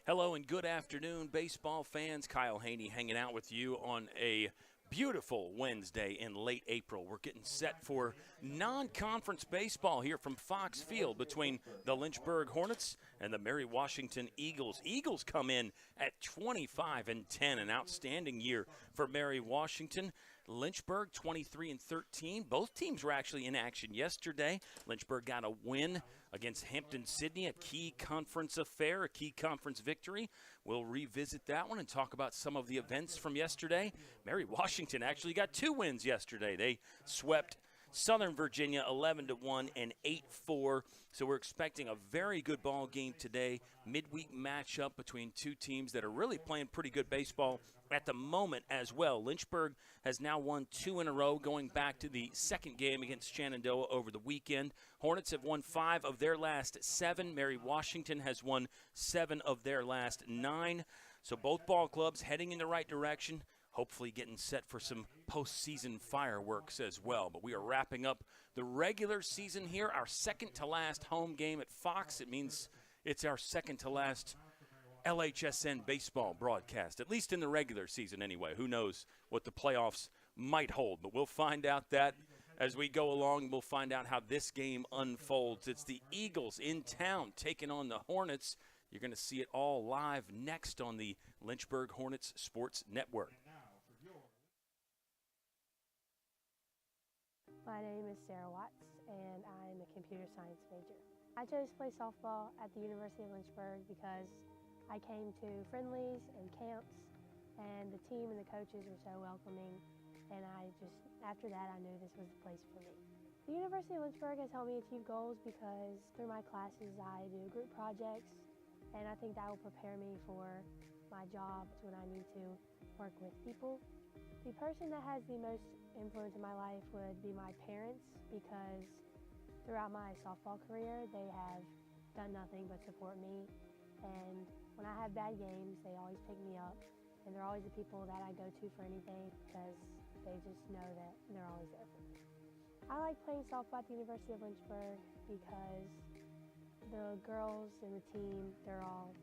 Hello and good afternoon, baseball fans. Kyle Haney hanging out with you on a beautiful Wednesday in late April. We're getting set for non-conference baseball here from Fox Field between the Lynchburg Hornets and the Mary Washington Eagles. Eagles come in at 25-10, an outstanding year for Mary Washington. Lynchburg 23-13. Both teams were actually in action yesterday. Lynchburg got a win against Hampton-Sydney, a key conference affair, a key conference victory. We'll revisit that one and talk about some of the events from yesterday. Mary Washington actually got 2 wins yesterday. They swept Southern Virginia 11-1 and 8-4. So we're expecting a very good ball game today. Midweek matchup between two teams that are really playing pretty good baseball at the moment as well. Lynchburg has now won 2 in a row, going back to the second game against Shenandoah over the weekend. Hornets have won 5 of their last 7. Mary Washington has won 7 of their last 9. So both ball clubs heading in the right direction, hopefully getting set for some postseason fireworks as well. But we are wrapping up the regular season here, our second-to-last home game at Fox. It means it's our second-to-last LHSN baseball broadcast, at least in the regular season anyway. Who knows what the playoffs might hold, but we'll find out that as we go along. We'll find out how this game unfolds. It's the Eagles in town taking on the Hornets. You're going to see it all live next on the Lynchburg Hornets Sports Network. My name is Sarah Watts, and I'm a computer science major. I chose to play softball at the University of Lynchburg because I came to friendlies and camps, and the team and the coaches were so welcoming, and after that, I knew this was the place for me. The University of Lynchburg has helped me achieve goals because through my classes, I do group projects, and I think that will prepare me for my jobs when I need to work with people. The person that has the most influence in my life would be my parents, because throughout my softball career, they have done nothing but support me. And when I have bad games, they always pick me up. And they're always the people that I go to for anything because they just know that they're always there for me. I like playing softball at the University of Lynchburg because the girls and the team, they're all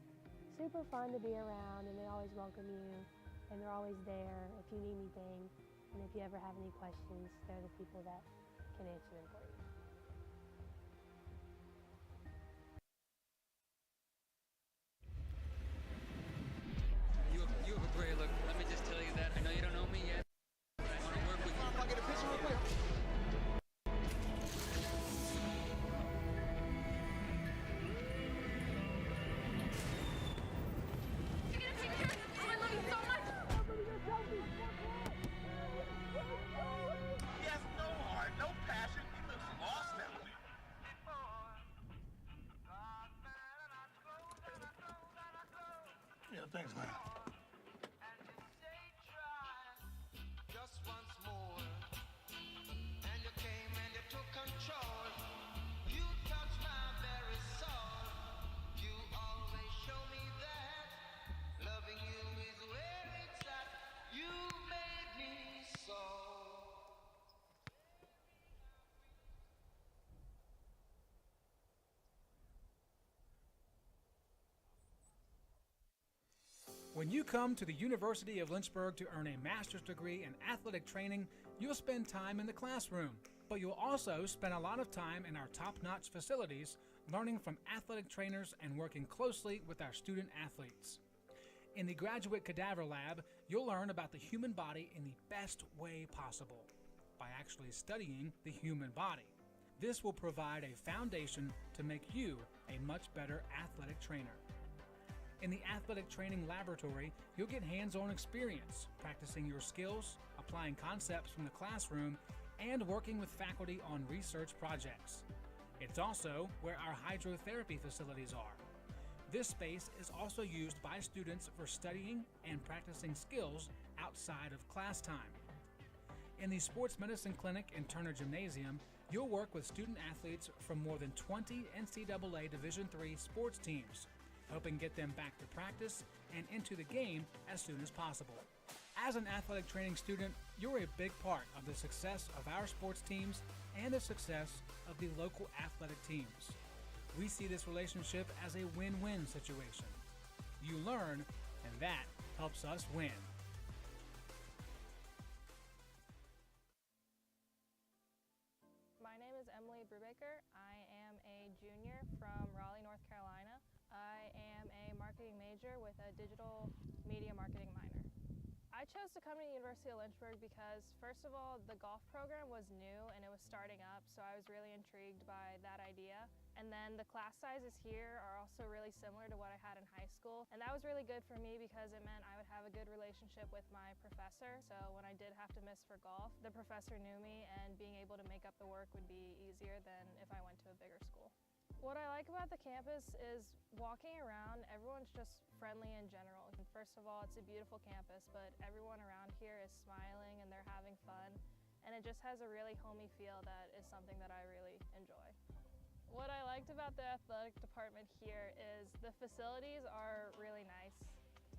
super fun to be around, and they always welcome you. And they're always there if you need anything, and if you ever have any questions, they're the people that can answer them for you. You have a great look. Let me just tell you that. I know you don't know me yet, but I want to work with you. I'll get a picture real quick. He has no heart, no passion. He looks lost out there. Yeah, thanks, man. Just once more, and you came and you took control. You touched my very soul. You always show me that loving you is where it's at. You made me so. When you come to the University of Lynchburg to earn a master's degree in athletic training, you'll spend time in the classroom, but you'll also spend a lot of time in our top-notch facilities, learning from athletic trainers and working closely with our student athletes. In the Graduate Cadaver Lab, you'll learn about the human body in the best way possible, by actually studying the human body. This will provide a foundation to make you a much better athletic trainer. In the athletic training laboratory, you'll get hands-on experience, practicing your skills, applying concepts from the classroom, and working with faculty on research projects. It's also where our hydrotherapy facilities are. This space is also used by students for studying and practicing skills outside of class time. In the Sports Medicine Clinic and Turner Gymnasium, you'll work with student athletes from more than 20 NCAA Division III sports teams, helping get them back to practice and into the game as soon as possible. As an athletic training student, you're a big part of the success of our sports teams and the success of the local athletic teams. We see this relationship as a win-win situation. you learn, and that helps us win. My name is Emily Brubaker. I am a junior from Raleigh, North Carolina. I am a marketing major with a digital media marketing minor. I chose to come to the University of Lynchburg because, first of all, the golf program was new and it was starting up, so I was really intrigued by that idea. And then the class sizes here are also really similar to what I had in high school. And that was really good for me because it meant I would have a good relationship with my professor. So when I did have to miss for golf, the professor knew me and being able to make up the work would be easier than if I went to a bigger school. What I like about the campus is walking around, everyone's just friendly in general. First of all, it's a beautiful campus, but everyone around here is smiling and they're having fun. And it just has a really homey feel that is something that I really enjoy. What I liked about the athletic department here is the facilities are really nice.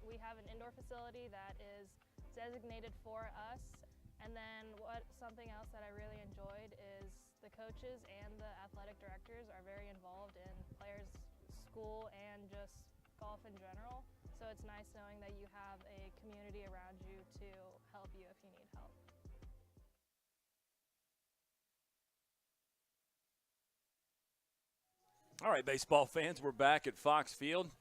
We have an indoor facility that is designated for us. And then something else that I really enjoyed is the coaches and the athletic directors are very involved in players' school and just golf in general. So it's nice knowing that you have a community around you to help you if you need help. All right, baseball fans, we're back at Fox Field.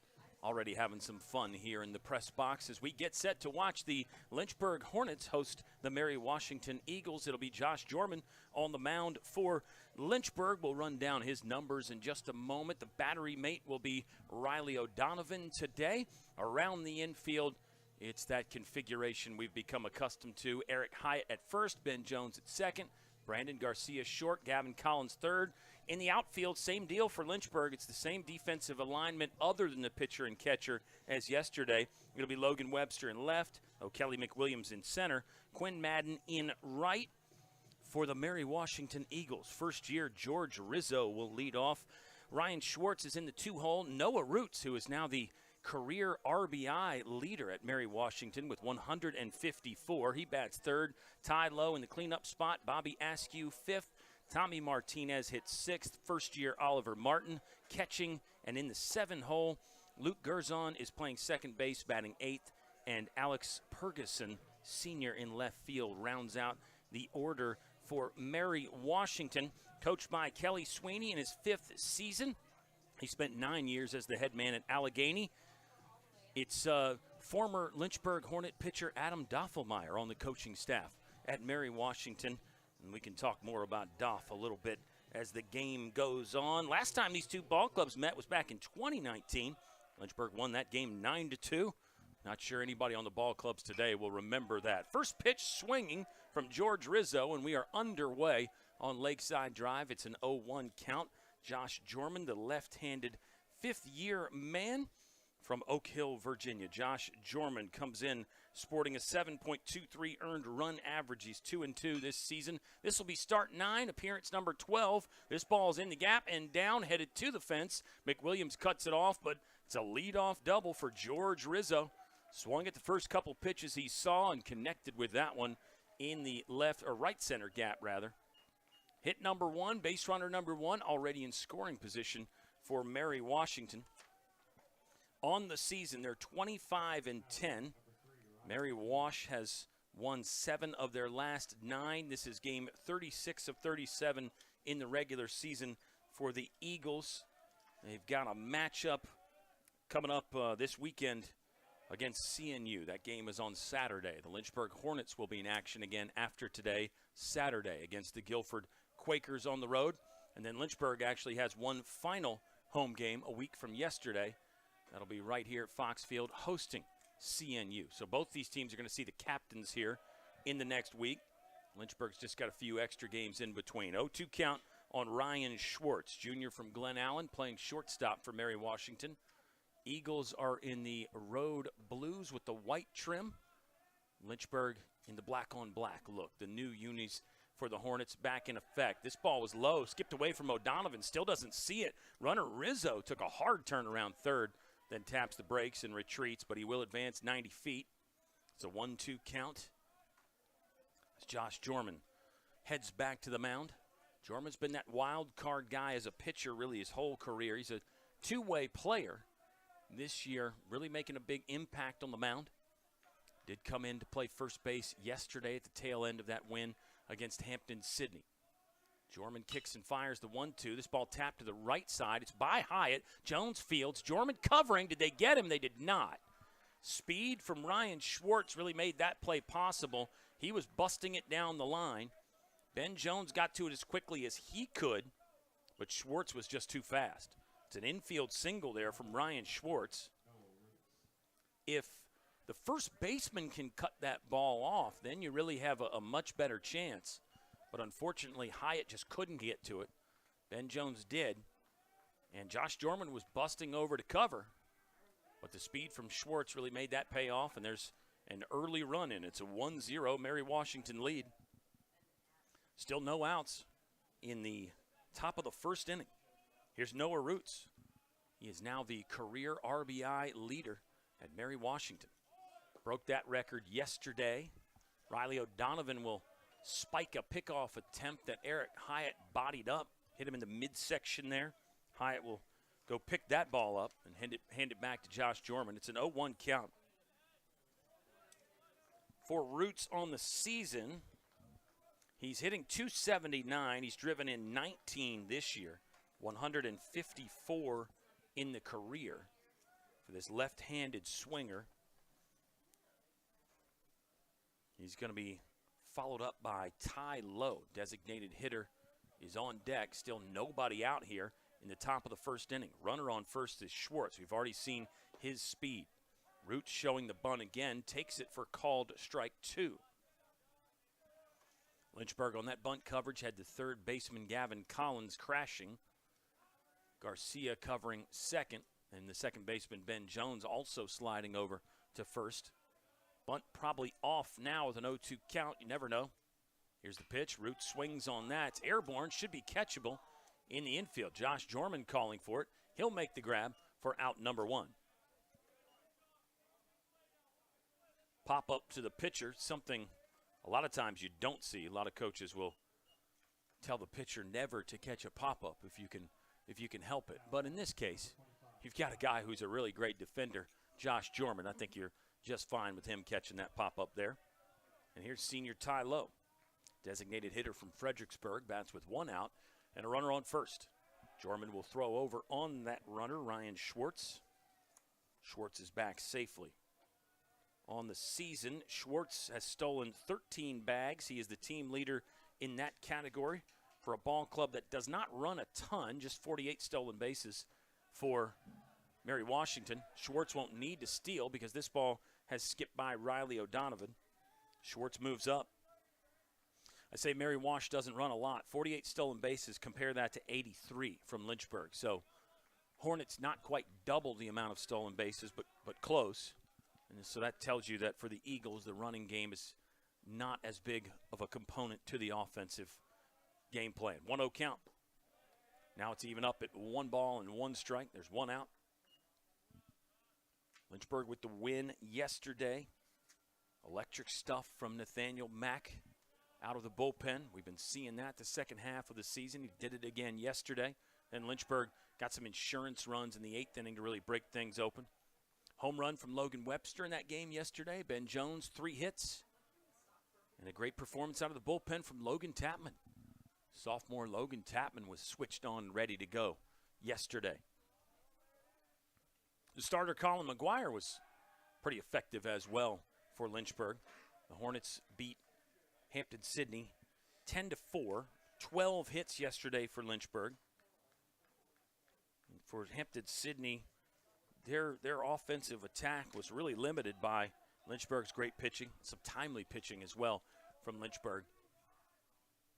Already having some fun here in the press box as we get set to watch the Lynchburg Hornets host the Mary Washington Eagles. It'll be Josh Jorman on the mound for Lynchburg. We'll run down his numbers in just a moment. The battery mate will be Riley O'Donovan today. Around the infield, it's that configuration we've become accustomed to. Eric Hyatt at first, Ben Jones at second, Brandon Garcia short, Gavin Collins third. In the outfield, same deal for Lynchburg. It's the same defensive alignment other than the pitcher and catcher as yesterday. It'll be Logan Webster in left, O'Kelly McWilliams in center, Quinn Madden in right. For the Mary Washington Eagles, first year George Rizzo will lead off. Ryan Schwartz is in the two-hole. Noah Roots, who is now the career RBI leader at Mary Washington with 154. He bats third. Ty Lowe in the cleanup spot. Bobby Askew fifth. Tommy Martinez hits sixth. First-year Oliver Martin catching. And in the seven-hole, Luke Gerzon is playing second base, batting eighth. And Alex Perguson, senior in left field, rounds out the order for Mary Washington. Coached by Kelly Sweeney in his fifth season. He spent 9 years as the head man at Allegheny. It's former Lynchburg Hornet pitcher Adam Doffelmeyer on the coaching staff at Mary Washington. And we can talk more about Doff a little bit as the game goes on. Last time these two ball clubs met was back in 2019. Lynchburg won that game 9-2. Not sure anybody on the ball clubs today will remember that. First pitch swinging from George Rizzo, and we are underway on Lakeside Drive. It's an 0-1 count. Josh Jorman, the left-handed fifth-year man from Oak Hill, Virginia. Josh Jorman comes in sporting a 7.23 earned run average. He's 2-2 this season. This will be start 9, appearance number 12. This ball's in the gap and down, headed to the fence. McWilliams cuts it off, but it's a leadoff double for George Rizzo. Swung at the first couple pitches he saw and connected with that one in the left or right center gap, rather. Hit number 1, base runner number 1, already in scoring position for Mary Washington. On the season, they're 25-10. Mary Wash has won 7 of their last 9. This is game 36 of 37 in the regular season for the Eagles. They've got a matchup coming up this weekend against CNU. That game is on Saturday. The Lynchburg Hornets will be in action again after today, Saturday, against the Guilford Quakers on the road. And then Lynchburg actually has one final home game a week from yesterday. That'll be right here at Fox Field hosting CNU. So both these teams are going to see the captains here in the next week. Lynchburg's just got a few extra games in between. 0-2 count on Ryan Schwartz, junior from Glen Allen, playing shortstop for Mary Washington. Eagles are in the road blues with the white trim. Lynchburg in the black on black look. The new unis for the Hornets back in effect. This ball was low, skipped away from O'Donovan, still doesn't see it. Runner Rizzo took a hard turn around third, then taps the brakes and retreats, but he will advance 90 feet. It's a 1-2 count. As Josh Jorman heads back to the mound. Jorman's been that wild card guy as a pitcher really his whole career. He's a two-way player. this year, really making a big impact on the mound. Did come in to play first base yesterday at the tail end of that win against Hampton-Sydney. Jorman kicks and fires the 1-2. This ball tapped to the right side. It's by Hyatt. Jones fields. Jorman covering. Did they get him? They did not. Speed from Ryan Schwartz really made that play possible. He was busting it down the line. Ben Jones got to it as quickly as he could, but Schwartz was just too fast. It's an infield single there from Ryan Schwartz. If the first baseman can cut that ball off, then you really have a much better chance. But unfortunately, Hyatt just couldn't get to it. Ben Jones did. And Josh Jorman was busting over to cover. But the speed from Schwartz really made that pay off, and there's an early run in. It's a 1-0 Mary Washington lead. Still no outs in the top of the first inning. Here's Noah Roots. He is now the career RBI leader at Mary Washington. Broke that record yesterday. Riley O'Donovan will spike a pickoff attempt that Eric Hyatt bodied up. Hit him in the midsection there. Hyatt will go pick that ball up and hand it back to Josh Jorman. It's an 0-1 count. For Roots on the season, he's hitting .279. He's driven in 19 this year, 154 in the career for this left-handed swinger. He's going to be followed up by Ty Lowe. Designated hitter is on deck. Still nobody out here in the top of the first inning. Runner on first is Schwartz. We've already seen his speed. Roots showing the bunt again. Takes it for called strike 2. Lynchburg on that bunt coverage had the third baseman Gavin Collins crashing. Garcia covering second. And the second baseman Ben Jones also sliding over to first. Bunt probably off now with an 0-2 count. You never know. Here's the pitch. Roots swings on that. It's airborne. Should be catchable in the infield. Josh Jorman calling for it. He'll make the grab for out number 1. Pop up to the pitcher. Something a lot of times you don't see. A lot of coaches will tell the pitcher never to catch a pop-up if you can help it. But in this case, you've got a guy who's a really great defender, Josh Jorman. I think you're just fine with him catching that pop-up there. And here's senior Ty Lowe, designated hitter from Fredericksburg, bats with 1 out and a runner on first. Jorman will throw over on that runner, Ryan Schwartz. Schwartz is back safely. On the season, Schwartz has stolen 13 bags. He is the team leader in that category for a ball club that does not run a ton, just 48 stolen bases for Mary Washington. Schwartz won't need to steal because this ball has skipped by Riley O'Donovan. Schwartz moves up. I say Mary Wash doesn't run a lot. 48 stolen bases, compare that to 83 from Lynchburg. So Hornets not quite double the amount of stolen bases, but close. And so that tells you that for the Eagles, the running game is not as big of a component to the offensive game plan. 1-0 count. Now it's even up at 1 ball and 1 strike. There's 1 out. Lynchburg with the win yesterday. Electric stuff from Nathaniel Mack out of the bullpen. We've been seeing that the second half of the season. He did it again yesterday. Then Lynchburg got some insurance runs in the 8th inning to really break things open. Home run from Logan Webster in that game yesterday. Ben Jones, 3 hits. And a great performance out of the bullpen from Logan Tapman. Sophomore Logan Tapman was switched on and ready to go yesterday. The starter Colin McGuire was pretty effective as well for Lynchburg. The Hornets beat Hampton-Sydney 10-4. 12 hits yesterday for Lynchburg. And for Hampton-Sydney, their offensive attack was really limited by Lynchburg's great pitching. Some timely pitching as well from Lynchburg.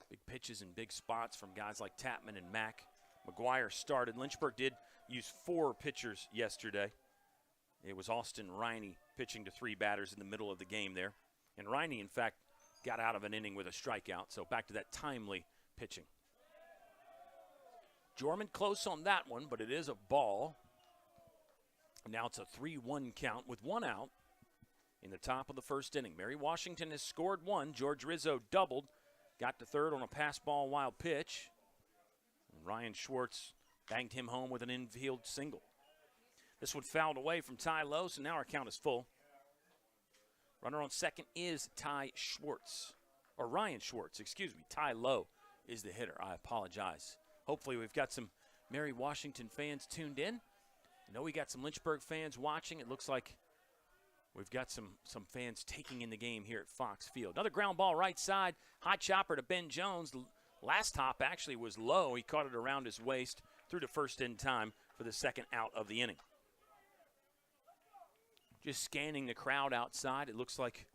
Big pitches and big spots from guys like Tapman and Mack. McGuire started. Lynchburg did use 4 pitchers yesterday. It was Austin Riney pitching to 3 batters in the middle of the game there. And Riney, in fact, got out of an inning with a strikeout. So back to that timely pitching. Jorman close on that one, but it is a ball. Now it's a 3-1 count with 1 out in the top of the first inning. Mary Washington has scored 1. George Rizzo doubled. Got to third on a pass ball wild pitch. And Ryan Schwartz banged him home with an infield single. This one fouled away from Ty Lowe, so now our count is full. Runner on second is Ryan Schwartz, excuse me. Ty Lowe is the hitter. I apologize. Hopefully we've got some Mary Washington fans tuned in. I know we got some Lynchburg fans watching. It looks like we've got some fans taking in the game here at Fox Field. Another ground ball right side. High chopper to Ben Jones. Last hop actually was low. He caught it around his waist, through to first in time for the second out of the inning. Just scanning the crowd outside, it looks like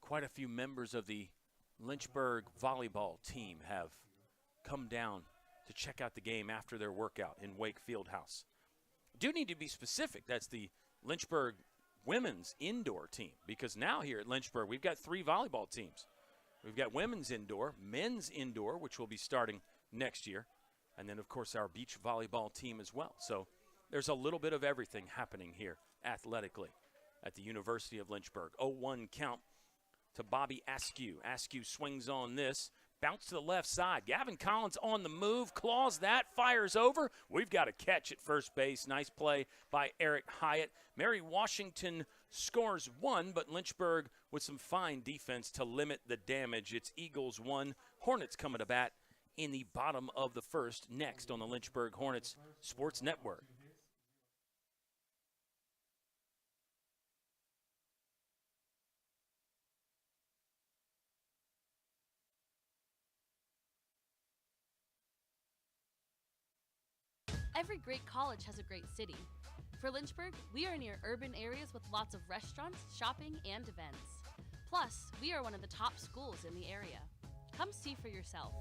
quite a few members of the Lynchburg volleyball team have come down to check out the game after their workout in Wake Fieldhouse. Do need to be specific. That's the Lynchburg women's indoor team, because now here at Lynchburg we've got 3 volleyball teams. We've got women's indoor, men's indoor, which will be starting next year, and then, of course, our beach volleyball team as well. So there's a little bit of everything happening here athletically at the University of Lynchburg. 0-1 count to Bobby Askew. Askew swings on this. Bounce to the left side. Gavin Collins on the move. Claws that. Fires over. We've got a catch at first base. Nice play by Eric Hyatt. Mary Washington scores 1, but Lynchburg with some fine defense to limit the damage. It's Eagles 1. Hornets coming to bat in the bottom of the first, next on the Lynchburg Hornets Sports Network. Every great college has a great city. For Lynchburg, we are near urban areas with lots of restaurants, shopping, and events. Plus, we are one of the top schools in the area. Come see for yourself.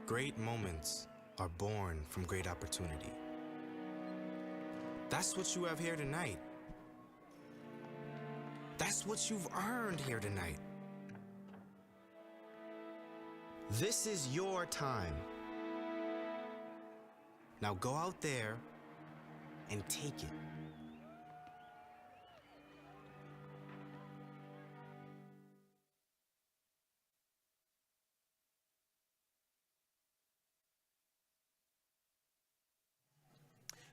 Great moments are born from great opportunity. That's what you have here tonight. That's what you've earned here tonight. This is your time. Now go out there and take it.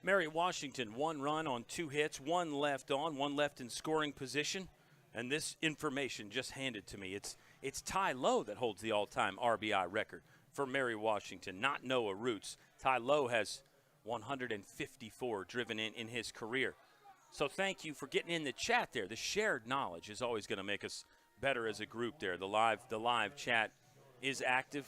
Mary Washington, 1 run on 2 hits, 1 left on, 1 left in scoring position. And this information just handed to me. It's Ty Lowe that holds the all-time RBI record for Mary Washington, not Noah Roots. Ty Lowe has 154 driven in his career. So thank you for getting in the chat there. The shared knowledge is always going to make us better as a group there. The live chat is active.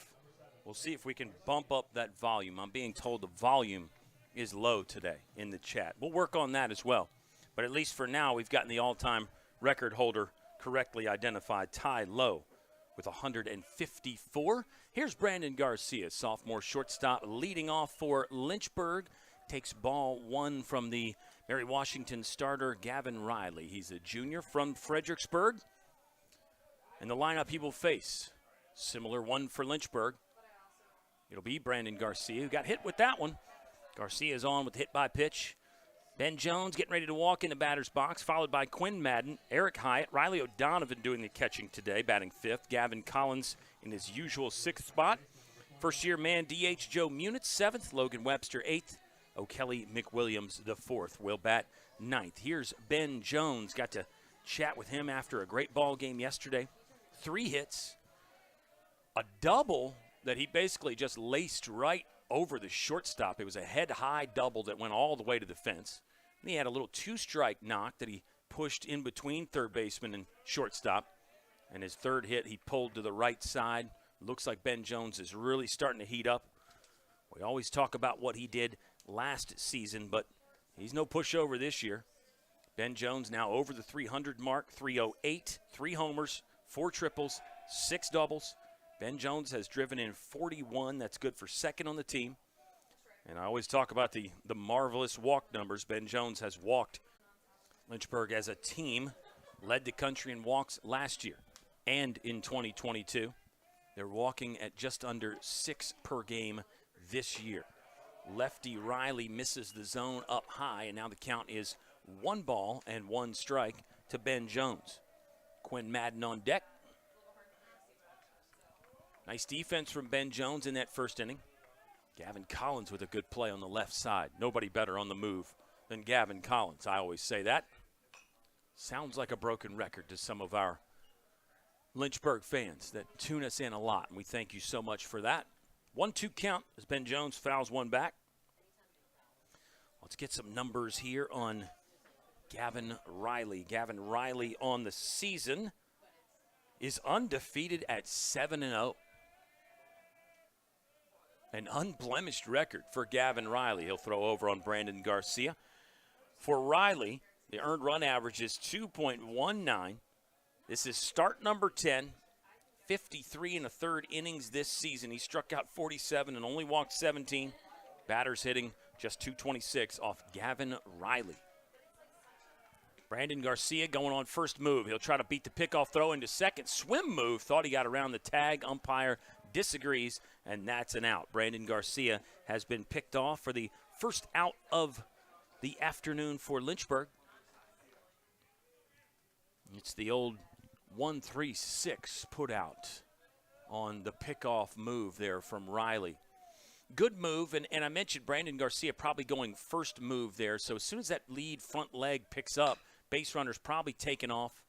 We'll see if we can bump up that volume. I'm being told the volume is low today in the chat. We'll work on that as well. But at least for now, we've gotten the all-time record holder correctly identified, Ty Lowe, with 154. Here's Brandon Garcia, sophomore shortstop, leading off for Lynchburg. Takes ball 1 from the Mary Washington starter, Gavin Riley. He's a junior from Fredericksburg. And the lineup he will face, similar one for Lynchburg. It'll be Brandon Garcia, who got hit with that one. Garcia's on with hit by pitch. Ben Jones getting ready to walk in the batter's box, followed by Quinn Madden, Eric Hyatt, Riley O'Donovan doing the catching today, batting 5th. Gavin Collins in his usual 6th spot. First-year man DH Joe Munitz, 7th. Logan Webster, 8th. O'Kelly McWilliams, the 4th, will bat 9th. Here's Ben Jones. Got to chat with him after a great ball game yesterday. 3 hits, a double that he basically just laced right over the shortstop. It was a head-high double that went all the way to the fence. And he had a little 2-strike knock that he pushed in between third baseman and shortstop. And his 3rd hit, he pulled to the right side. Looks like Ben Jones is really starting to heat up. We always talk about what he did last season, but he's no pushover this year. Ben Jones now over the 300 mark, 308, 3 homers, 4 triples, 6 doubles. Ben Jones has driven in 41. That's good for 2nd on the team. And I always talk about the marvelous walk numbers. Ben Jones has walked Lynchburg as a team led the country in walks last year and in 2022. They're walking at just under 6 per game this year. Lefty Riley misses the zone up high, and now the count is 1 ball and 1 strike to Ben Jones. Quinn Madden on deck. Nice defense from Ben Jones in that first inning. Gavin Collins with a good play on the left side. Nobody better on the move than Gavin Collins. I always say that. Sounds like a broken record to some of our Lynchburg fans that tune us in a lot, and we thank you so much for that. 1-2 count as Ben Jones fouls one back. Let's get some numbers here on Gavin Riley. Gavin Riley on the season is undefeated at 7-0. An unblemished record for Gavin Riley. He'll throw over on Brandon Garcia. For Riley, the earned run average is 2.19. This is start number 10, 53 1/3 innings this season. He struck out 47 and only walked 17. Batters hitting just 226 off Gavin Riley. Brandon Garcia going on first move. He'll try to beat the pickoff throw into second. Swim move. Thought he got around the tag. Umpire disagrees, and that's an out. Brandon Garcia has been picked off for the first out of the afternoon for Lynchburg. It's the old 1-3-6 put out on the pickoff move there from Riley. Good move, and I mentioned Brandon Garcia probably going first move there, so as soon as that lead front leg picks up, base runner's probably taken off.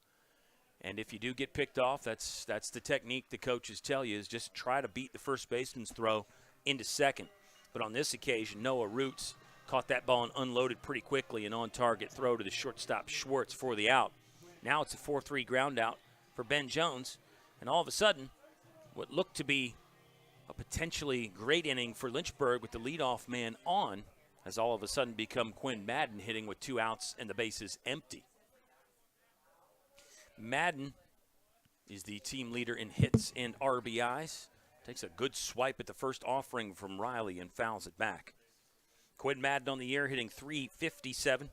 And if you do get picked off, that's the technique the coaches tell you, is just try to beat the first baseman's throw into second. But on this occasion, Noah Roots caught that ball and unloaded pretty quickly, an on-target throw to the shortstop Schwartz for the out. Now it's a 4-3 ground out for Ben Jones, and all of a sudden, what looked to be a potentially great inning for Lynchburg with the leadoff man on has all of a sudden become Quinn Madden hitting with 2 outs and the bases empty. Madden is the team leader in hits and RBIs. Takes a good swipe at the first offering from Riley and fouls it back. Quinn Madden on the year hitting .357,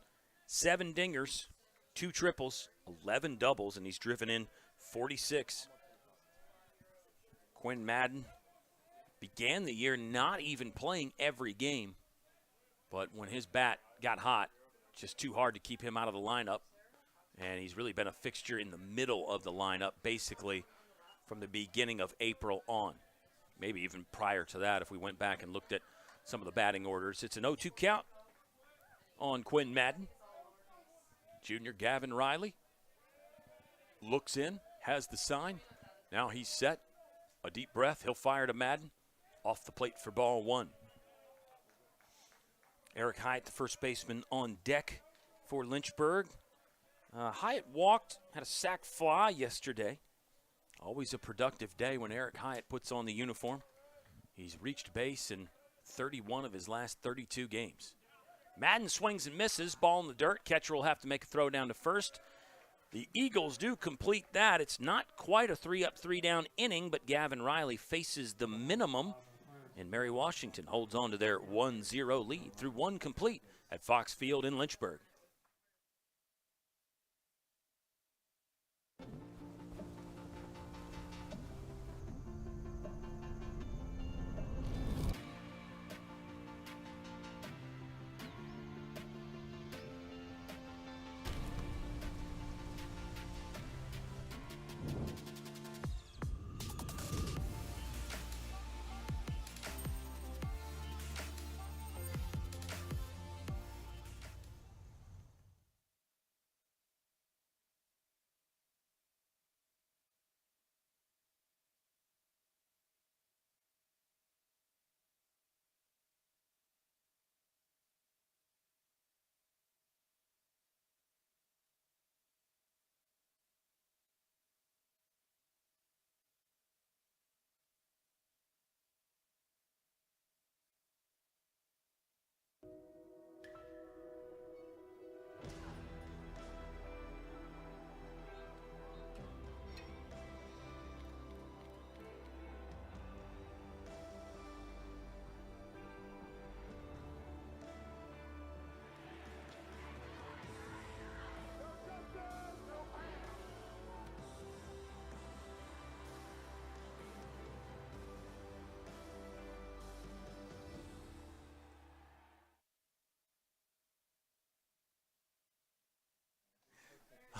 7 dingers, 2 triples, 11 doubles, and he's driven in 46. Quinn Madden began the year not even playing every game, but when his bat got hot, just too hard to keep him out of the lineup. And he's really been a fixture in the middle of the lineup, basically from the beginning of April on. Maybe even prior to that if we went back and looked at some of the batting orders. It's an 0-2 count on Quinn Madden. Junior Gavin Riley looks in, has the sign. Now he's set. A deep breath. He'll fire to Madden. Off the plate for ball 1. Eric Hyatt, the first baseman, on deck for Lynchburg. Hyatt walked, had a sac fly yesterday. Always a productive day when Eric Hyatt puts on the uniform. He's reached base in 31 of his last 32 games. Madden swings and misses, ball in the dirt. Catcher will have to make a throw down to first. The Eagles do complete that. It's not quite a 3-up, 3-down inning, but Gavin Riley faces the minimum, and Mary Washington holds on to their 1-0 lead through 1 complete at Fox Field in Lynchburg.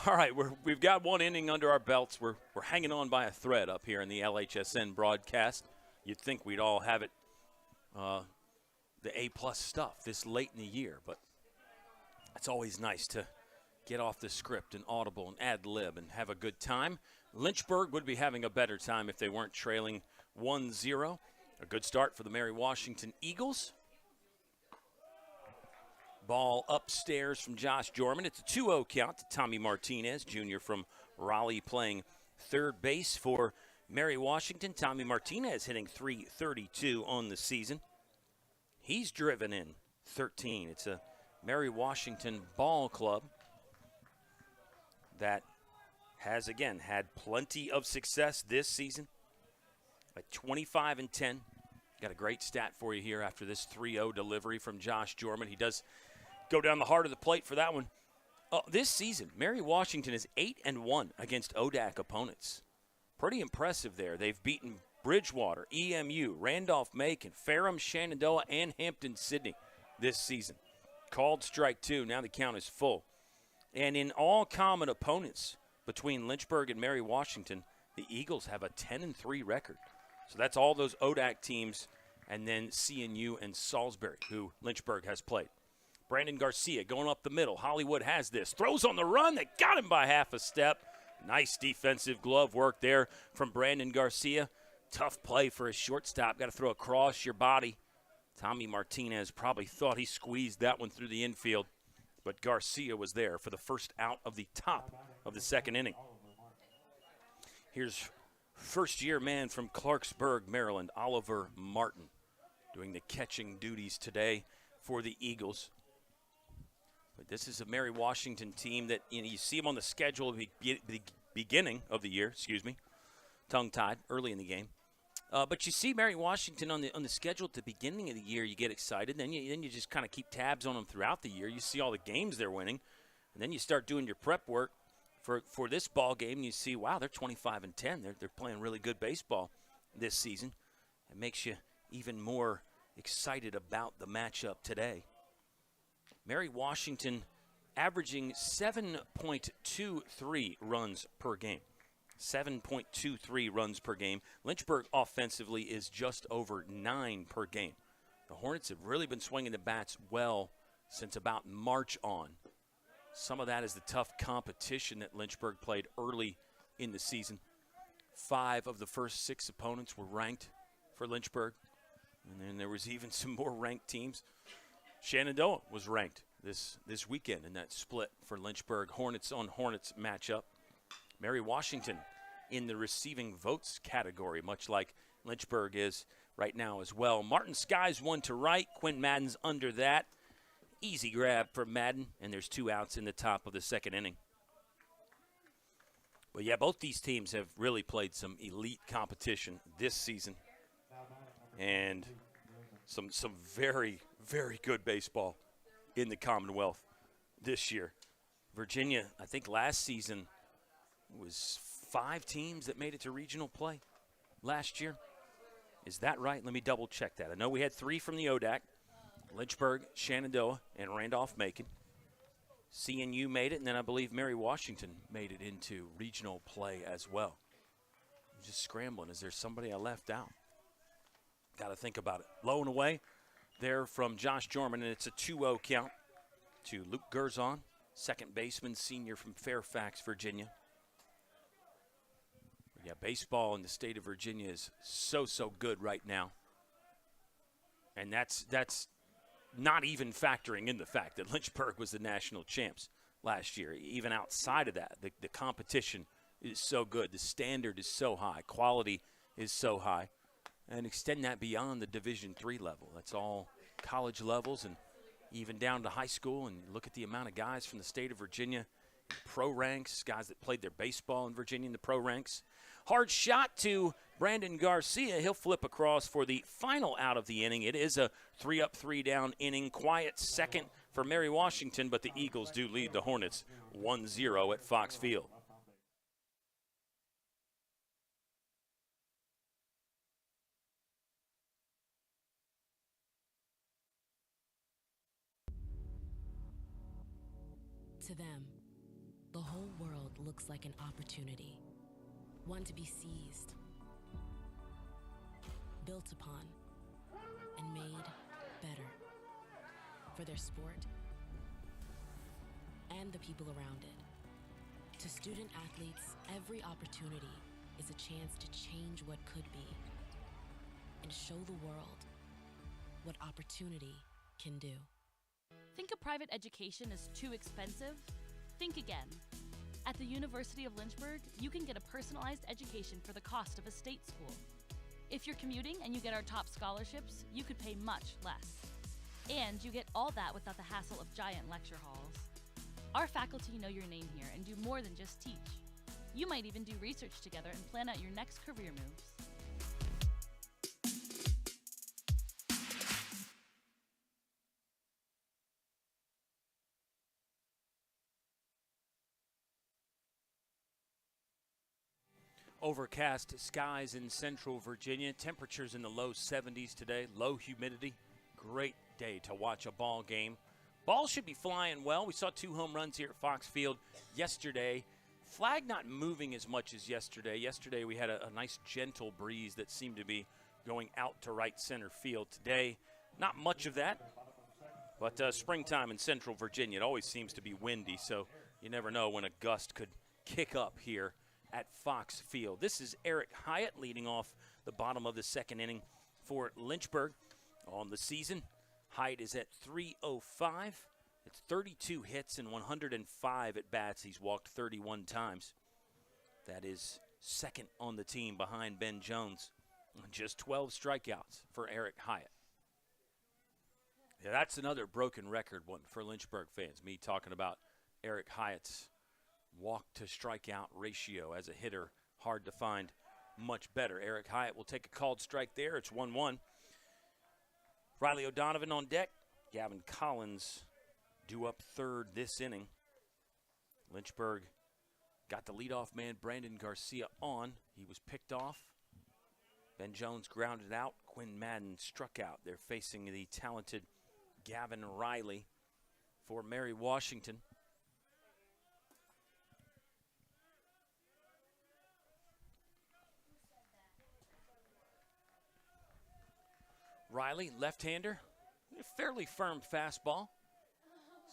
All right, we've got one inning under our belts. We're hanging on by a thread up here in the LHSN broadcast. You'd think we'd all have it, the A-plus stuff this late in the year, but it's always nice to get off the script and audible and ad-lib and have a good time. Lynchburg would be having a better time if they weren't trailing 1-0. A good start for the Mary Washington Eagles. Ball upstairs from Josh Jorman. It's a 2-0 count to Tommy Martinez, junior from Raleigh, playing third base for Mary Washington. Tommy Martinez hitting .332 on the season. He's driven in 13. It's a Mary Washington ball club that has, again, had plenty of success this season. At 25-10. Got a great stat for you here after this 3-0 delivery from Josh Jorman. He does go down the heart of the plate for that one. This season, Mary Washington is 8-1 against ODAC opponents. Pretty impressive there. They've beaten Bridgewater, EMU, Randolph-Macon, Ferrum, Shenandoah, and Hampton-Sydney this season. Called strike two. Now the count is full. And in all common opponents between Lynchburg and Mary Washington, the Eagles have a 10-3 record. So that's all those ODAC teams, and then CNU and Salisbury, who Lynchburg has played. Brandon Garcia going up the middle. Hollywood has this. Throws on the run. They got him by half a step. Nice defensive glove work there from Brandon Garcia. Tough play for a shortstop. Got to throw across your body. Tommy Martinez probably thought he squeezed that one through the infield, but Garcia was there for the first out of the top of the second inning. Here's first-year man from Clarksburg, Maryland, Oliver Martin, doing the catching duties today for the Eagles. But this is a Mary Washington team that, you see them on the schedule at the beginning of the year, tongue-tied early in the game. But you see Mary Washington on the schedule at the beginning of the year, you get excited. Then you just kind of keep tabs on them throughout the year. You see all the games they're winning, and then you start doing your prep work for this ball game, and you see, wow, they're 25-10. They're playing really good baseball this season. It makes you even more excited about the matchup today. Mary Washington averaging 7.23 runs per game. 7.23 runs per game. Lynchburg offensively is just over 9 per game. The Hornets have really been swinging the bats well since about March on. Some of that is the tough competition that Lynchburg played early in the season. 5 of the first 6 opponents were ranked for Lynchburg. And then there was even some more ranked teams. Shenandoah was ranked this weekend in that split for Lynchburg Hornets on Hornets matchup. Mary Washington in the receiving votes category, much like Lynchburg is right now as well. Martin Skies one to right. Quinn Madden's under that. Easy grab for Madden, and there's 2 outs in the top of the second inning. But yeah, both these teams have really played some elite competition this season. And some very, very good baseball in the Commonwealth this year. Virginia, I think last season was 5 teams that made it to regional play last year. Is that right? Let me double check that. I know we had 3 from the ODAC. Lynchburg, Shenandoah, and Randolph-Macon. CNU made it, and then I believe Mary Washington made it into regional play as well. I'm just scrambling. Is there somebody I left out? Got to think about it. Low and away there from Josh Jorman, and it's a 2-0 count to Luke Gerzon, second baseman, senior from Fairfax, Virginia. Yeah, baseball in the state of Virginia is so good right now. And that's not even factoring in the fact that Lynchburg was the national champs last year. Even outside of that, the competition is so good. The standard is so high. Quality is so high. And extend that beyond the Division III level. That's all college levels and even down to high school. And look at the amount of guys from the state of Virginia, pro ranks, guys that played their baseball in Virginia in the pro ranks. Hard shot to Brandon Garcia. He'll flip across for the final out of the inning. It is a 3-up, 3-down inning. Quiet second for Mary Washington, but the Eagles do lead the Hornets 1-0 at Fox Field. To them, the whole world looks like an opportunity, one to be seized, built upon, and made better for their sport and the people around it. To student athletes, every opportunity is a chance to change what could be and show the world what opportunity can do. Think a private education is too expensive? Think again. At the University of Lynchburg, you can get a personalized education for the cost of a state school. If you're commuting and you get our top scholarships, you could pay much less. And you get all that without the hassle of giant lecture halls. Our faculty know your name here and do more than just teach. You might even do research together and plan out your next career moves. Overcast skies in central Virginia. Temperatures in the low 70s today. Low humidity. Great day to watch a ball game. Ball should be flying well. We saw 2 home runs here at Fox Field yesterday. Flag not moving as much as yesterday. Yesterday we had a nice gentle breeze that seemed to be going out to right center field. Today, not much of that. But springtime in central Virginia, it always seems to be windy, so you never know when a gust could kick up here at Fox Field. This is Eric Hyatt leading off the bottom of the second inning for Lynchburg on the season. Hyatt is at .305. It's 32 hits and 105 at bats. He's walked 31 times. That is second on the team behind Ben Jones. Just 12 strikeouts for Eric Hyatt. Yeah, that's another broken record one for Lynchburg fans. Me talking about Eric Hyatt's walk to strikeout ratio as a hitter. Hard to find much better. Eric Hyatt will take a called strike there. It's 1-1. Riley O'Donovan on deck. Gavin Collins due up third this inning. Lynchburg got the leadoff man Brandon Garcia on. He was picked off. Ben Jones grounded out. Quinn Madden struck out. They're facing the talented Gavin Riley for Mary Washington. Riley, left-hander, a fairly firm fastball.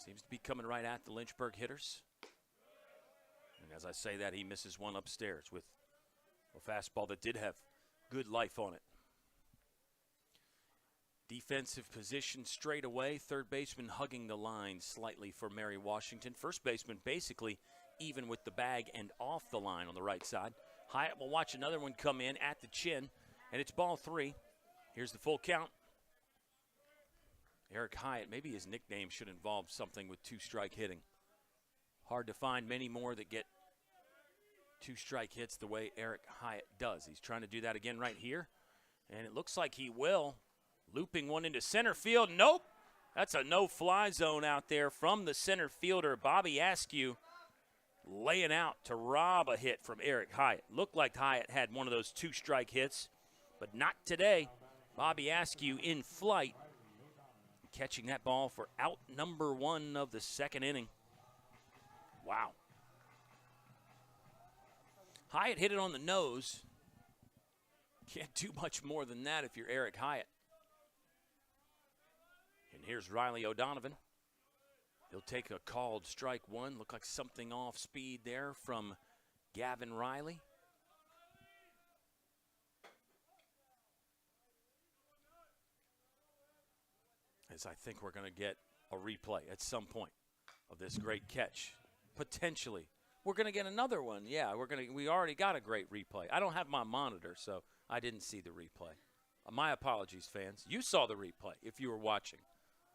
Seems to be coming right at the Lynchburg hitters. And as I say that, he misses one upstairs with a fastball that did have good life on it. Defensive position straight away. Third baseman hugging the line slightly for Mary Washington. First baseman basically even with the bag and off the line on the right side. Hyatt will watch another one come in at the chin, and it's ball 3. Here's the full count. Eric Hyatt, maybe his nickname should involve something with 2-strike hitting. Hard to find many more that get 2-strike hits the way Eric Hyatt does. He's trying to do that again right here, and it looks like he will. Looping one into center field. Nope. That's a no-fly zone out there from the center fielder, Bobby Askew, laying out to rob a hit from Eric Hyatt. Looked like Hyatt had one of those 2-strike hits, but not today. Bobby Askew in flight, catching that ball for out number 1 of the second inning. Wow. Hyatt hit it on the nose. Can't do much more than that if you're Eric Hyatt. And here's Riley O'Donovan. He'll take a called strike 1. Looked like something off speed there from Gavin Riley. As I think we're going to get a replay at some point of this great catch. Potentially. We're going to get another one. Yeah, we already got a great replay. I don't have my monitor, so I didn't see the replay. My apologies, fans. You saw the replay if you were watching,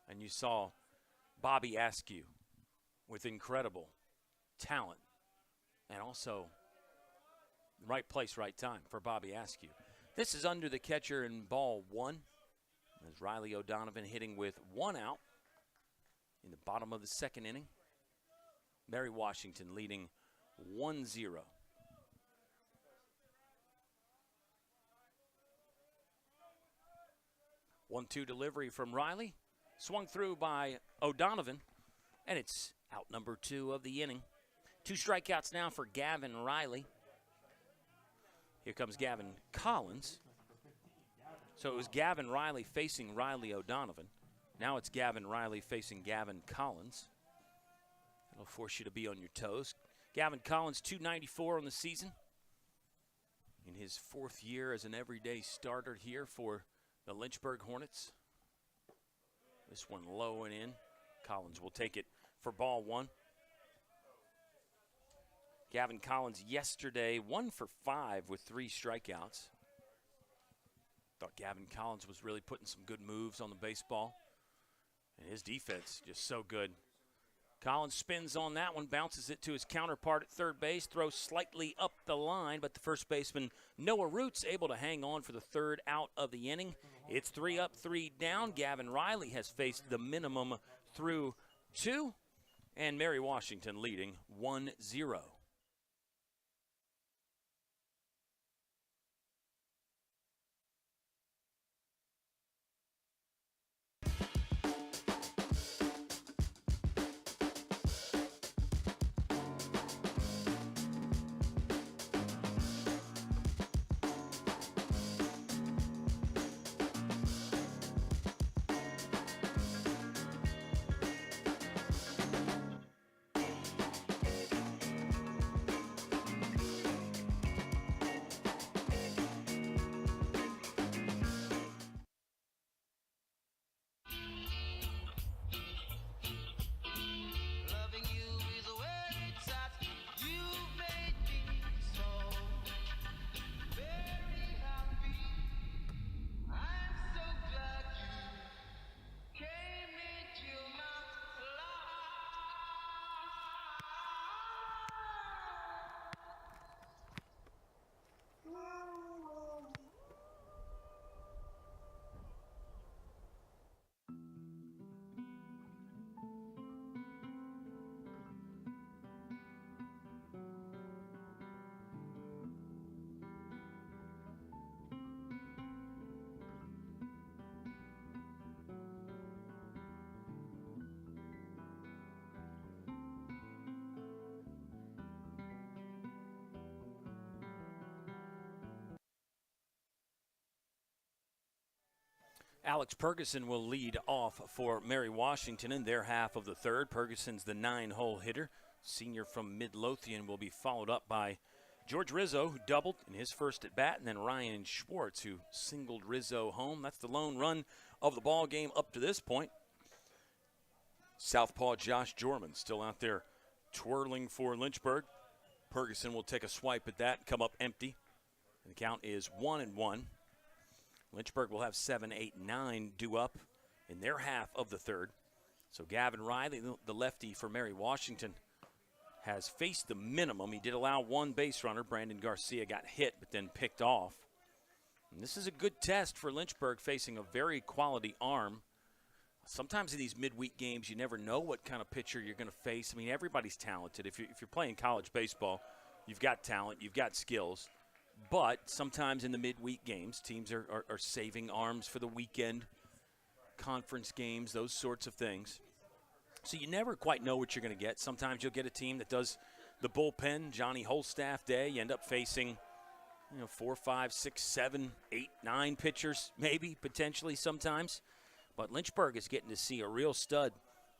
and you saw Bobby Askew with incredible talent and also right place, right time for Bobby Askew. This is under the catcher in ball 1. As Riley O'Donovan hitting with 1 out in the bottom of the second inning. Mary Washington leading 1-0. 1-2 delivery from Riley. Swung through by O'Donovan, and it's out number 2 of the inning. 2 strikeouts now for Gavin Riley. Here comes Gavin Collins. So it was Gavin Riley facing Riley O'Donovan. Now it's Gavin Riley facing Gavin Collins. It'll force you to be on your toes. Gavin Collins, .294 on the season. In his 4th year as an everyday starter here for the Lynchburg Hornets. This one low and in. Collins will take it for ball 1. Gavin Collins yesterday 1 for 5 with 3 strikeouts. Thought Gavin Collins was really putting some good moves on the baseball. And his defense just so good. Collins spins on that one, bounces it to his counterpart at third base, throws slightly up the line, but the first baseman, Noah Roots, able to hang on for the 3rd out of the inning. It's 3 up, 3 down. Gavin Riley has faced the minimum through 2, and Mary Washington leading 1-0. Loving you is where it's at. You've made me so very happy. I'm so glad you came into my life. Alex Perguson will lead off for Mary Washington in their half of the 3rd. Perguson's the 9-hole hitter. Senior from Midlothian will be followed up by George Rizzo, who doubled in his first at bat, and then Ryan Schwartz, who singled Rizzo home. That's the lone run of the ball game up to this point. Southpaw Josh Jorman still out there twirling for Lynchburg. Perguson will take a swipe at that and come up empty. And the count is 1-1. Lynchburg will have 7, 8, 9 due up in their half of the 3rd. So Gavin Riley, the lefty for Mary Washington, has faced the minimum. He did allow 1 base runner. Brandon Garcia got hit but then picked off. And this is a good test for Lynchburg, facing a very quality arm. Sometimes in these midweek games, you never know what kind of pitcher you're going to face. I mean, everybody's talented. If you're playing college baseball, you've got talent, you've got skills. But sometimes in the midweek games, teams are saving arms for the weekend, conference games, those sorts of things. So you never quite know what you're going to get. Sometimes you'll get a team that does the bullpen, Johnny Holstaff day. You end up facing 4, 5, 6, 7, 8, 9 pitchers, maybe, potentially sometimes. But Lynchburg is getting to see a real stud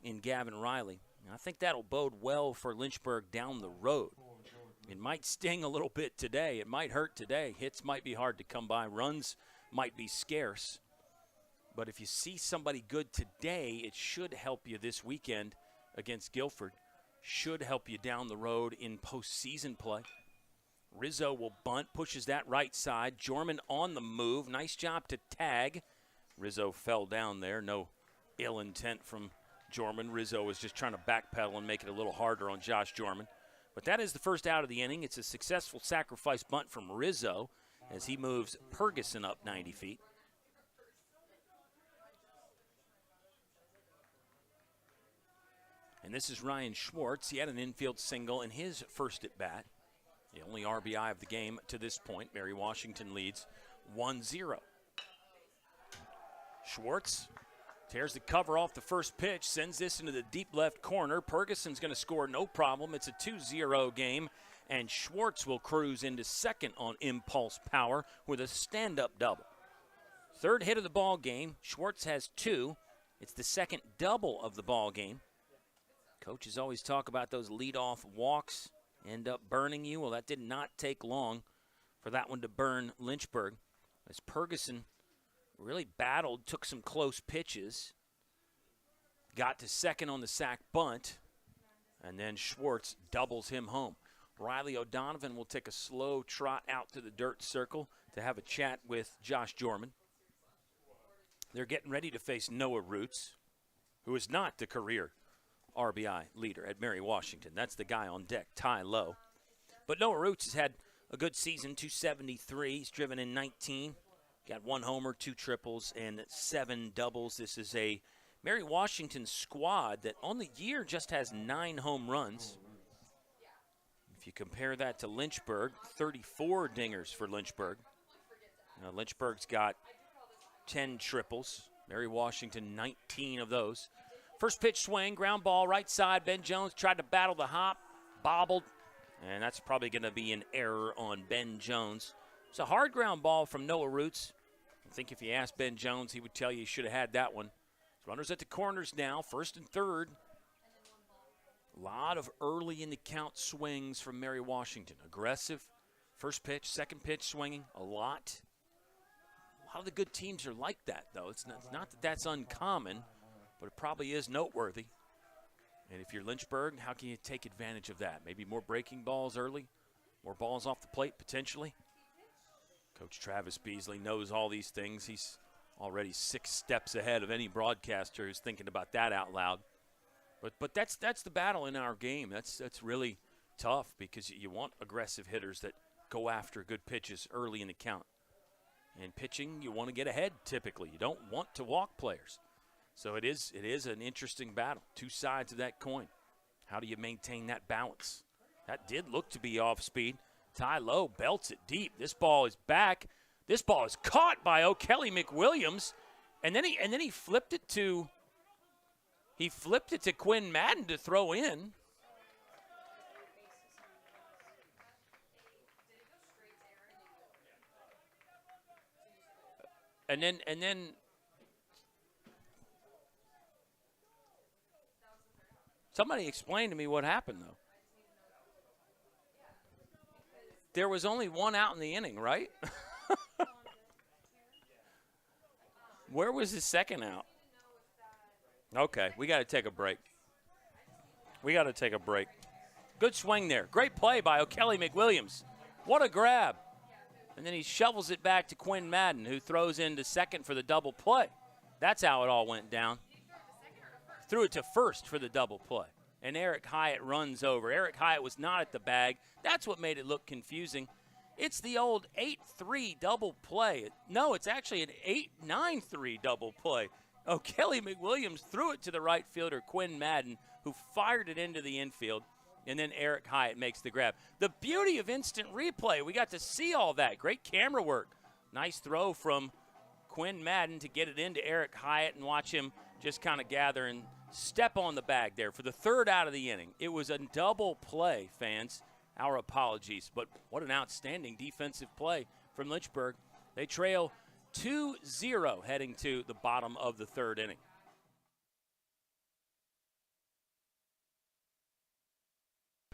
in Gavin Riley. And I think that'll bode well for Lynchburg down the road. It might sting a little bit today. It might hurt today. Hits might be hard to come by. Runs might be scarce. But if you see somebody good today, it should help you this weekend against Guilford. Should help you down the road in postseason play. Rizzo will bunt, pushes that right side. Jorman on the move. Nice job to tag. Rizzo fell down there. No ill intent from Jorman. Rizzo was just trying to backpedal and make it a little harder on Josh Jorman. But that is the first out of the inning. It's a successful sacrifice bunt from Rizzo as he moves Perguson up 90 feet. And this is Ryan Schwartz. He had an infield single in his first at bat. The only RBI of the game to this point. Mary Washington leads 1-0. Schwartz Tears the cover off the first pitch, sends this into the deep left corner. Ferguson's going to score no problem. It's a 2-0 game, and Schwartz will cruise into second on impulse power with a stand-up double. Third hit of the ball game. Schwartz has 2. It's the second double of the ball game. Coaches always talk about those leadoff walks end up burning you. Well, that did not take long for that one to burn Lynchburg, as Ferguson really battled, took some close pitches, got to second on the sac bunt, and then Schwartz doubles him home. Riley O'Donovan will take a slow trot out to the dirt circle to have a chat with Josh Jorman. They're getting ready to face Noah Roots, who is not the career RBI leader at Mary Washington. That's the guy on deck, Ty Lowe. But Noah Roots has had a good season, 273. He's driven in 19. Got 1 homer, 2 triples, and 7 doubles. This is a Mary Washington squad that on the year just has 9 home runs. If you compare that to Lynchburg, 34 dingers for Lynchburg. Now, Lynchburg's got 10 triples. Mary Washington, 19 of those. First pitch swing, ground ball, right side. Ben Jones tried to battle the hop, bobbled, and that's probably going to be an error on Ben Jones. It's a hard ground ball from Noah Roots. I think if you asked Ben Jones, he would tell you should have had that one. Runners at the corners now, first and third. A lot of early in the count swings from Mary Washington. Aggressive, first pitch, second pitch swinging, a lot. A lot of the good teams are like that, though. It's not that that's uncommon, but it probably is noteworthy. And if you're Lynchburg, how can you take advantage of that? Maybe more breaking balls early, more balls off the plate potentially. Coach Travis Beasley knows all these things. He's already 6 steps ahead of any broadcaster who's thinking about that out loud. But that's the battle in our game. That's really tough because you want aggressive hitters that go after good pitches early in the count. In pitching, you want to get ahead typically. You don't want to walk players. So it is an interesting battle. 2 sides of that coin. How do you maintain that balance? That did look to be off speed. Ty Lowe belts it deep. This ball is back. This ball is caught by O'Kelly McWilliams, and then he flipped it to Quinn Madden to throw in. And then somebody explain to me what happened though. There was only 1 out in the inning, right? Where was his second out? Okay, we got to take a break. Good swing there. Great play by O'Kelly McWilliams. What a grab. And then he shovels it back to Quinn Madden, who throws into second for the double play. That's how it all went down. Threw it to first for the double play. And Eric Hyatt runs over. Eric Hyatt was not at the bag. That's what made it look confusing. It's the old 8-3 double play. No, it's actually an 8-9-3 double play. O'Kelly McWilliams threw it to the right fielder, Quinn Madden, who fired it into the infield. And then Eric Hyatt makes the grab. The beauty of instant replay, we got to see all that. Great camera work. Nice throw from Quinn Madden to get it into Eric Hyatt and watch him just kind of gather and step on the bag there for the 3rd out of the inning. It was a double play, fans. Our apologies, but what an outstanding defensive play from Lynchburg. They trail 2-0 heading to the bottom of the 3rd inning.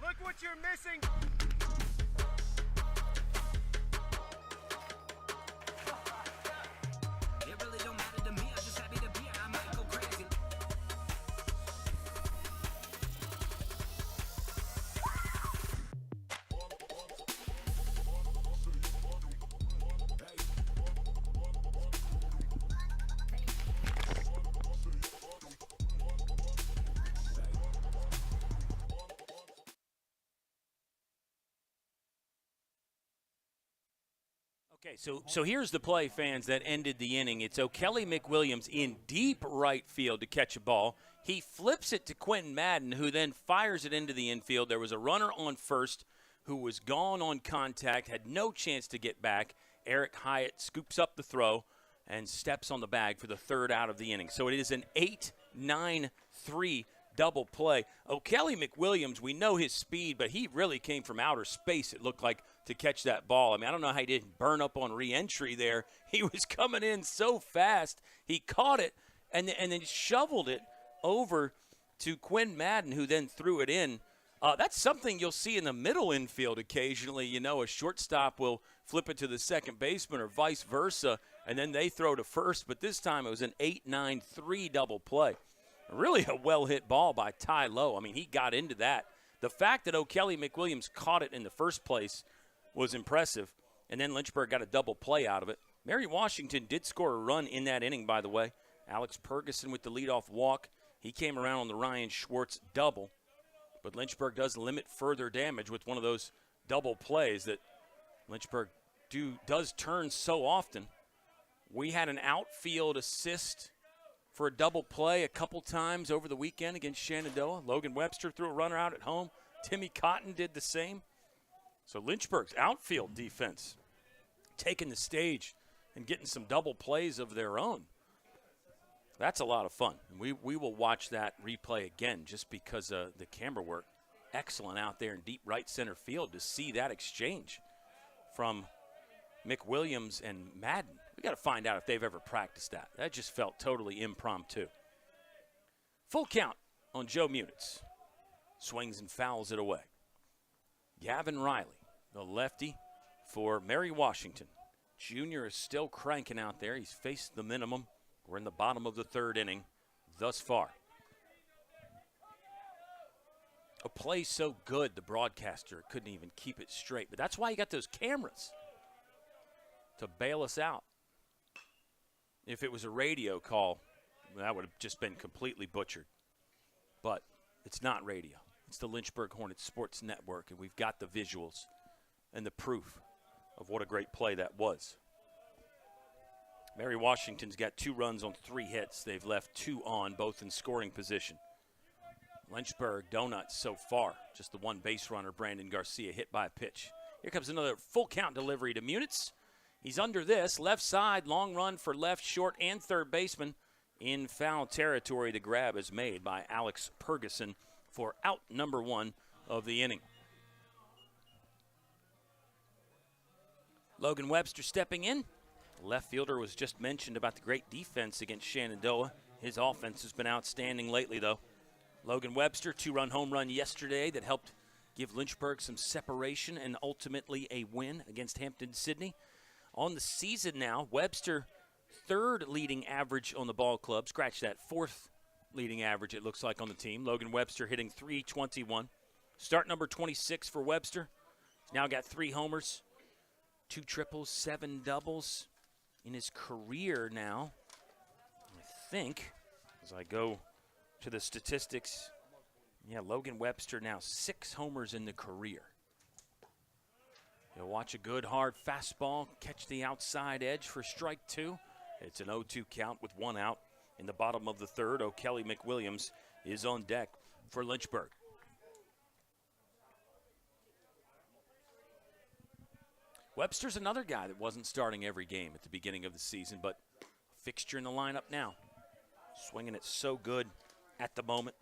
Look what you're missing. It really don't matter to me. I'm just happy to be here. I might go crazy. Okay, so here's the play, fans, that ended the inning. It's O'Kelly McWilliams in deep right field to catch a ball. He flips it to Quentin Madden, who then fires it into the infield. There was a runner on first who was gone on contact, had no chance to get back. Eric Hyatt scoops up the throw, and steps on the bag for the third out of the inning. So it is an 8-9-3 double play. O'Kelly McWilliams, we know his speed, but he really came from outer space, it looked like, to catch that ball. I mean, I don't know how he didn't burn up on re-entry there. He was coming in so fast. He caught it and then shoveled it over to Quinn Madden, who then threw it in. That's something you'll see in the middle infield occasionally. You know, a shortstop will flip it to the second baseman or vice versa, and then they throw to first. But this time it was an 8-9-3 double play. Really a well-hit ball by Ty Lowe. I mean, he got into that. The fact that O'Kelly McWilliams caught it in the first place was impressive, and then Lynchburg got a double play out of it. Mary Washington did score a run in that inning, by the way. Alex Perguson with the leadoff walk. He came around on the Ryan Schwartz double. But Lynchburg does limit further damage with one of those double plays that Lynchburg does turn so often. We had an outfield assist for a double play a couple times over the weekend against Shenandoah. Logan Webster threw a runner out at home. Timmy Cotton did the same. So Lynchburg's outfield defense taking the stage and getting some double plays of their own. That's a lot of fun. We will watch that replay again just because the camera work. Excellent out there in deep right center field to see that exchange from McWilliams and Madden. We got to find out if they've ever practiced that. That just felt totally impromptu. Full count on Joe Munitz. Swings and fouls it away. Gavin Riley, the lefty for Mary Washington. Junior is still cranking out there. He's faced the minimum. We're in the bottom of the third inning thus far. A play so good, the broadcaster couldn't even keep it straight. But that's why you got those cameras, to bail us out. If it was a radio call, that would have just been completely butchered. But it's not radio. It's the Lynchburg Hornets Sports Network, and we've got the visuals and the proof of what a great play that was. Mary Washington's got 2 runs on 3 hits. They've left 2 on, both in scoring position. Lynchburg donuts so far. Just the one base runner, Brandon Garcia, hit by a pitch. Here comes another full count delivery to Munitz. He's under this. Left side, long run for left, short, and third baseman. In foul territory, the grab is made by Alex Perguson for out number 1 of the inning. Logan Webster stepping in. Left fielder was just mentioned about the great defense against Shenandoah. His offense has been outstanding lately, though. Logan Webster, 2-run home run yesterday that helped give Lynchburg some separation and ultimately a win against Hampton-Sydney. On the season now, Webster, 3rd leading average on the ball club. Scratch that, 4th leading average, it looks like, on the team. Logan Webster hitting .321. Start number 26 for Webster. He's now got 3 homers, 2 triples, 7 doubles in his career now. I think, as I go to the statistics, Logan Webster now 6 homers in the career. He'll watch a good, hard fastball, catch the outside edge for strike 2. It's an 0-2 count with 1 out. In the bottom of the third, O'Kelly McWilliams is on deck for Lynchburg. Webster's another guy that wasn't starting every game at the beginning of the season, but fixture in the lineup now. Swinging it so good at the moment.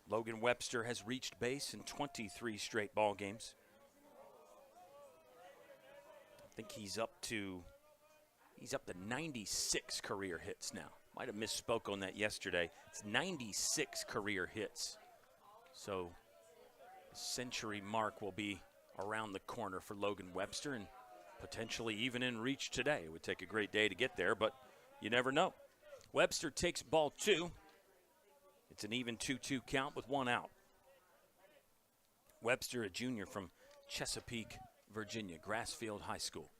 Logan Webster has reached base in 23 straight ball games. I think he's up to 96 career hits now. Might have misspoke on that yesterday. It's 96 career hits. So the century mark will be around the corner for Logan Webster and potentially even in reach today. It would take a great day to get there, but you never know. Webster takes ball 2. It's an even 2-2 count with 1 out. Webster, a junior from Chesapeake, Virginia, Grassfield High School.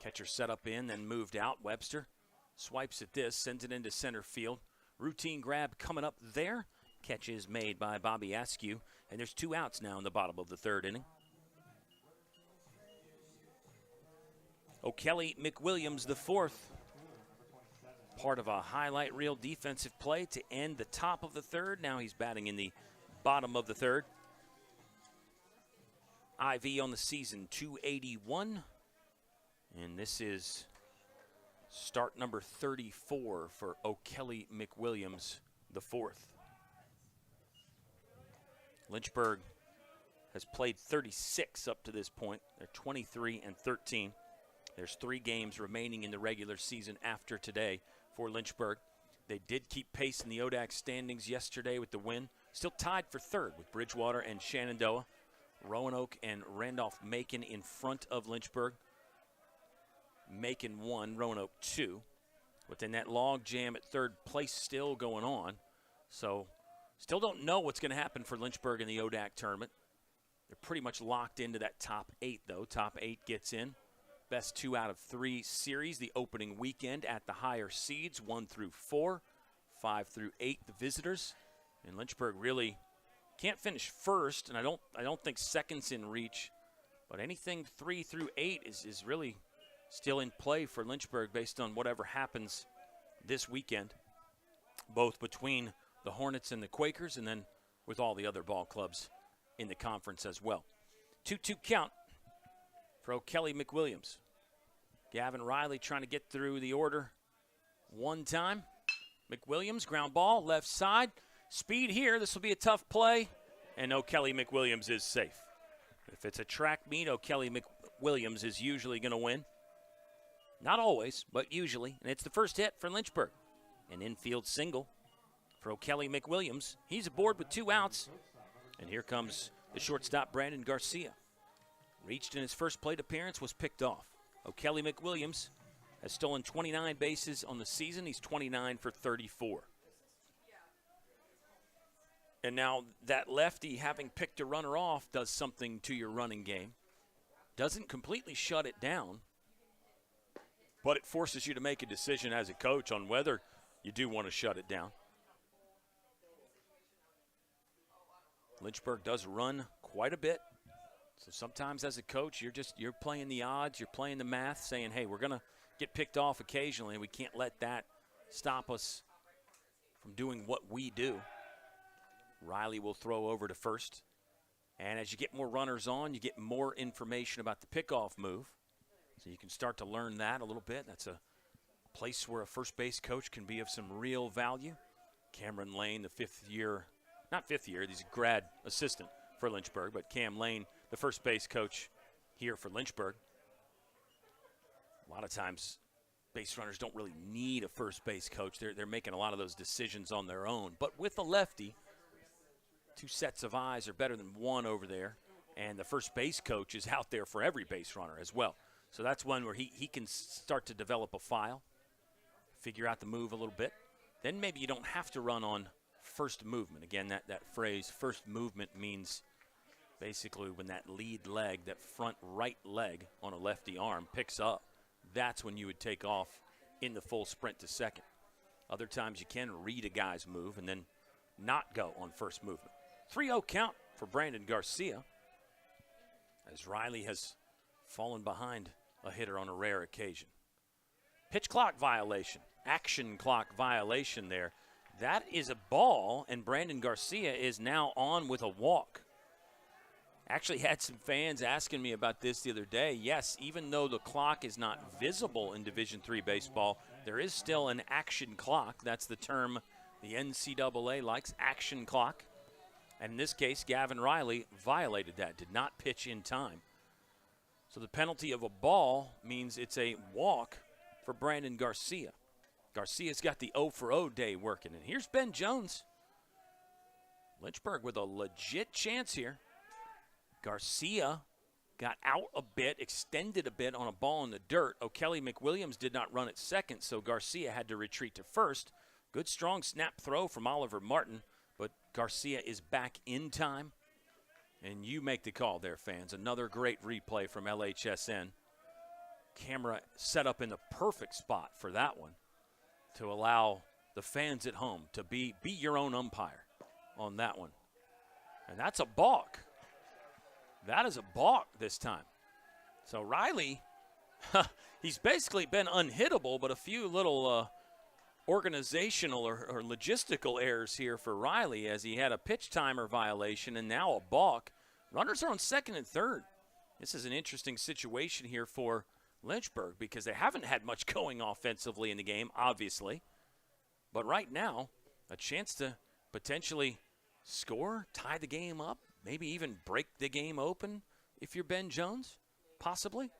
Catcher set up in, then moved out. Webster swipes at this, sends it into center field. Routine grab coming up there. Catch is made by Bobby Askew, and there's 2 outs now in the bottom of the third inning. O'Kelly McWilliams, the 4th. Part of a highlight reel defensive play to end the top of the third. Now he's batting in the bottom of the third. IV on the season, 281. And this is start number 34 for O'Kelly McWilliams, the fourth. Lynchburg has played 36 up to this point. They're 23-13. There's 3 games remaining in the regular season after today for Lynchburg. They did keep pace in the ODAC standings yesterday with the win. Still tied for third with Bridgewater and Shenandoah. Roanoke and Randolph-Macon in front of Lynchburg. Macon 1, Roanoke 2. But then that log jam at third place still going on. So still don't know what's going to happen for Lynchburg in the ODAC tournament. They're pretty much locked into that top 8, though. Top 8 gets in. Best 2 out of 3 series the opening weekend at the higher seeds, 1 through 4, 5 through 8 the visitors. And Lynchburg really can't finish first, and I don't think second's in reach. But anything 3 through 8 is really still in play for Lynchburg based on whatever happens this weekend, both between the Hornets and the Quakers and then with all the other ball clubs in the conference as well. 2-2 count for O'Kelly McWilliams. Gavin Riley trying to get through the order one time. McWilliams, ground ball, left side. Speed here. This will be a tough play. And O'Kelly McWilliams is safe. If it's a track meet, O'Kelly McWilliams is usually going to win. Not always, but usually. And it's the first hit for Lynchburg. An infield single for O'Kelly McWilliams. He's aboard with 2 outs. And here comes the shortstop, Brandon Garcia. Reached in his first plate appearance, was picked off. O'Kelly McWilliams has stolen 29 bases on the season. He's 29 for 34. And now that lefty, having picked a runner off, does something to your running game. Doesn't completely shut it down, but it forces you to make a decision as a coach on whether you do want to shut it down. Lynchburg does run quite a bit. So sometimes as a coach, you're playing the odds, you're playing the math, saying, hey, we're going to get picked off occasionally, and we can't let that stop us from doing what we do. Riley will throw over to first. And as you get more runners on, you get more information about the pickoff move. So you can start to learn that a little bit. That's a place where a first base coach can be of some real value. Cameron Lane, the he's a grad assistant for Lynchburg, but Cam Lane, the first base coach here for Lynchburg. A lot of times, base runners don't really need a first base coach. They're making a lot of those decisions on their own. But with a lefty, 2 sets of eyes are better than 1 over there, and the first base coach is out there for every base runner as well. So that's one where he can start to develop a file, figure out the move a little bit. Then maybe you don't have to run on first movement. Again, that phrase, first movement, means basically when that lead leg, that front right leg on a lefty arm picks up, that's when you would take off in the full sprint to second. Other times you can read a guy's move and then not go on first movement. 3-0 count for Brandon Garcia as Riley has fallen behind a hitter on a rare occasion. Pitch clock violation, action clock violation there. That is a ball, and Brandon Garcia is now on with a walk. Actually had some fans asking me about this the other day. Yes, even though the clock is not visible in Division III baseball, there is still an action clock. That's the term the NCAA likes, action clock. And in this case, Gavin Riley violated that, did not pitch in time. So the penalty of a ball means it's a walk for Brandon Garcia. Garcia's got the 0 for 0 day working. And here's Ben Jones. Lynchburg with a legit chance here. Garcia got out a bit, extended a bit on a ball in the dirt. O'Kelly McWilliams did not run at second, so Garcia had to retreat to first. Good, strong snap throw from Oliver Martin, but Garcia is back in time. And you make the call there, fans. Another great replay from LHSN. Camera set up in the perfect spot for that one to allow the fans at home to be your own umpire on that one. And that's a balk. That is a balk this time. So Riley, he's basically been unhittable, but a few little organizational or logistical errors here for Riley as he had a pitch timer violation and now a balk. Runners are on second and third. This is an interesting situation here for Lynchburg because they haven't had much going offensively in the game, obviously. But right now, a chance to potentially score, tie the game up, maybe even break the game open if you're Ben Jones, possibly.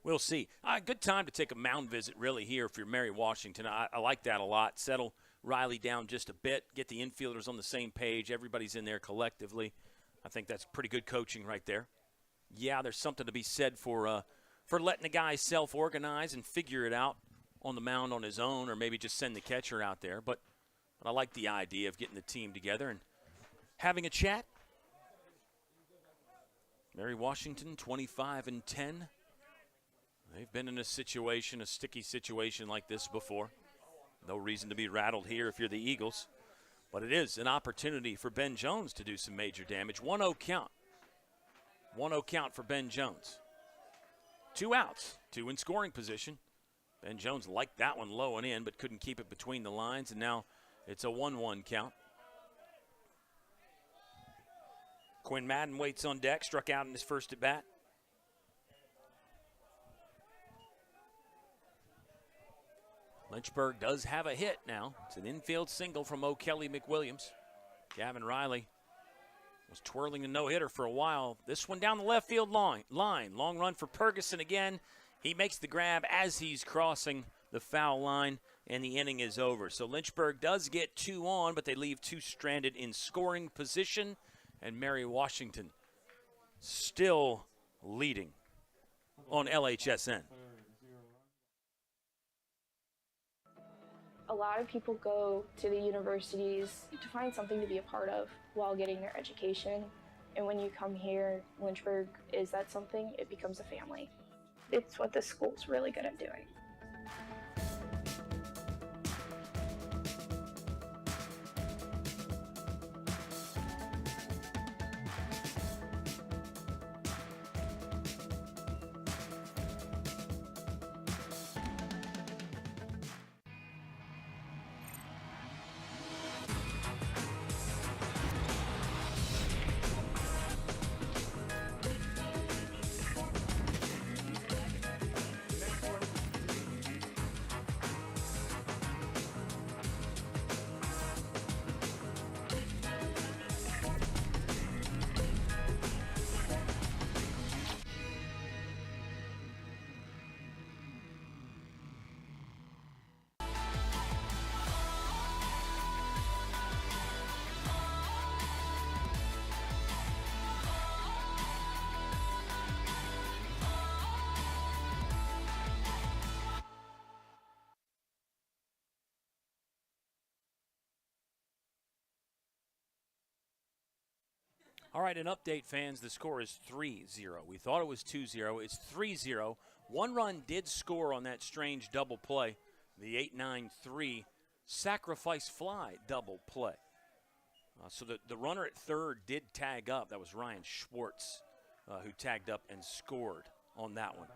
We'll see. Good time to take a mound visit, really, here if you're Mary Washington. I like that a lot. Settle Riley down just a bit, get the infielders on the same page. Everybody's in there collectively. I think that's pretty good coaching right there. Yeah, there's something to be said for letting a guy self-organize and figure it out on the mound on his own, or maybe just send the catcher out there. But I like the idea of getting the team together and having a chat. Mary Washington, 25-10. They've been in a sticky situation like this before. No reason to be rattled here if you're the Eagles. But it is an opportunity for Ben Jones to do some major damage. 1-0 count. 1-0 count for Ben Jones. 2 outs, 2 in scoring position. Ben Jones liked that one low and in, but couldn't keep it between the lines, and now it's a 1-1 count. Quinn Madden waits on deck, struck out in his first at bat. Lynchburg does have a hit now. It's an infield single from O'Kelly McWilliams. Gavin Riley was twirling the no-hitter for a while. This one down the left field line. Long run for Ferguson again. He makes the grab as he's crossing the foul line, and the inning is over. So Lynchburg does get 2 on, but they leave 2 stranded in scoring position, and Mary Washington still leading on LHSN. A lot of people go to the universities to find something to be a part of while getting their education. And when you come here, Lynchburg is that something. It becomes a family. It's what this school's really good at doing. All right, an update, fans. The score is 3-0. We thought it was 2-0. It's 3-0. 1 run did score on that strange double play, the 8-9-3 sacrifice fly double play. So the runner at third did tag up. That was Ryan Schwartz who tagged up and scored on that one.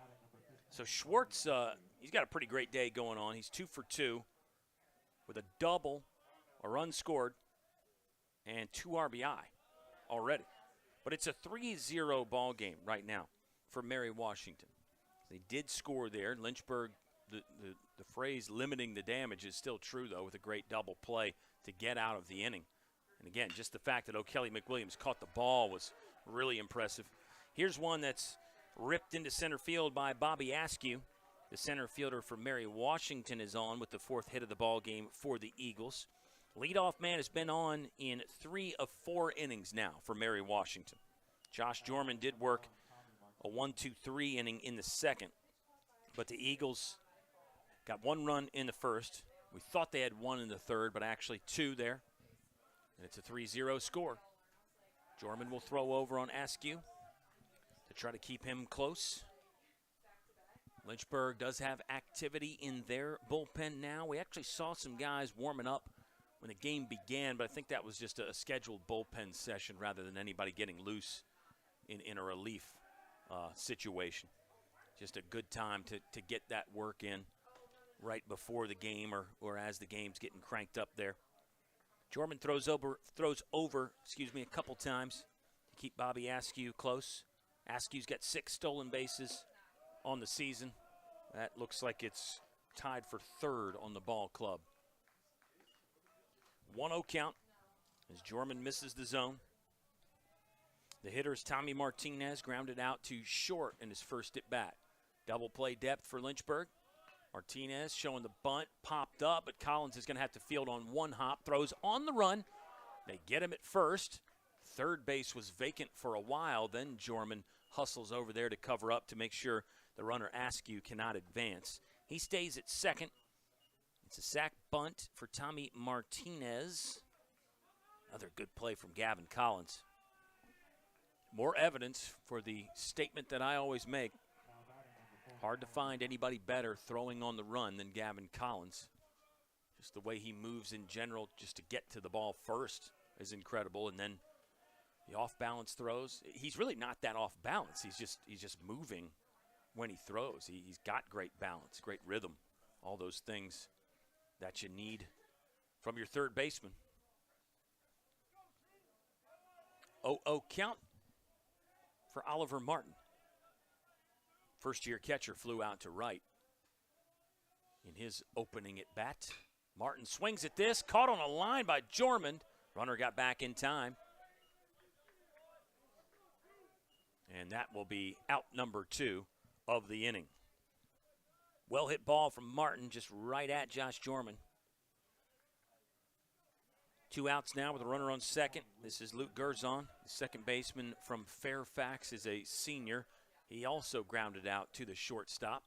So Schwartz, he's got a pretty great day going on. He's 2 for 2 with a double, a run scored, and 2 RBI. Already. But it's a 3-0 ball game right now for Mary Washington. They did score there. Lynchburg, the phrase limiting the damage is still true, though, with a great double play to get out of the inning. And again, just the fact that O'Kelly McWilliams caught the ball was really impressive. Here's one that's ripped into center field by Bobby Askew. The center fielder for Mary Washington is on with the 4th hit of the ball game for the Eagles. Leadoff man has been on in 3 of 4 innings now for Mary Washington. Josh Jorman did work a 1-2-3 inning in the second, but the Eagles got 1 run in the first. We thought they had 1 in the third, but actually 2 there, and it's a 3-0 score. Jorman will throw over on Askew to try to keep him close. Lynchburg does have activity in their bullpen now. We actually saw some guys warming up when the game began, but I think that was just a scheduled bullpen session rather than anybody getting loose in a relief situation. Just a good time to get that work in right before the game or as the game's getting cranked up there. Jorman throws over a couple times to keep Bobby Askew close. Askew's got 6 stolen bases on the season. That looks like it's tied for third on the ball club. 1-0 count as Jorman misses the zone. The hitter is Tommy Martinez, grounded out to short in his first at bat. Double play depth for Lynchburg. Martinez showing the bunt, popped up, but Collins is going to have to field on one hop. Throws on the run. They get him at first. Third base was vacant for a while. Then Jorman hustles over there to cover up to make sure the runner Askew cannot advance. He stays at second. It's a sac bunt for Tommy Martinez. Another good play from Gavin Collins. More evidence for the statement that I always make. Hard to find anybody better throwing on the run than Gavin Collins. Just the way he moves in general just to get to the ball first is incredible. And then the off-balance throws. He's really not that off-balance. He's just moving when he throws. He's got great balance, great rhythm, all those things that you need from your third baseman. 0-0 count for Oliver Martin. First-year catcher flew out to right in his opening at bat. Martin swings at this, caught on a line by Jorman. Runner got back in time. And that will be out number 2 of the inning. Well hit ball from Martin, just right at Josh Jorman. 2 outs now with a runner on second. This is Luke Gerzon, the second baseman from Fairfax, is a senior. He also grounded out to the shortstop.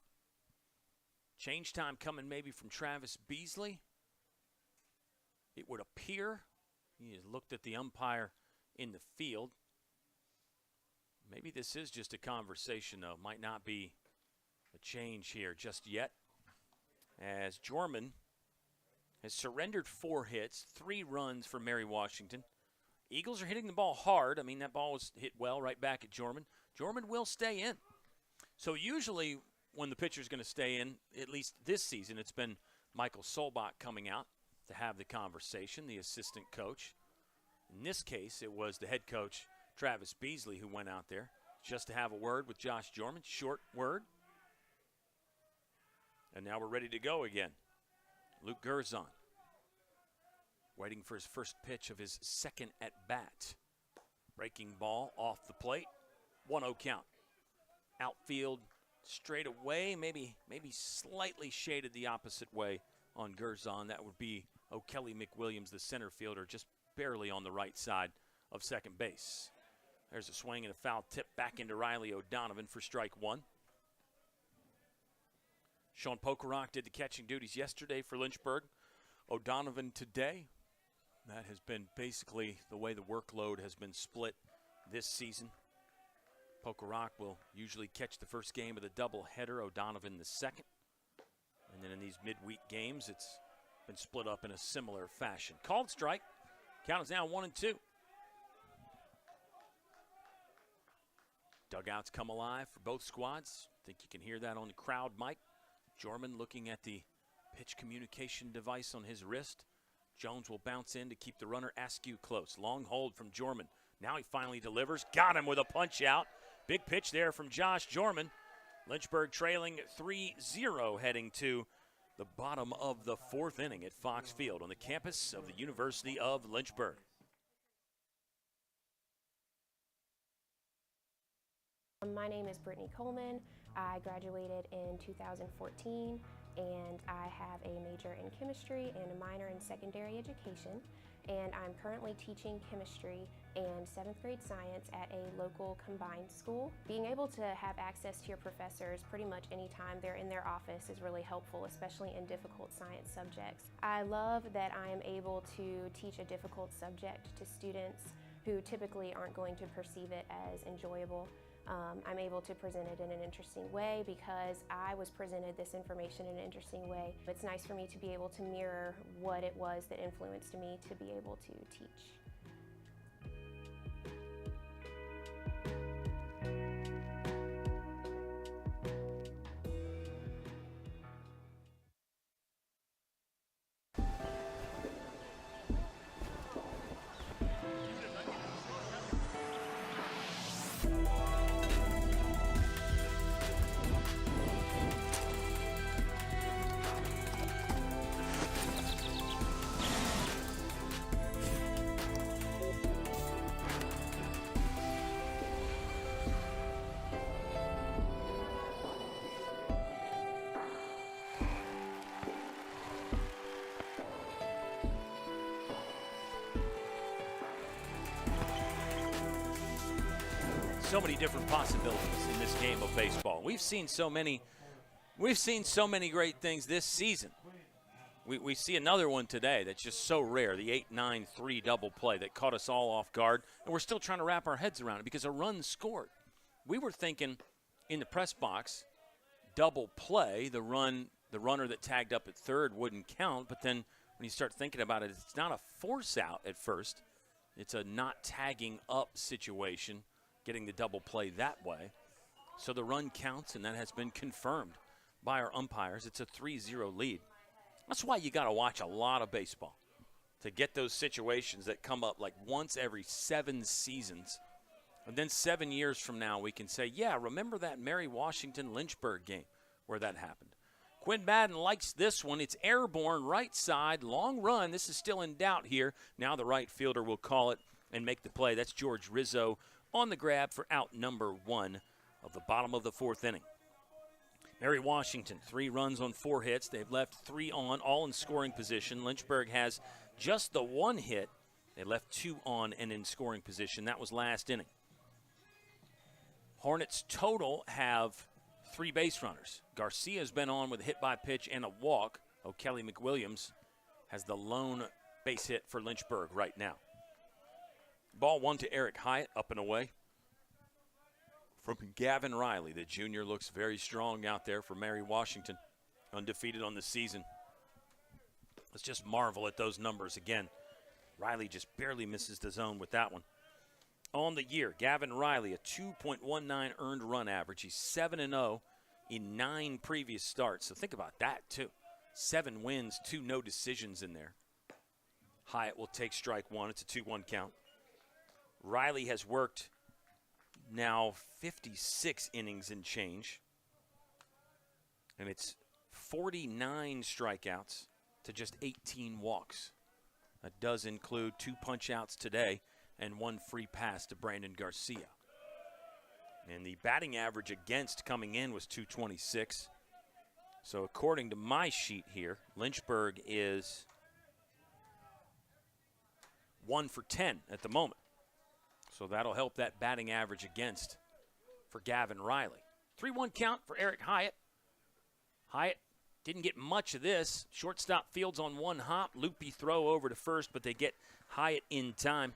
Change time coming maybe from Travis Beasley. It would appear. He has looked at the umpire in the field. Maybe this is just a conversation, though. Might not be a change here just yet. As Jorman has surrendered 4 hits, 3 runs for Mary Washington. Eagles are hitting the ball hard. I mean, that ball was hit well right back at Jorman. Jorman will stay in. So usually when the pitcher's going to stay in, at least this season, it's been Michael Solbach coming out to have the conversation, the assistant coach. In this case, it was the head coach, Travis Beasley, who went out there just to have a word with Josh Jorman. Short word. And now we're ready to go again. Luke Gerzon waiting for his first pitch of his second at bat. Breaking ball off the plate. 1-0 count. Outfield straight away, maybe slightly shaded the opposite way on Gerzon. That would be O'Kelly McWilliams, the center fielder, just barely on the right side of second base. There's a swing and a foul tip back into Riley O'Donovan for strike 1. Sean Pokerock did the catching duties yesterday for Lynchburg. O'Donovan today. That has been basically the way the workload has been split this season. Pokerock will usually catch the first game of the doubleheader, O'Donovan the second. And then in these midweek games, it's been split up in a similar fashion. Called strike. Count is now 1-2. Dugouts come alive for both squads. I think you can hear that on the crowd mic. Jorman looking at the pitch communication device on his wrist. Jones will bounce in to keep the runner Askew close. Long hold from Jorman. Now he finally delivers. Got him with a punch out. Big pitch there from Josh Jorman. Lynchburg trailing 3-0 heading to the bottom of the 4th inning at Fox Field on the campus of the University of Lynchburg. My name is Brittany Coleman. I graduated in 2014 and I have a major in chemistry and a minor in secondary education. And I'm currently teaching chemistry and 7th grade science at a local combined school. Being able to have access to your professors pretty much anytime they're in their office is really helpful, especially in difficult science subjects. I love that I am able to teach a difficult subject to students who typically aren't going to perceive it as enjoyable. I'm able to present it in an interesting way because I was presented this information in an interesting way. It's nice for me to be able to mirror what it was that influenced me to be able to teach. so many different possibilities in this game of baseball. We've seen so many great things this season. We see another one today that's just so rare, the 8-9-3 double play that caught us all off guard, and we're still trying to wrap our heads around it because a run scored. We were thinking in the press box, double play, the runner that tagged up at third wouldn't count, but then when you start thinking about it, it's not a force out at first. It's a not tagging up situation, getting the double play that way. So the run counts, and that has been confirmed by our umpires. It's a 3-0 lead. That's why you got to watch a lot of baseball to get those situations that come up like once every 7 seasons. And then 7 years from now, we can say, yeah, remember that Mary Washington-Lynchburg game where that happened. Quinn Madden likes this one. It's airborne, right side, long run. This is still in doubt here. Now the right fielder will call it and make the play. That's George Rizzo on the grab for out number 1 of the bottom of the 4th inning. Mary Washington, 3 runs on 4 hits. They've left 3 on, all in scoring position. Lynchburg has just the 1 hit. They left 2 on and in scoring position. That was last inning. Hornets total have 3 base runners. Garcia's been on with a hit by pitch and a walk. O'Kelly McWilliams has the lone base hit for Lynchburg right now. Ball 1 to Eric Hyatt, up and away. From Gavin Riley, the junior looks very strong out there for Mary Washington, undefeated on the season. Let's just marvel at those numbers again. Riley just barely misses the zone with that one. On the year, Gavin Riley, a 2.19 earned run average. He's 7-0 in 9 previous starts. So think about that, too. 7 wins, 2 no decisions in there. Hyatt will take strike 1. It's a 2-1 count. Riley has worked now 56 innings and change. And it's 49 strikeouts to just 18 walks. That does include 2 punch-outs today and 1 free pass to Brandon Garcia. And the batting average against coming in was .226. So according to my sheet here, Lynchburg is 1 for 10 at the moment. So that'll help that batting average against for Gavin Riley. 3-1 count for Eric Hyatt. Hyatt didn't get much of this. Shortstop fields on 1 hop. Loopy throw over to first, but they get Hyatt in time.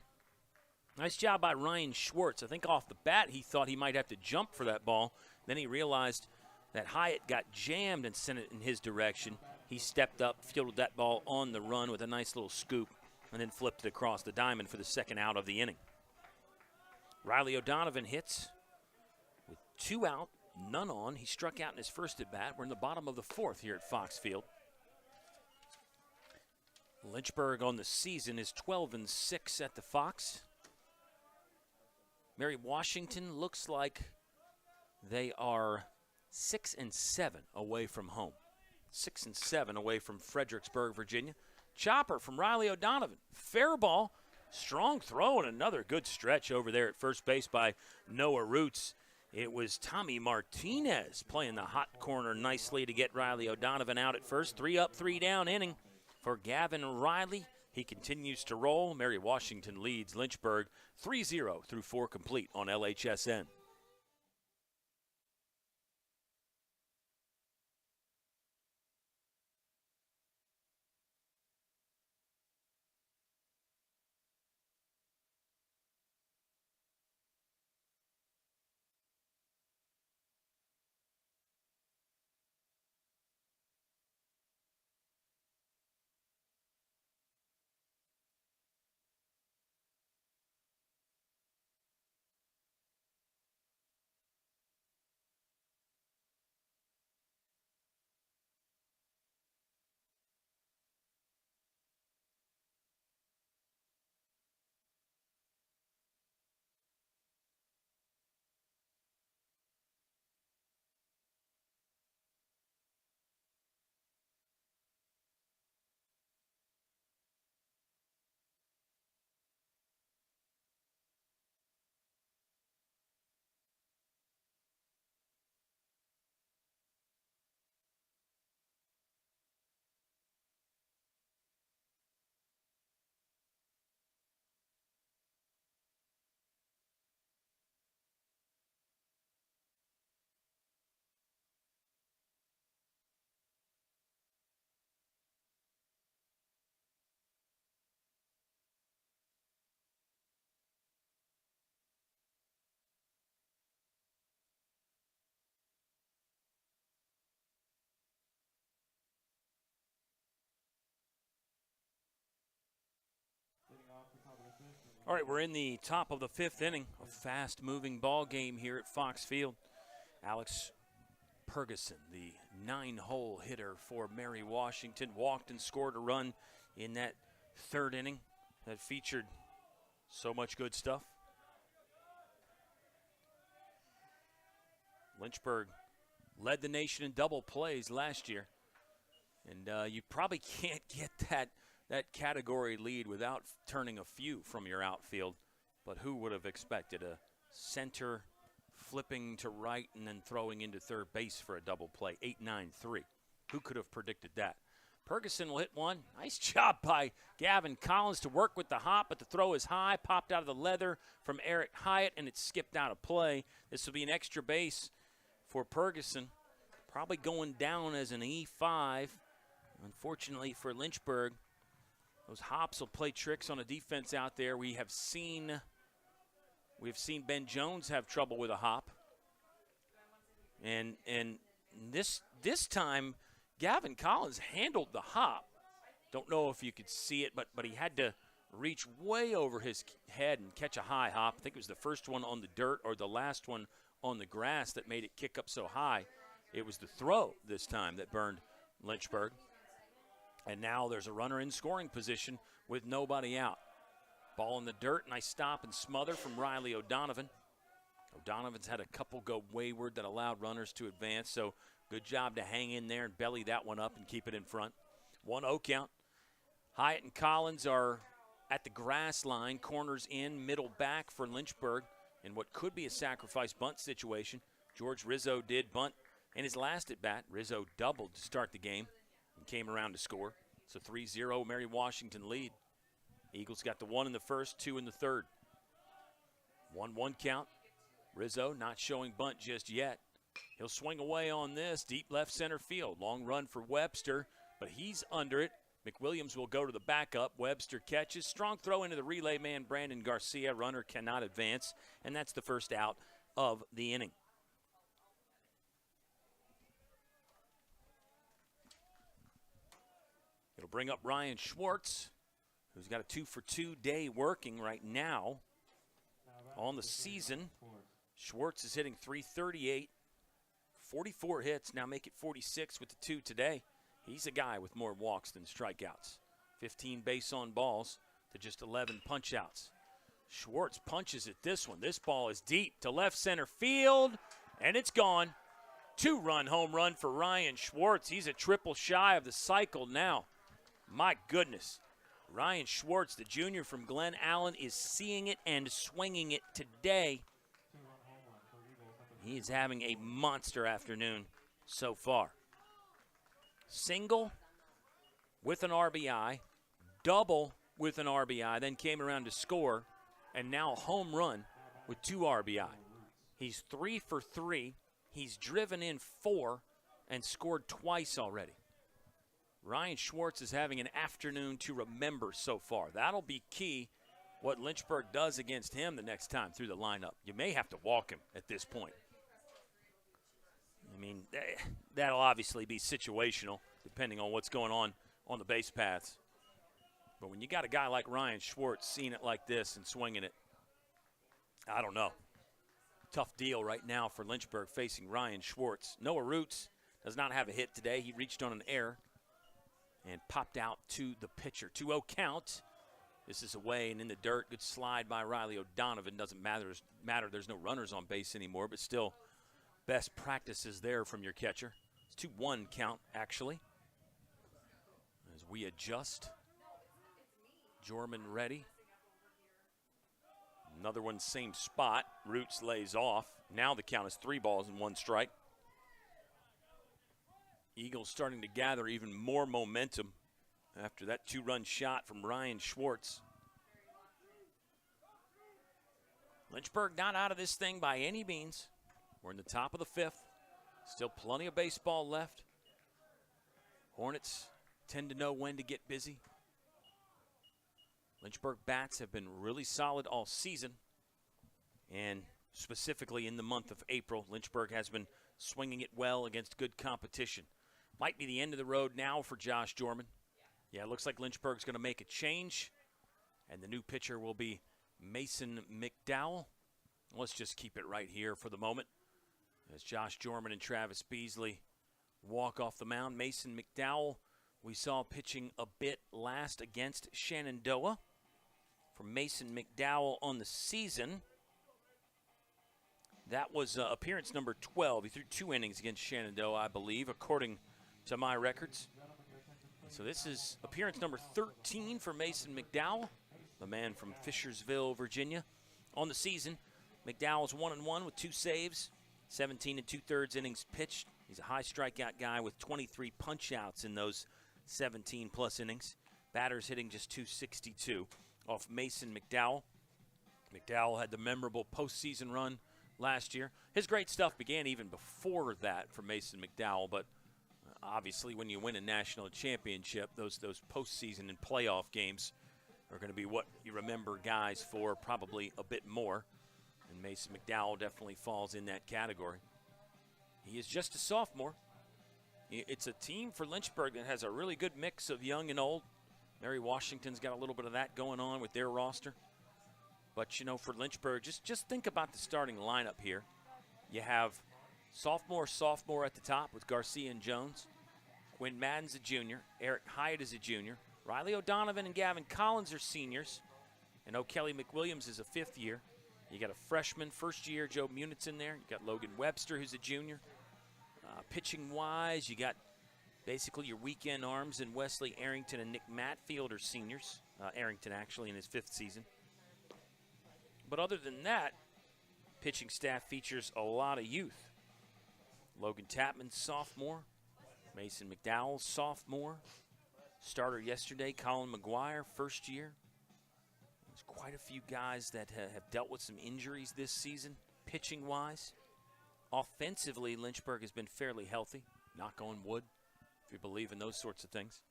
Nice job by Ryan Schwartz. I think off the bat he thought he might have to jump for that ball. Then he realized that Hyatt got jammed and sent it in his direction. He stepped up, fielded that ball on the run with a nice little scoop, and then flipped it across the diamond for the 2nd out of the inning. Riley O'Donovan hits with 2 out, none on. He struck out in his first at bat. We're in the bottom of the 4th here at Fox Field. Lynchburg on the season is 12-6 at the Fox. Mary Washington looks like they are 6-7 away from home. 6-7 away from Fredericksburg, Virginia. Chopper from Riley O'Donovan. Fair ball. Strong throw and another good stretch over there at first base by Noah Roots. It was Tommy Martinez playing the hot corner nicely to get Riley O'Donovan out at first. 3 up, 3 down inning for Gavin Riley. He continues to roll. Mary Washington leads Lynchburg 3-0 through 4 complete on LHSN. All right, we're in the top of the 5th inning. A fast-moving ball game here at Fox Field. Alex Ferguson, the 9-hole hitter for Mary Washington, walked and scored a run in that 3rd inning that featured so much good stuff. Lynchburg led the nation in double plays last year, and you probably can't get that category lead without turning a few from your outfield. But who would have expected a center flipping to right and then throwing into third base for a double play? 8-9-3. Who could have predicted that? Ferguson will hit one. Nice job by Gavin Collins to work with the hop, but the throw is high, popped out of the leather from Eric Hyatt, and it skipped out of play. This will be an extra base for Ferguson, probably going down as an E5. Unfortunately for Lynchburg, those hops will play tricks on a defense out there. We've seen Ben Jones have trouble with a hop. And this time, Gavin Collins handled the hop. Don't know if you could see it, but he had to reach way over his head and catch a high hop. I think it was the first one on the dirt or the last one on the grass that made it kick up so high. It was the throw this time that burned Lynchburg. And now there's a runner in scoring position with nobody out. Ball in the dirt, nice stop and smother from Riley O'Donovan. O'Donovan's had a couple go wayward that allowed runners to advance, so good job to hang in there and belly that one up and keep it in front. 1-0 count. Hyatt and Collins are at the grass line, corners in, middle back for Lynchburg in what could be a sacrifice bunt situation. George Rizzo did bunt in his last at-bat. Rizzo doubled to start the game and came around to score. It's a 3-0 Mary Washington lead. Eagles got the 1 in the first, 2 in the third. 1-1 count. Rizzo not showing bunt just yet. He'll swing away on this, deep left center field. Long run for Webster, but he's under it. McWilliams will go to the backup. Webster catches. Strong throw into the relay man, Brandon Garcia. Runner cannot advance, and that's the first out of the inning. It'll bring up Ryan Schwartz, who's got a 2-for-2 day working right now on the season. Schwartz is hitting .338, 44 hits, now make it 46 with the 2 today. He's a guy with more walks than strikeouts. 15 base on balls to just 11 punch-outs. Schwartz punches at this one. This ball is deep to left center field, and it's gone. 2-run home run for Ryan Schwartz. He's a triple shy of the cycle now. My goodness. Ryan Schwartz, the junior from Glen Allen, is seeing it and swinging it today. He is having a monster afternoon so far. Single with an RBI, double with an RBI, then came around to score, and now a home run with 2 RBI. He's 3 for 3. He's driven in 4 and scored twice already. Ryan Schwartz is having an afternoon to remember so far. That'll be key what Lynchburg does against him the next time through the lineup. You may have to walk him at this point. I mean, that'll obviously be situational depending on what's going on the base paths. But when you got a guy like Ryan Schwartz seeing it like this and swinging it, I don't know. Tough deal right now for Lynchburg facing Ryan Schwartz. Noah Roots does not have a hit today. He reached on an error and popped out to the pitcher. 2-0 count. This is away and in the dirt. Good slide by Riley O'Donovan. Doesn't matter. There's no runners on base anymore, but still best practices there from your catcher. It's 2-1 count, actually. As we adjust. Jorman ready. Another one, same spot. Roots lays off. Now the count is 3 balls and 1 strike. Eagles starting to gather even more momentum after that 2-run shot from Ryan Schwartz. Lynchburg not out of this thing by any means. We're in the top of the 5th. Still plenty of baseball left. Hornets tend to know when to get busy. Lynchburg bats have been really solid all season. And specifically in the month of April, Lynchburg has been swinging it well against good competition. Might be the end of the road now for Josh Jorman. Yeah, it looks like Lynchburg's going to make a change. And the new pitcher will be Mason McDowell. Let's just keep it right here for the moment as Josh Jorman and Travis Beasley walk off the mound. Mason McDowell, we saw pitching a bit last against Shenandoah. For Mason McDowell on the season, that was appearance number 12. He threw 2 innings against Shenandoah, I believe, according to my records. So this is appearance number 13 for Mason McDowell, the man from Fishersville, Virginia. On the season, McDowell's 1-1 with 2 saves, 17 2/3 innings pitched. He's a high strikeout guy with 23 punch-outs in those 17-plus innings. Batters hitting just .262 off Mason McDowell. McDowell had the memorable postseason run last year. His great stuff began even before that for Mason McDowell, but obviously when you win a national championship, those postseason and playoff games are going to be what you remember guys for probably a bit more, and Mason McDowell definitely falls in that category. He is just a sophomore. It's a team for Lynchburg that has a really good mix of young and old. Mary Washington's got a little bit of that going on with their roster. But, you know, for Lynchburg, just think about the starting lineup here. You have sophomore at the top with Garcia and Jones. Quinn Madden's a junior. Eric Hyatt is a junior. Riley O'Donovan and Gavin Collins are seniors. And O'Kelly McWilliams is a 5th year. You got a freshman, first year, Joe Munitz in there. You got Logan Webster, who's a junior. Pitching-wise, you got basically your weekend arms and Wesley Arrington and Nick Matfield are seniors. Arrington actually in his 5th season. But other than that, pitching staff features a lot of youth. Logan Tapman, sophomore. Mason McDowell, sophomore. Starter yesterday, Colin McGuire, 1st year. There's quite a few guys that have dealt with some injuries this season, pitching-wise. Offensively, Lynchburg has been fairly healthy. Knock on wood, if you believe in those sorts of things.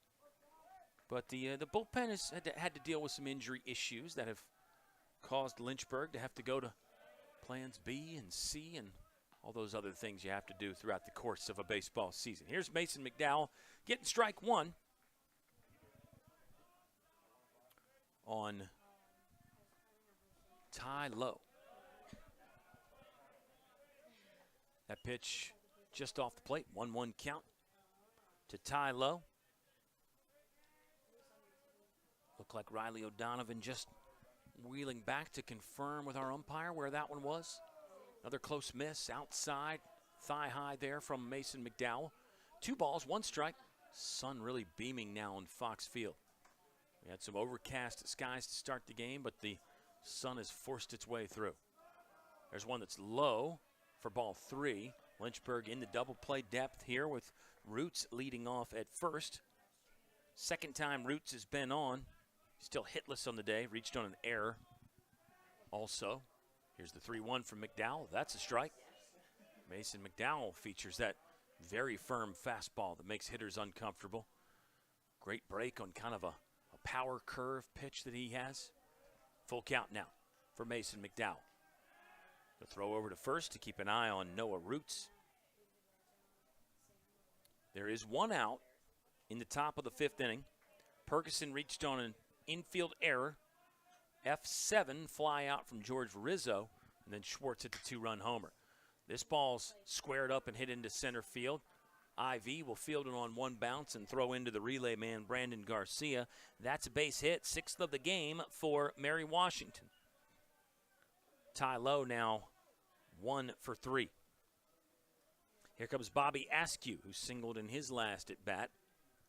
But the bullpen has had to deal with some injury issues that have caused Lynchburg to have to go to plans B and C and all those other things you have to do throughout the course of a baseball season. Here's Mason McDowell getting strike 1 on Ty Lowe. That pitch just off the plate, 1-1 count to Ty Lowe. Looked like Riley O'Donovan just wheeling back to confirm with our umpire where that one was. Another close miss outside, thigh high there from Mason McDowell. 2 balls, 1 strike. Sun really beaming now on Fox Field. We had some overcast skies to start the game, but the sun has forced its way through. There's one that's low for ball 3. Lynchburg in the double play depth here with Roots leading off at first. Second time Roots has been on. Still hitless on the day, reached on an error. Also, here's the 3-1 from McDowell. That's a strike. Mason McDowell features that very firm fastball that makes hitters uncomfortable. Great break on kind of a power curve pitch that he has. Full count now for Mason McDowell. The throw over to first to keep an eye on Noah Roots. There is 1 out in the top of the 5th inning. Perkison reached on an infield error. F7 fly out from George Rizzo, and then Schwartz hit the 2-run homer. This ball's squared up and hit into center field. Ivy will field it on 1 bounce and throw into the relay man, Brandon Garcia. That's a base hit, 6th of the game for Mary Washington. Ty Lowe now 1 for 3. Here comes Bobby Askew, who singled in his last at bat.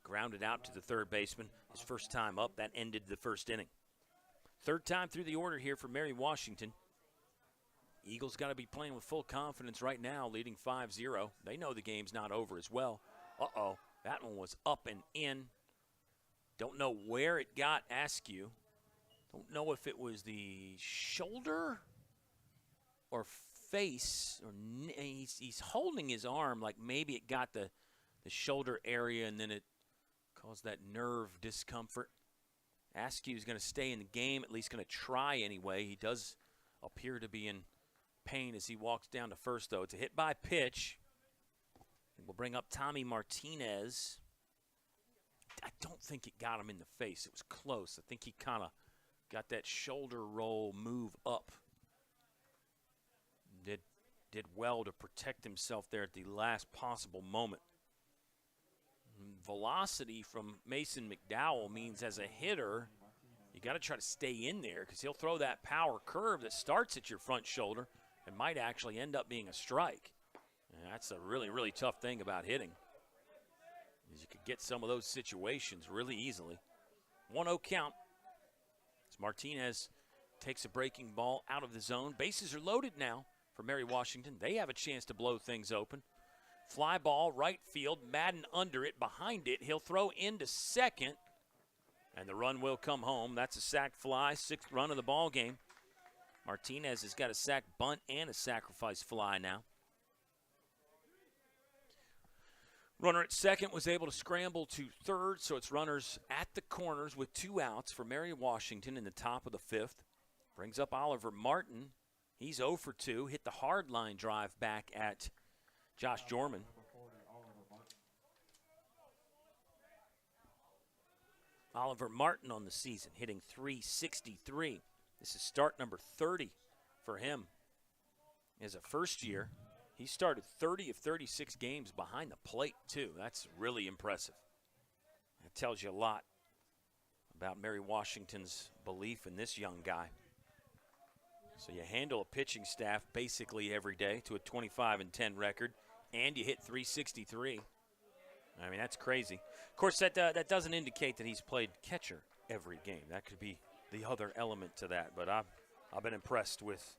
Grounded out to the 3rd baseman. His first time up, that ended the 1st inning. 3rd time through the order here for Mary Washington. Eagles got to be playing with full confidence right now, leading 5-0. They know the game's not over as well. Uh-oh, that one was up and in. Don't know where it got Askew. Don't know if it was the shoulder or face. Or he's holding his arm like maybe it got the shoulder area and then it caused that nerve discomfort. Askew's going to stay in the game, at least going to try anyway. He does appear to be in pain as he walks down to first, though. It's a hit by pitch. We'll bring up Tommy Martinez. I don't think it got him in the face. It was close. I think he kind of got that shoulder roll move up. Did well to protect himself there at the last possible moment. Velocity from Mason McDowell means as a hitter, you got to try to stay in there because he'll throw that power curve that starts at your front shoulder and might actually end up being a strike. And that's a really, really tough thing about hitting, is you could get some of those situations really easily. 1-0 count as Martinez takes a breaking ball out of the zone. Bases are loaded now for Mary Washington. They have a chance to blow things open. Fly ball, right field, Madden under it, behind it. He'll throw into second, and the run will come home. That's a sac fly, 6th run of the ball game. Martinez has got a sac bunt and a sacrifice fly now. Runner at second was able to scramble to third, so it's runners at the corners with 2 outs for Mary Washington in the top of the 5th. Brings up Oliver Martin. He's 0 for 2, hit the hard line drive back at Josh Jorman. Oliver Martin on the season, hitting .363. This is start number 30 for him. As a first year, he started 30 of 36 games behind the plate, too. That's really impressive. That tells you a lot about Mary Washington's belief in this young guy. So you handle a pitching staff basically every day to a 25-10 record, and you hit .363. I mean, that's crazy. Of course, that doesn't indicate that he's played catcher every game. That could be the other element to that. But I've been impressed with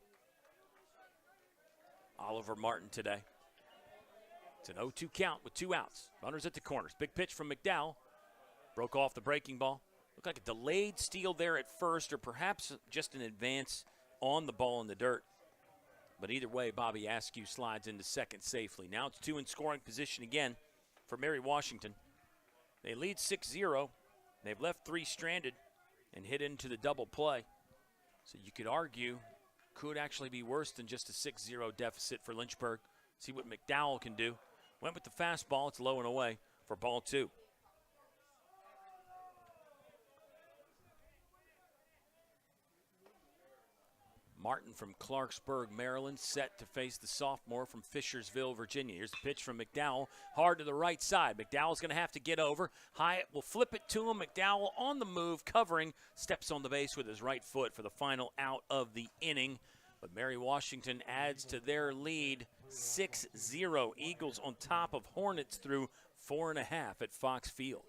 Oliver Martin today. It's an 0-2 count with 2 outs. Runners at the corners. Big pitch from McDowell. Broke off the breaking ball. Looked like a delayed steal there at first, or perhaps just an advance on the ball in the dirt. But either way, Bobby Askew slides into second safely. Now it's 2 in scoring position again for Mary Washington. They lead 6-0. They've left 3 stranded and hit into the double play. So you could argue could actually be worse than just a 6-0 deficit for Lynchburg. See what McDowell can do. Went with the fastball. It's low and away for ball 2. Martin from Clarksburg, Maryland, set to face the sophomore from Fishersville, Virginia. Here's the pitch from McDowell, hard to the right side. McDowell's going to have to get over. Hyatt will flip it to him. McDowell on the move, covering, steps on the base with his right foot for the final out of the inning. But Mary Washington adds to their lead, 6-0. Eagles on top of Hornets through 4.5 at Fox Field.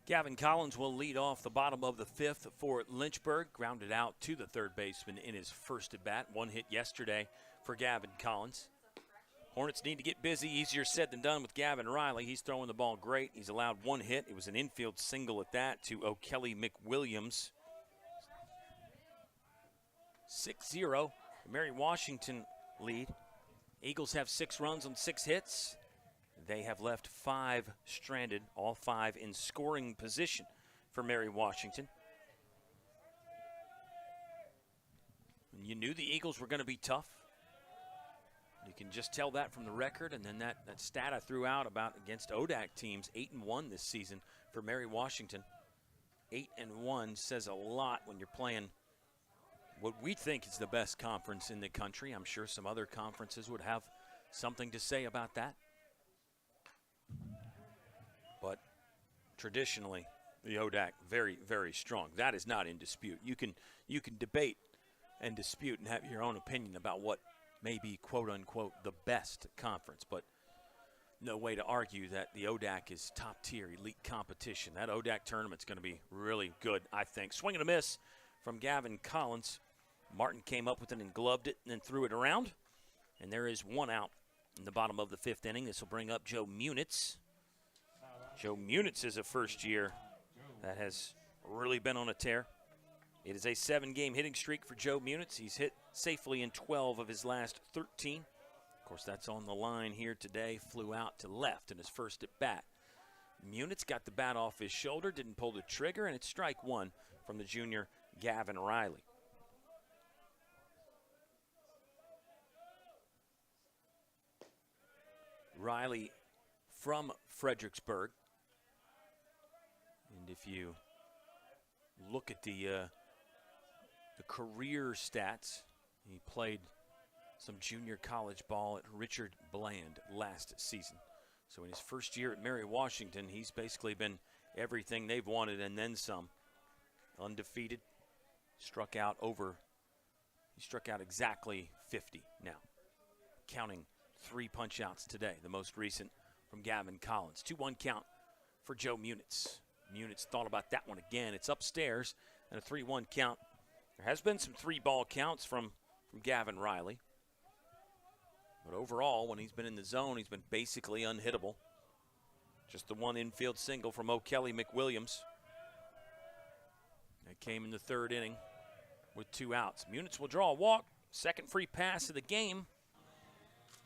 Gavin Collins will lead off the bottom of the 5th for Lynchburg. Grounded out to the third baseman in his first at-bat. 1 hit yesterday for Gavin Collins. Hornets need to get busy. Easier said than done with Gavin Riley. He's throwing the ball great. He's allowed 1 hit. It was an infield single at that to O'Kelly McWilliams. 6-0. The Mary Washington lead Eagles have 6 runs on 6 hits. They have left 5 stranded, all 5 in scoring position for Mary Washington. And you knew the Eagles were going to be tough. You can just tell that from the record, and then that stat I threw out about against ODAC teams, 8-1 this season for Mary Washington. 8-1 says a lot when you're playing what we think is the best conference in the country. I'm sure some other conferences would have something to say about that. But traditionally, the ODAC very, very strong. That is not in dispute. You can debate and dispute and have your own opinion about what may be, quote-unquote, the best conference, but no way to argue that the ODAC is top-tier elite competition. That ODAC tournament's going to be really good, I think. Swing and a miss from Gavin Collins. Martin came up with it and gloved it and then threw it around, and there is 1 out in the bottom of the 5th inning. This will bring up Joe Munitz. Joe Munitz is a first year that has really been on a tear. It is a 7-game hitting streak for Joe Munitz. He's hit safely in 12 of his last 13. Of course, that's on the line here today. Flew out to left in his first at bat. Munitz got the bat off his shoulder, didn't pull the trigger, and it's strike 1 from the junior Gavin Riley. Riley from Fredericksburg. And if you look at the career stats, he played some junior college ball at Richard Bland last season. So in his first year at Mary Washington, he's basically been everything they've wanted and then some. Undefeated, he struck out exactly 50 now, counting 3 punch-outs today, the most recent from Gavin Collins. 2-1 count for Joe Munitz. Munitz thought about that one again. It's upstairs, and a 3-1 count. There has been some 3-ball counts from Gavin Riley. But overall, when he's been in the zone, he's been basically unhittable. Just the 1 infield single from O'Kelly McWilliams. That came in the 3rd inning with 2 outs. Munitz will draw a walk. Second free pass of the game.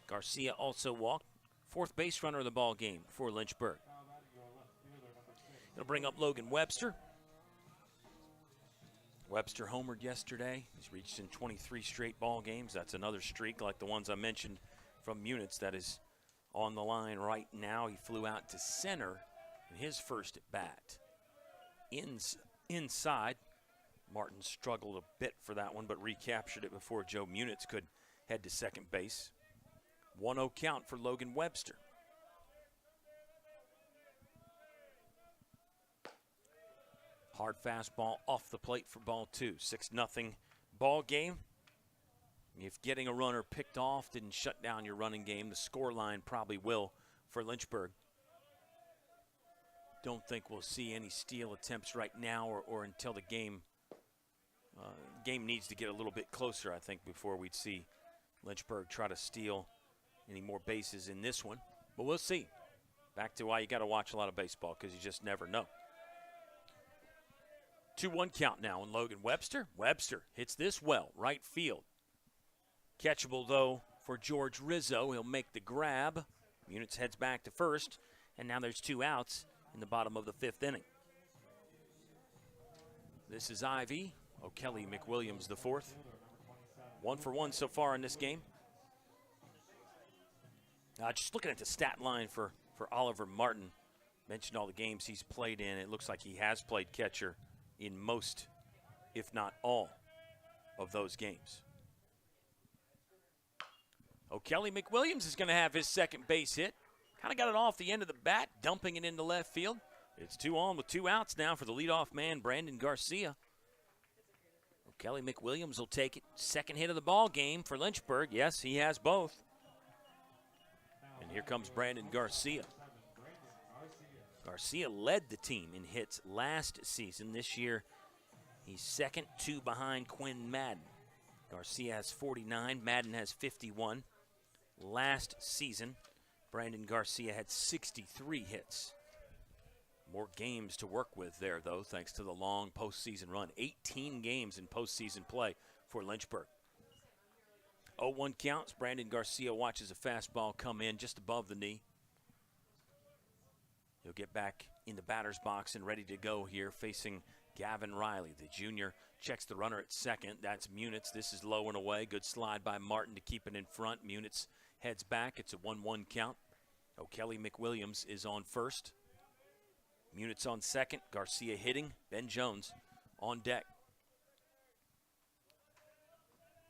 Garcia also walked. 4th base runner of the ball game for Lynchburg. It'll bring up Logan Webster. Webster homered yesterday. He's reached in 23 straight ball games. That's another streak like the ones I mentioned from Munitz that is on the line right now. He flew out to center in his first at bat. Inside, Martin struggled a bit for that one, but recaptured it before Joe Munitz could head to second base. 1-0 count for Logan Webster. Hard fastball off the plate for ball 2. 6-0 ball game. If getting a runner picked off didn't shut down your running game, the score line probably will for Lynchburg. Don't think we'll see any steal attempts right now or until the game needs to get a little bit closer, I think, before we'd see Lynchburg try to steal any more bases in this one. But we'll see. Back to why you got to watch a lot of baseball, because you just never know. 2-1 count now on Logan Webster. Webster hits this well, right field. Catchable, though, for George Rizzo. He'll make the grab. Munitz heads back to first, and now there's 2 outs in the bottom of the 5th inning. This is Ivy. O'Kelly McWilliams, the 4th. 1 for 1 so far in this game. Just looking at the stat line for Oliver Martin, mentioned all the games he's played in. It looks like he has played catcher in most, if not all, of those games. O'Kelly McWilliams is going to have his second base hit. Kind of got it off the end of the bat, dumping it into left field. It's 2 on with 2 outs now for the leadoff man, Brandon Garcia. O'Kelly McWilliams will take it. Second hit of the ball game for Lynchburg. Yes, he has both. And here comes Brandon Garcia. Garcia led the team in hits last season. This year, he's second, 2 behind Quinn Madden. Garcia has 49, Madden has 51. Last season, Brandon Garcia had 63 hits. More games to work with there, though, thanks to the long postseason run. 18 games in postseason play for Lynchburg. 0-1 counts. Brandon Garcia watches a fastball come in just above the knee. He'll get back in the batter's box and ready to go here facing Gavin Riley. The junior checks the runner at second. That's Munitz. This is low and away. Good slide by Martin to keep it in front. Munitz heads back. It's a 1-1 count. O'Kelly McWilliams is on first. Munitz on second. Garcia hitting. Ben Jones on deck.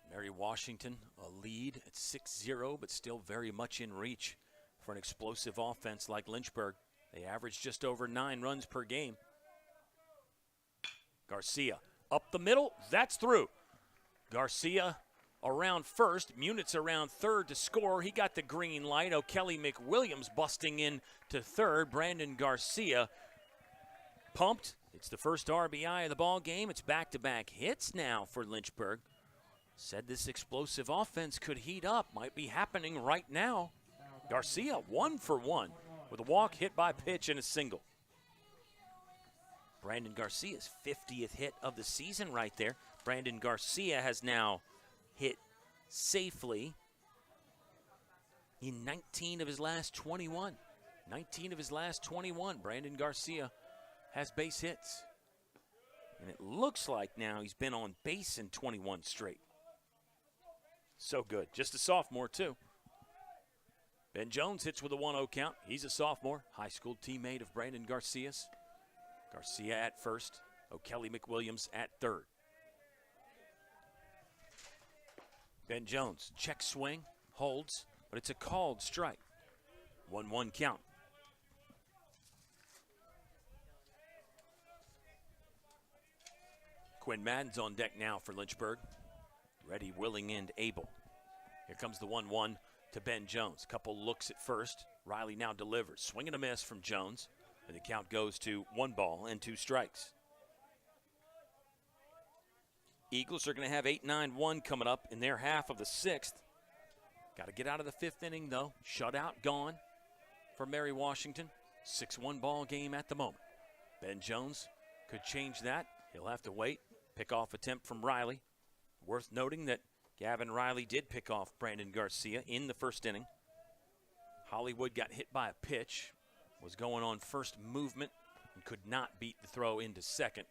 Mary Washington a lead at 6-0, but still very much in reach for an explosive offense like Lynchburg. They average just over 9 runs per game. Garcia up the middle. That's through. Garcia around first. Munitz around third to score. He got the green light. O'Kelly McWilliams busting in to third. Brandon Garcia pumped. It's the first RBI of the ball game. It's back-to-back hits now for Lynchburg. Said this explosive offense could heat up. Might be happening right now. Garcia 1 for 1 with a walk, hit by pitch, and a single. Brandon Garcia's 50th hit of the season right there. Brandon Garcia has now hit safely in 19 of his last 21. 19 of his last 21. Brandon Garcia has base hits. And it looks like now he's been on base in 21 straight. So good. Just a sophomore, too. Ben Jones hits with a 1-0 count. He's a sophomore, high school teammate of Brandon Garcia's. Garcia at first. O'Kelly McWilliams at third. Ben Jones, check swing, holds, but it's a called strike. 1-1 count. Quinn Madden's on deck now for Lynchburg. Ready, willing, and able. Here comes the 1-1 to Ben Jones. Couple looks at first. Riley now delivers. Swing and a miss from Jones. And the count goes to 1 ball and 2 strikes. Eagles are going to have 8-9-1 coming up in their half of the 6th. Got to get out of the 5th inning, though. Shutout gone for Mary Washington. 6-1 ball game at the moment. Ben Jones could change that. He'll have to wait. Pickoff attempt from Riley. Worth noting that Gavin Riley did pick off Brandon Garcia in the 1st inning. Hollywood got hit by a pitch. Was going on first movement and could not beat the throw into second.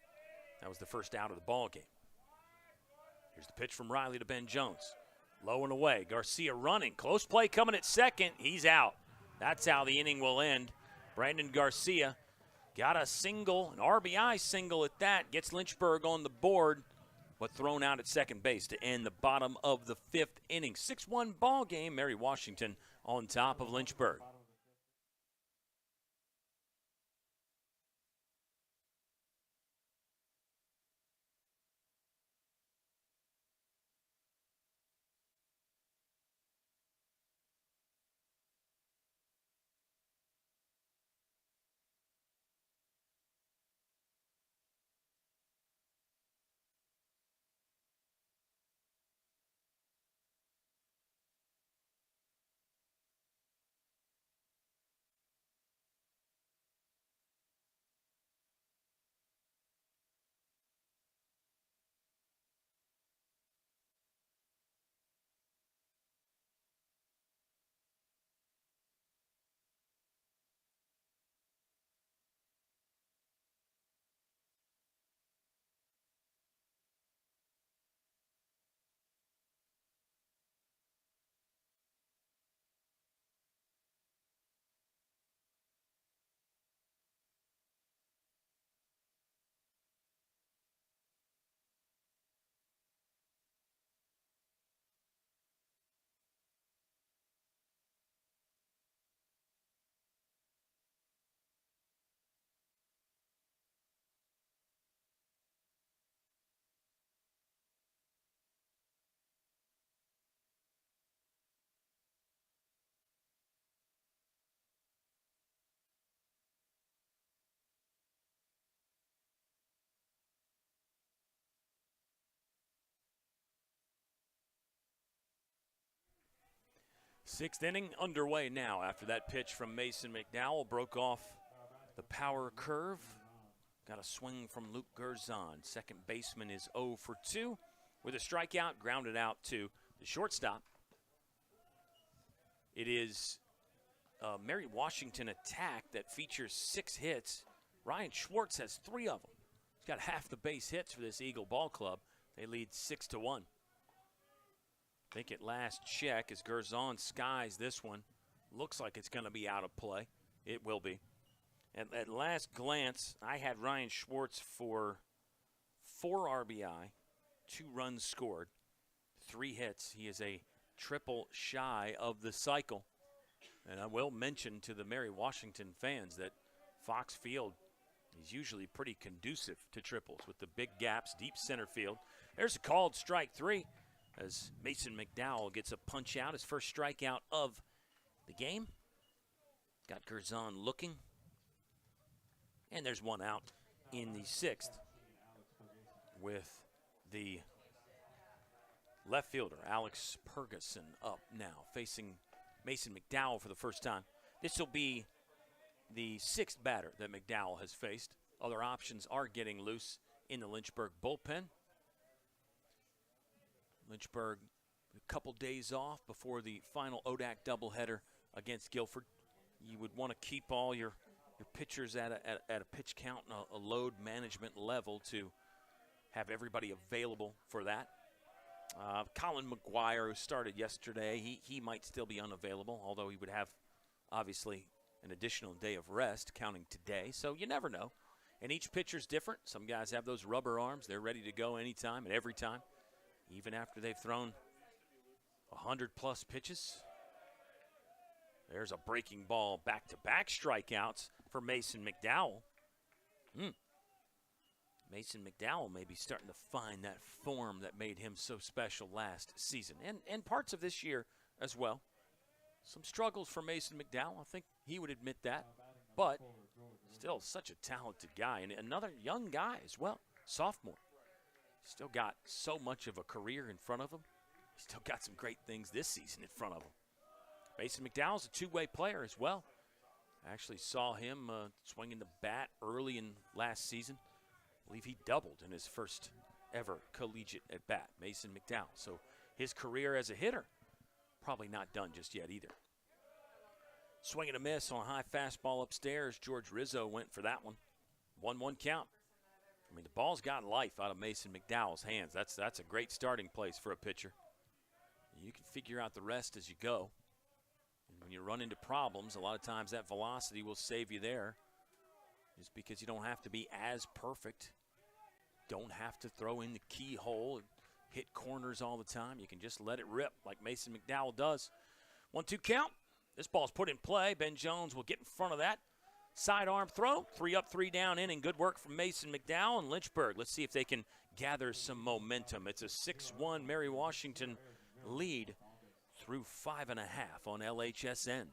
That was the first out of the ball game. Here's the pitch from Riley to Ben Jones. Low and away. Garcia running. Close play coming at second. He's out. That's how the inning will end. Brandon Garcia got a single, an RBI single at that. Gets Lynchburg on the board, but thrown out at second base to end the bottom of the 5th inning. 6-1 ball game. Mary Washington on top of Lynchburg. Sixth inning underway now after that pitch from Mason McDowell. Broke off the power curve. Got a swing from Luke Gerzon. Second baseman is 0 for 2 with a strikeout, grounded out to The shortstop. It is a Mary Washington attack that features 6 hits. Ryan Schwartz has 3 of them. He's got half the base hits for this Eagle ball club. They lead 6-1. I think at last check as Gerzon skies this one. Looks like it's going to be out of play. It will be. At last glance, I had Ryan Schwartz for 4 RBI, 2 runs scored, 3 hits. He is a triple shy of the cycle. And I will mention to the Mary Washington fans that Fox Field is usually pretty conducive to triples with the big gaps, deep center field. There's a called strike 3 as Mason McDowell gets a punch out, his first strikeout of the game. Got Gerzon looking. And there's 1 out in the 6th with the left fielder, Alex Ferguson, up now, facing Mason McDowell for the first time. This will be the 6th batter that McDowell has faced. Other options are getting loose in the Lynchburg bullpen. Lynchburg, a couple days off before the final ODAC doubleheader against Guilford. You would want to keep all your pitchers at a pitch count and a load management level to have everybody available for that. Colin McGuire, who started yesterday, he might still be unavailable, although he would have, obviously, an additional day of rest counting today. So you never know. And each pitcher's different. Some guys have those rubber arms. They're ready to go anytime and every time, even after they've thrown 100-plus pitches. There's a breaking ball, back-to-back strikeouts for Mason McDowell. Mason McDowell may be starting to find that form that made him so special last season and parts of this year as well. Some struggles for Mason McDowell. I think he would admit that. But still such a talented guy. And another young guy as well, sophomore. Still got so much of a career in front of him. He's still got some great things this season in front of him. Mason McDowell's a two-way player as well. I actually saw him swinging the bat early in last season. I believe he doubled in his first ever collegiate at bat, Mason McDowell. So his career as a hitter, probably not done just yet either. Swing and a miss on a high fastball upstairs. George Rizzo went for that one. 1-1 count. I mean, the ball's got life out of Mason McDowell's hands. That's a great starting place for a pitcher. You can figure out the rest as you go. And when you run into problems, a lot of times that velocity will save you there. Just because you don't have to be as perfect. Don't have to throw in the keyhole and hit corners all the time. You can just let it rip like Mason McDowell does. 1-2 count. This ball's put in play. Ben Jones will get in front of that. Sidearm throw. 3 up, 3 down inning. Good work from Mason McDowell and Lynchburg. Let's see if they can gather some momentum. It's a 6-1 Mary Washington lead through 5.5 on LHSN.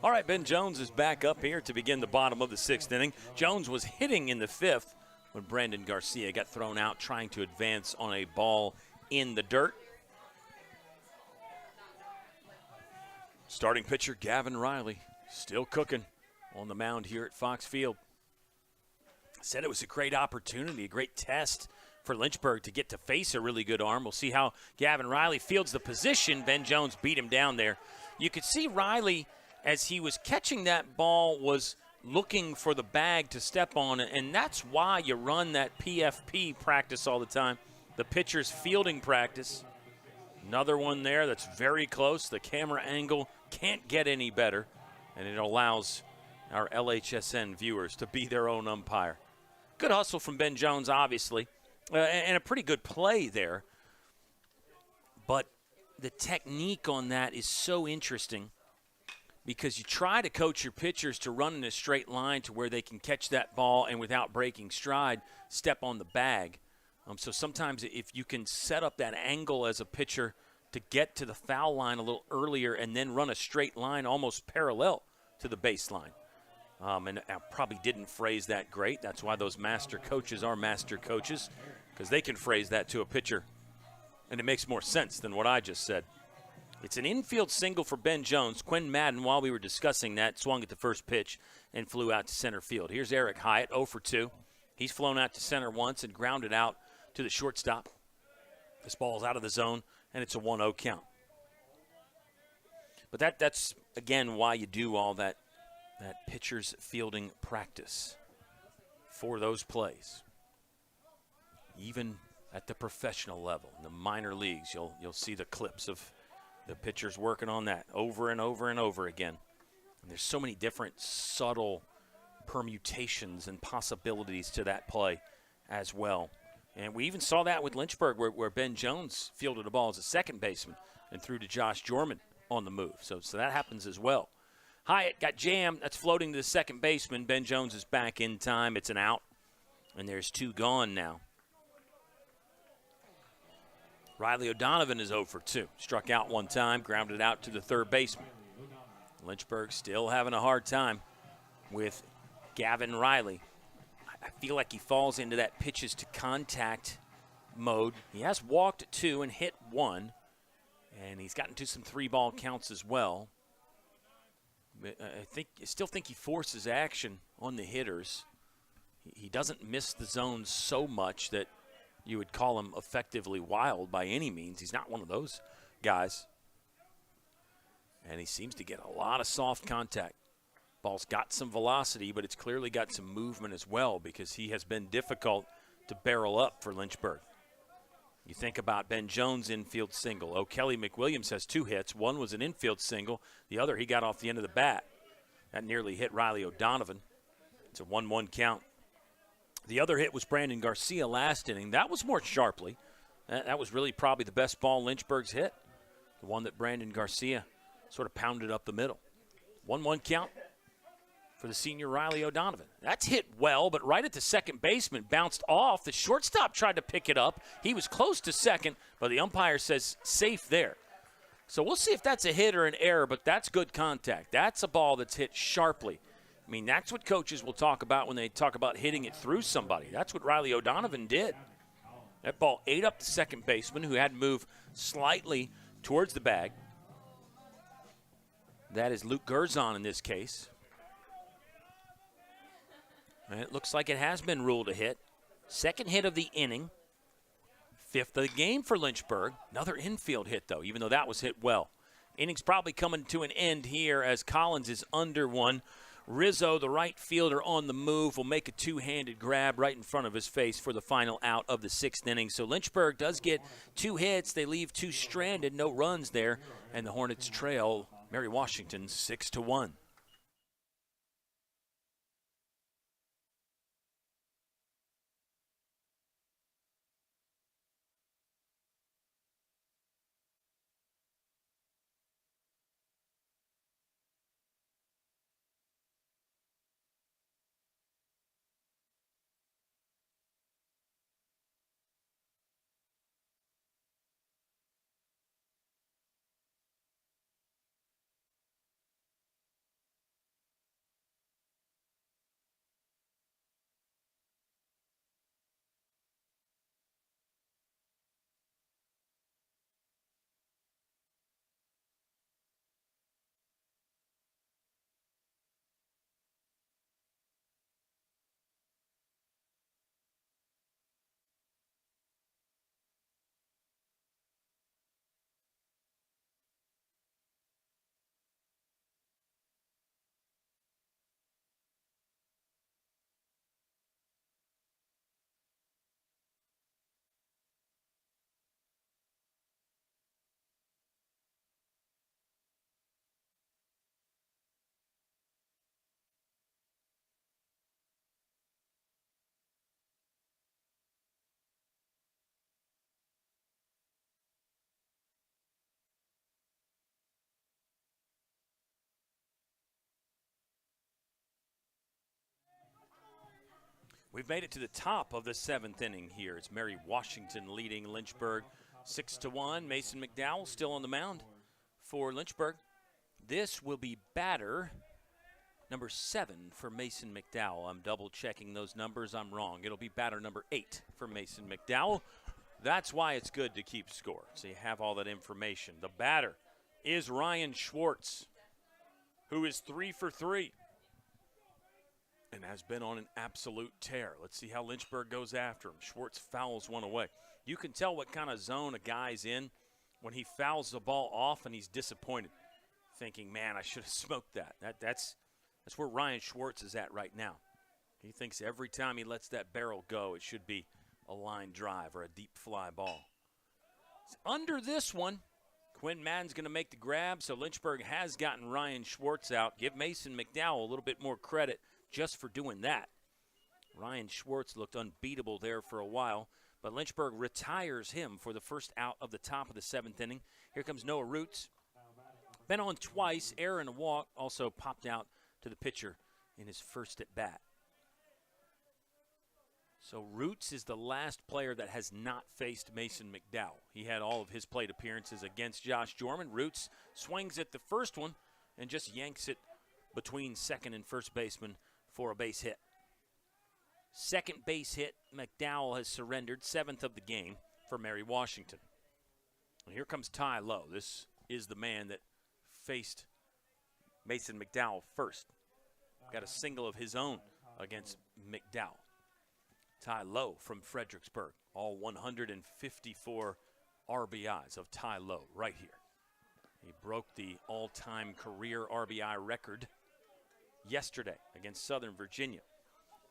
All right, Ben Jones is back up here to begin the bottom of the 6th inning. Jones was hitting in the 5th when Brandon Garcia got thrown out trying to advance on a ball in the dirt. Starting pitcher Gavin Riley still cooking on the mound here at Fox Field. Said it was a great opportunity, a great test for Lynchburg to get to face a really good arm. We'll see how Gavin Riley fields the position. Ben Jones beat him down there. You could see Riley, as he was catching that ball, was looking for the bag to step on, and that's why you run that PFP practice all the time, the pitcher's fielding practice. Another one there that's very close. The camera angle can't get any better, and it allows our LHSN viewers to be their own umpire. Good hustle from Ben Jones, obviously, and a pretty good play there. But the technique on that is so interesting because you try to coach your pitchers to run in a straight line to where they can catch that ball and without breaking stride, step on the bag. So sometimes if you can set up that angle as a pitcher to get to the foul line a little earlier and then run a straight line almost parallel to the baseline. And I probably didn't phrase that great. That's why those master coaches are master coaches, because they can phrase that to a pitcher, and it makes more sense than what I just said. It's an infield single for Ben Jones. Quinn Madden, while we were discussing that, swung at the first pitch and flew out to center field. Here's Eric Hyatt, 0 for 2. He's flown out to center once and grounded out to the shortstop. This ball's out of the zone, and it's a 1-0 count. But that's, again, why you do all that pitcher's fielding practice for those plays. Even at the professional level, in the minor leagues, you'll see the clips of the pitchers working on that over and over and over again. And there's so many different subtle permutations and possibilities to that play as well. And we even saw that with Lynchburg where Ben Jones fielded the ball as a second baseman and threw to Josh Jorman on the move. So that happens as well. Hyatt got jammed. That's floating to the second baseman. Ben Jones is back in time. It's an out. And there's 2 gone now. Riley O'Donovan is 0 for 2. Struck out one time, grounded out to the third baseman. Lynchburg still having a hard time with Gavin Riley. I feel like he falls into that pitches to contact mode. He has walked 2 and hit 1, and he's gotten to some 3-ball counts as well. I still think he forces action on the hitters. He doesn't miss the zones so much that you would call him effectively wild by any means. He's not one of those guys. And he seems to get a lot of soft contact. Ball's got some velocity, but it's clearly got some movement as well because he has been difficult to barrel up for Lynchburg. You think about Ben Jones' infield single. O'Kelly McWilliams has 2 hits. One was an infield single. The other he got off the end of the bat. That nearly hit Riley O'Donovan. It's a 1-1 count. The other hit was Brandon Garcia last inning. That was more sharply. That was really probably the best ball Lynchburg's hit. The one that Brandon Garcia sort of pounded up the middle. 1-1 count for the senior Riley O'Donovan. That's hit well, but right at the second baseman, bounced off. The shortstop tried to pick it up. He was close to second, but the umpire says safe there. So we'll see if that's a hit or an error, but that's good contact. That's a ball that's hit sharply. I mean, that's what coaches will talk about when they talk about hitting it through somebody. That's what Riley O'Donovan did. That ball ate up the second baseman, who had to move slightly towards the bag. That is Luke Gerzon in this case. And it looks like it has been ruled a hit. Second hit of the inning. 5th of the game for Lynchburg. Another infield hit, though, even though that was hit well. Inning's probably coming to an end here as Collins is under one. Rizzo, the right fielder on the move, will make a 2-handed grab right in front of his face for the final out of the 6th inning. So Lynchburg does get 2 hits. They leave 2 stranded, no runs there, and the Hornets trail Mary Washington 6-1. We've made it to the top of the 7th inning here. It's Mary Washington leading Lynchburg 6-1. Mason McDowell still on the mound for Lynchburg. This will be batter number 7 for Mason McDowell. I'm double checking those numbers. I'm wrong. It'll be batter number 8 for Mason McDowell. That's why it's good to keep score, so you have all that information. The batter is Ryan Schwartz, who is 3 for 3 and has been on an absolute tear. Let's see how Lynchburg goes after him. Schwartz fouls one away. You can tell what kind of zone a guy's in when he fouls the ball off and he's disappointed, thinking, man, I should have smoked that. That's where Ryan Schwartz is at right now. He thinks every time he lets that barrel go, it should be a line drive or a deep fly ball. It's under this one. Quinn Madden's going to make the grab, so Lynchburg has gotten Ryan Schwartz out. Give Mason McDowell a little bit more credit just for doing that. Ryan Schwartz looked unbeatable there for a while, but Lynchburg retires him for the first out of the top of the 7th inning. Here comes Noah Roots. Been on twice, error and a walk, also popped out to the pitcher in his first at bat. So Roots is the last player that has not faced Mason McDowell. He had all of his plate appearances against Josh Jorman. Roots swings at the first one and just yanks it between second and first baseman for a base hit. Second base hit, McDowell has surrendered, 7th of the game for Mary Washington. And here comes Ty Lowe. This is the man that faced Mason McDowell first. Got a single of his own against McDowell. Ty Lowe from Fredericksburg. All 154 RBIs of Ty Lowe right here. He broke the all-time career RBI record yesterday against Southern Virginia.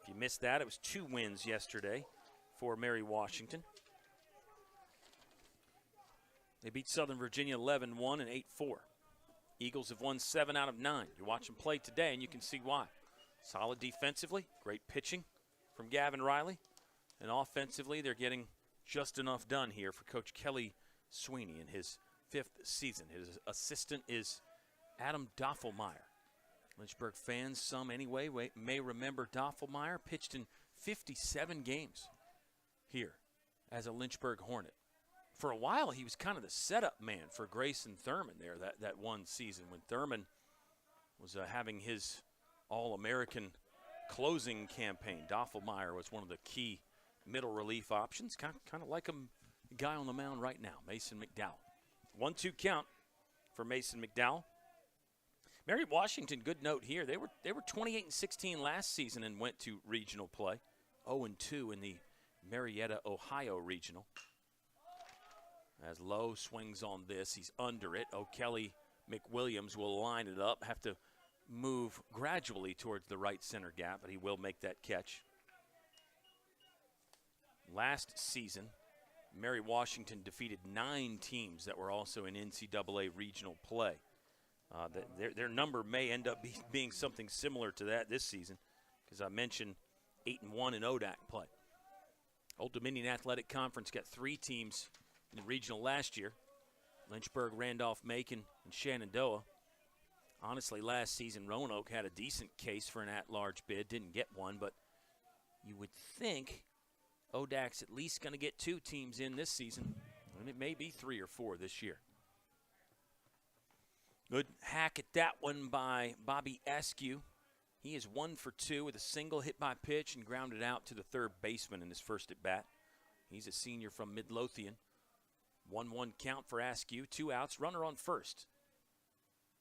If you missed that, it was 2 wins yesterday for Mary Washington. They beat Southern Virginia 11-1 and 8-4. Eagles have won 7 out of 9. You watch them play today, and you can see why. Solid defensively, great pitching from Gavin Riley. And offensively, they're getting just enough done here for Coach Kelly Sweeney in his 5th season. His assistant is Adam Doffelmeyer. Lynchburg fans, some anyway, may remember Doffelmeyer pitched in 57 games here as a Lynchburg Hornet. For a while, he was kind of the setup man for Grayson Thurman there that one season when Thurman was having his All-American closing campaign. Doffelmeyer was one of the key middle relief options, kind of like a guy on the mound right now, Mason McDowell. 1-2 count for Mason McDowell. Mary Washington, good note here. They were 28-16 last season and went to regional play. 0-2 in the Marietta, Ohio regional. As Lowe swings on this, he's under it. O'Kelly McWilliams will line it up, have to move gradually towards the right center gap, but he will make that catch. Last season, Mary Washington defeated 9 teams that were also in NCAA regional play. Their number may end up being something similar to that this season, because I mentioned 8-1 in ODAC play. Old Dominion Athletic Conference got 3 teams in the regional last year. Lynchburg, Randolph-Macon, and Shenandoah. Honestly, last season, Roanoke had a decent case for an at-large bid. Didn't get one, but you would think ODAC's at least going to get 2 teams in this season, and it may be 3 or 4 this year. Good hack at that one by Bobby Askew. He is 1 for 2 with a single hit by pitch and grounded out to the third baseman in his first at bat. He's a senior from Midlothian. 1-1 count for Askew, 2 outs, runner on first.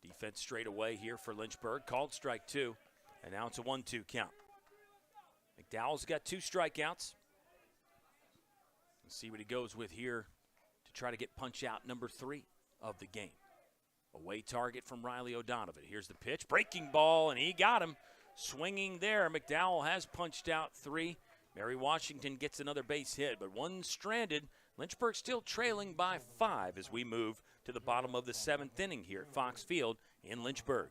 Defense straight away here for Lynchburg, called strike 2, and now it's a 1-2 count. McDowell's got 2 strikeouts. Let's see what he goes with here to try to get punch out number 3 of the game. Away target from Riley O'Donovan. Here's the pitch, breaking ball, and he got him. Swinging there, McDowell has punched out 3. Mary Washington gets another base hit, but 1 stranded. Lynchburg still trailing by 5 as we move to the bottom of the 7th inning here at Fox Field in Lynchburg.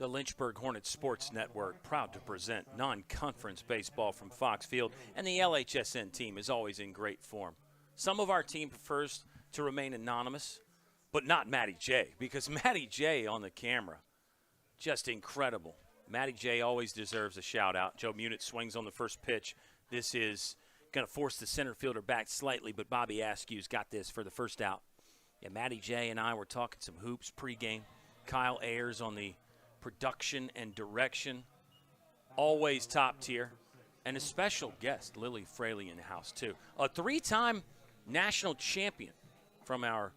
The Lynchburg Hornets Sports Network, proud to present non-conference baseball from Fox Field, and the LHSN team is always in great form. Some of our team prefers to remain anonymous, but not Matty J, because Matty J on the camera, just incredible. Matty J always deserves a shout-out. Joe Munit swings on the first pitch. This is going to force the center fielder back slightly, but Bobby Askew's got this for the first out. Yeah, Matty J and I were talking some hoops pregame. Kyle Ayers on the production and direction, always top tier, and a special guest, Lily Fraley, in the house too. A 3-time national champion from our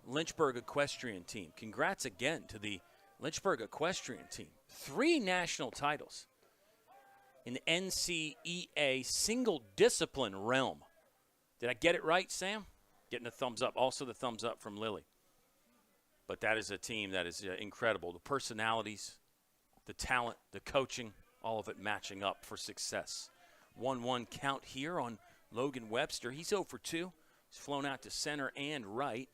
Lynchburg equestrian team. Congrats again to the Lynchburg equestrian team. 3 national titles in the NCEA single discipline realm. Did I get it right, Sam? Getting a thumbs up. Also the thumbs up from Lily. But that is a team that is incredible. The personalities, the talent, the coaching, all of it matching up for success. 1-1 count here on Logan Webster. He's 0 for 2. He's flown out to center and right.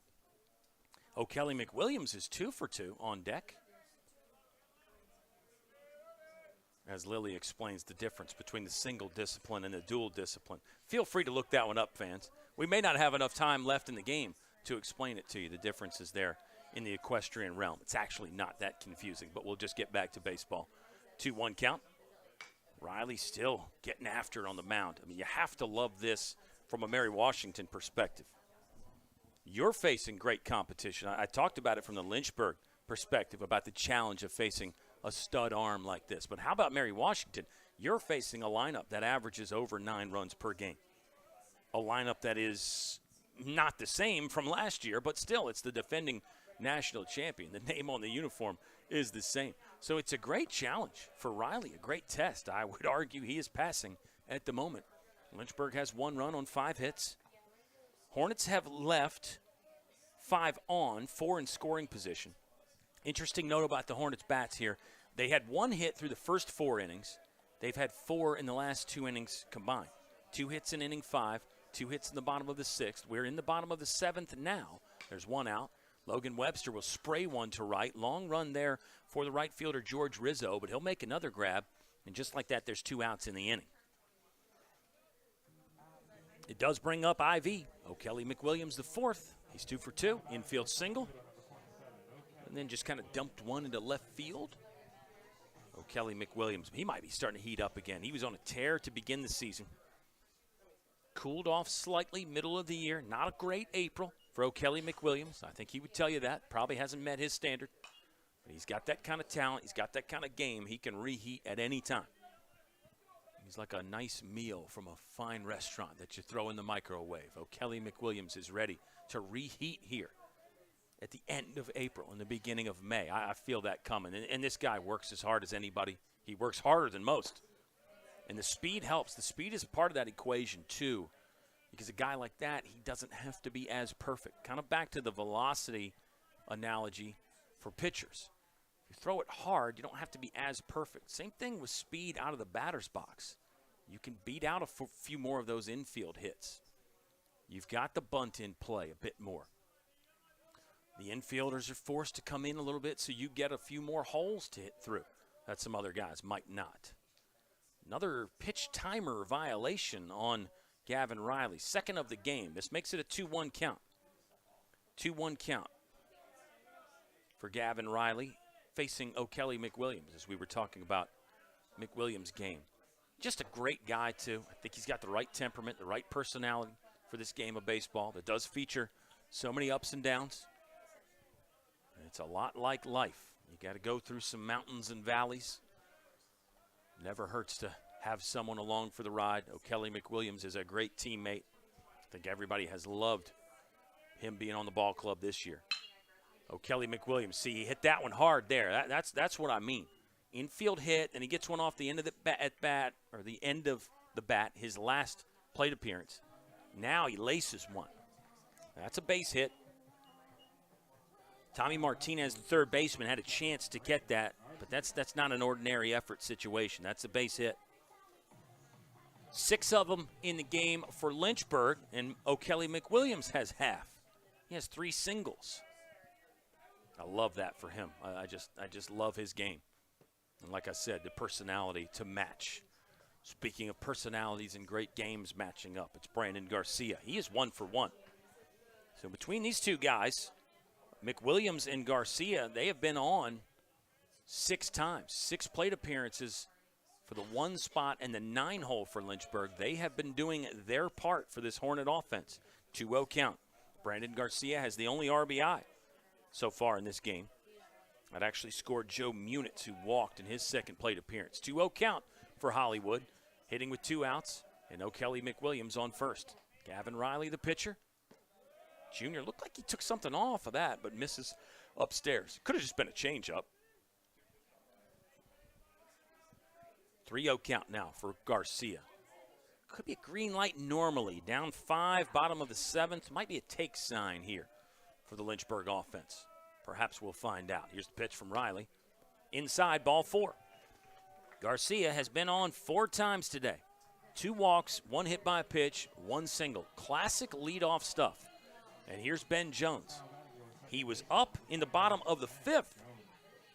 O'Kelly McWilliams is 2 for 2 on deck. As Lily explains the difference between the single discipline and the dual discipline. Feel free to look that one up, fans. We may not have enough time left in the game to explain it to you. The difference is there in the equestrian realm. It's actually not that confusing, but we'll just get back to baseball. 2-1 count. Riley still getting after it on the mound. I mean, you have to love this from a Mary Washington perspective. You're facing great competition. I talked about it from the Lynchburg perspective, about the challenge of facing a stud arm like this. But how about Mary Washington? You're facing a lineup that averages over 9 runs per game. A lineup that is not the same from last year, but still it's the defending national champion. The name on the uniform is the same. So it's a great challenge for Riley, a great test. I would argue he is passing at the moment. Lynchburg has 1 run on 5 hits. Hornets have left 5 on, 4 in scoring position. Interesting note about the Hornets bats here. They had 1 hit through the first 4 innings. They've had 4 in the last 2 innings combined. 2 hits in inning 5, 2 hits in the bottom of the 6th. We're in the bottom of the 7th now. There's 1 out. Logan Webster will spray one to right. Long run there for the right fielder, George Rizzo, but he'll make another grab. And just like that, there's 2 outs in the inning. It does bring up IV. O'Kelly McWilliams, the 4th. He's 2 for 2. Infield single. And then just kind of dumped one into left field. O'Kelly McWilliams, he might be starting to heat up again. He was on a tear to begin the season. Cooled off slightly middle of the year. Not a great April for O'Kelly McWilliams. I think he would tell you that. Probably hasn't met his standard. But he's got that kind of talent. He's got that kind of game. He can reheat at any time. He's like a nice meal from a fine restaurant that you throw in the microwave. O'Kelly McWilliams is ready to reheat here at the end of April and the beginning of May. I feel that coming. And this guy works as hard as anybody. He works harder than most. And the speed helps. The speed is part of that equation, too, because a guy like that, he doesn't have to be as perfect. Kind of back to the velocity analogy for pitchers. If you throw it hard, you don't have to be as perfect. Same thing with speed out of the batter's box. You can beat out a few more of those infield hits. You've got the bunt in play a bit more. The infielders are forced to come in a little bit so you get a few more holes to hit through that some other guys might not. Another pitch timer violation on Gavin Riley. 2nd of the game. This makes it a 2-1 count. 2-1 count for Gavin Riley facing O'Kelly McWilliams, as we were talking about McWilliams' game. Just a great guy, too. I think he's got the right temperament, the right personality for this game of baseball that does feature so many ups and downs. It's a lot like life. You got to go through some mountains and valleys. Never hurts to have someone along for the ride. O'Kelly McWilliams is a great teammate. I think everybody has loved him being on the ball club this year. O'Kelly McWilliams, see, he hit that one hard there. That's what I mean. Infield hit, and he gets one off the end of the bat, or the end of the bat, his last plate appearance. Now he laces one. That's a base hit. Tommy Martinez, the third baseman, had a chance to get that, but that's not an ordinary effort situation. That's a base hit. 6 of them in the game for Lynchburg, and O'Kelly McWilliams has half. He has 3 singles. I love that for him. I just love his game. And like I said, the personality to match. Speaking of personalities and great games matching up, it's Brandon Garcia. He is 1 for 1. So between these two guys, McWilliams and Garcia, they have been on 6 times, 6 plate appearances for the 1 spot and the 9-hole for Lynchburg. They have been doing their part for this Hornet offense. 2-0 count. Brandon Garcia has the only RBI so far in this game. That actually scored Joe Munitz, who walked in his second plate appearance. 2-0 count for Hollywood, hitting with 2 outs, and O'Kelly McWilliams on first. Gavin Riley, the pitcher. Junior looked like he took something off of that, but misses upstairs. Could have just been a changeup. 3-0 count now for Garcia. Could be a green light normally. Down 5, bottom of the 7th. Might be a take sign here for the Lynchburg offense. Perhaps we'll find out. Here's the pitch from Riley. Inside, ball 4. Garcia has been on 4 times today. 2 walks, 1 hit by a pitch, 1 single. Classic leadoff stuff. And here's Ben Jones. He was up in the bottom of the 5th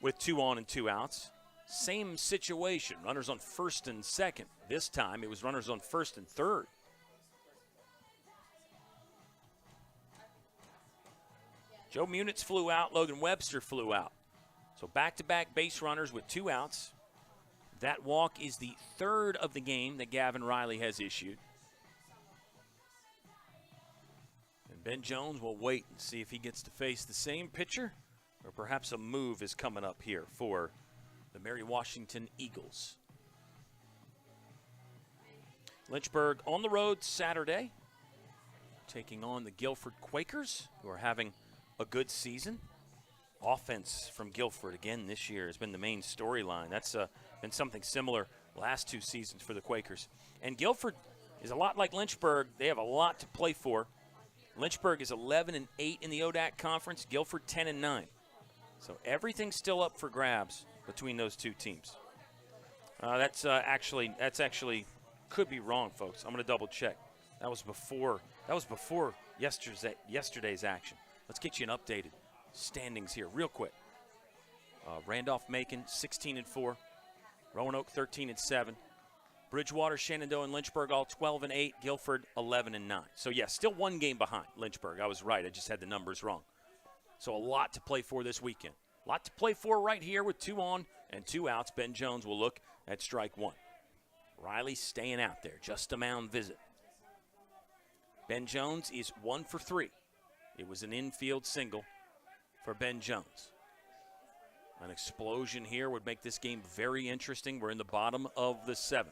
with 2 on and 2 outs. Same situation, runners on first and second. This time it was runners on first and third. Joe Munitz flew out, Logan Webster flew out. So back-to-back base runners with 2 outs. That walk is the 3rd of the game that Gavin Riley has issued. And Ben Jones will wait and see if he gets to face the same pitcher, or perhaps a move is coming up here for the Mary Washington Eagles. Lynchburg on the road Saturday, taking on the Guilford Quakers, who are having a good season. Offense from Guilford again this year has been the main storyline. That's been something similar last 2 seasons for the Quakers. And Guilford is a lot like Lynchburg. They have a lot to play for. Lynchburg is 11-8 in the ODAC conference. Guilford 10-9. So everything's still up for grabs between those 2 teams. That's actually could be wrong, folks. I'm going to double check. That was before yesterday's action. Let's get you an updated standings here real quick. Randolph-Macon 16-4, Roanoke 13-7, Bridgewater, Shenandoah, and Lynchburg all 12-8, Guilford 11-9. So yeah, still 1 game behind Lynchburg. I was right. I just had the numbers wrong. So a lot to play for this weekend. A lot to play for right here with 2 on and 2 outs. Ben Jones will look at strike 1. Riley staying out there, just a mound visit. Ben Jones is 1 for 3. It was an infield single for Ben Jones. An explosion here would make this game very interesting. We're in the bottom of the 7th.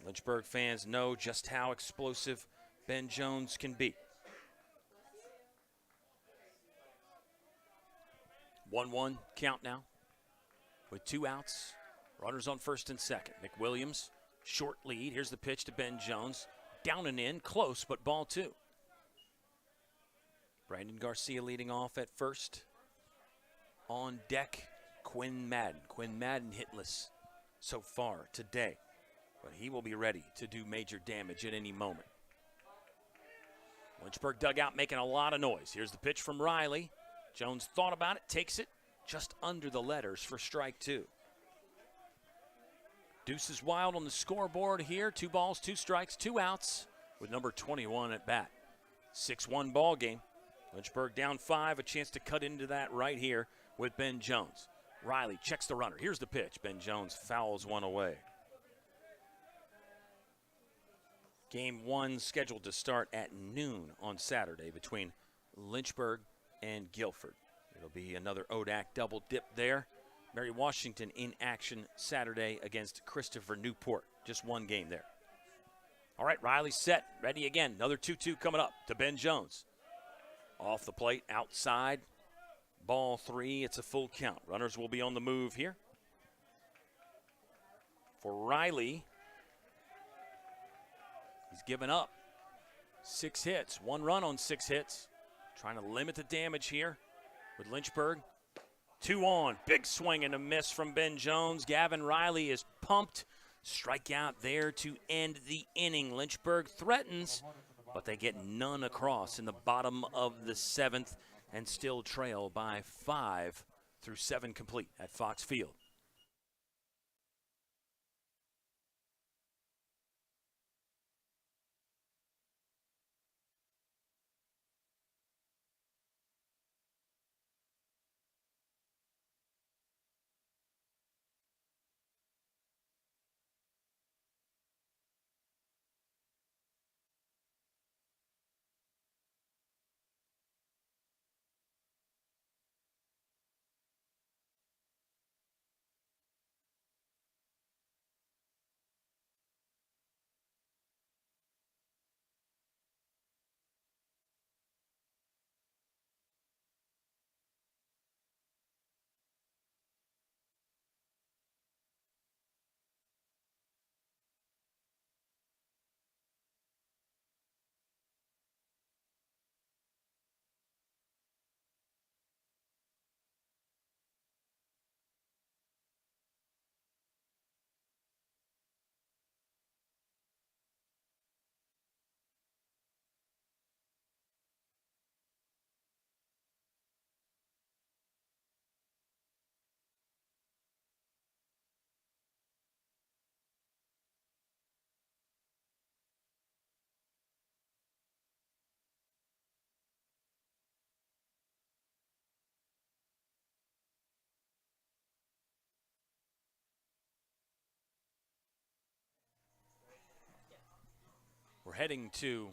Lynchburg fans know just how explosive Ben Jones can be. 1-1 count now with 2 outs. Runners on first and second. McWilliams, short lead. Here's the pitch to Ben Jones. Down and in, close, but ball 2. Brandon Garcia leading off at first. On deck, Quinn Madden. Quinn Madden hitless so far today, but he will be ready to do major damage at any moment. Lynchburg dugout making a lot of noise. Here's the pitch from Riley. Jones thought about it, takes it just under the letters for strike 2. Deuces Wild on the scoreboard here. 2 balls, 2 strikes, 2 outs with number 21 at bat. 6-1 ball game. Lynchburg down 5, a chance to cut into that right here with Ben Jones. Riley checks the runner. Here's the pitch. Ben Jones fouls one away. Game 1 scheduled to start at noon on Saturday between Lynchburg and Guilford. It'll be another ODAC double dip there. Mary Washington in action Saturday against Christopher Newport. Just 1 game there. All right, Riley's set, ready again. Another 2-2 coming up to Ben Jones. Off the plate, outside. Ball 3, it's a full count. Runners will be on the move here. For Riley, he's given up 6 hits, 1 run on 6 hits. Trying to limit the damage here with Lynchburg. 2 on, big swing and a miss from Ben Jones. Gavin Riley is pumped. Strikeout there to end the inning. Lynchburg threatens, but they get none across in the bottom of the 7th and still trail by 5 through 7 complete at Fox Field. We're heading to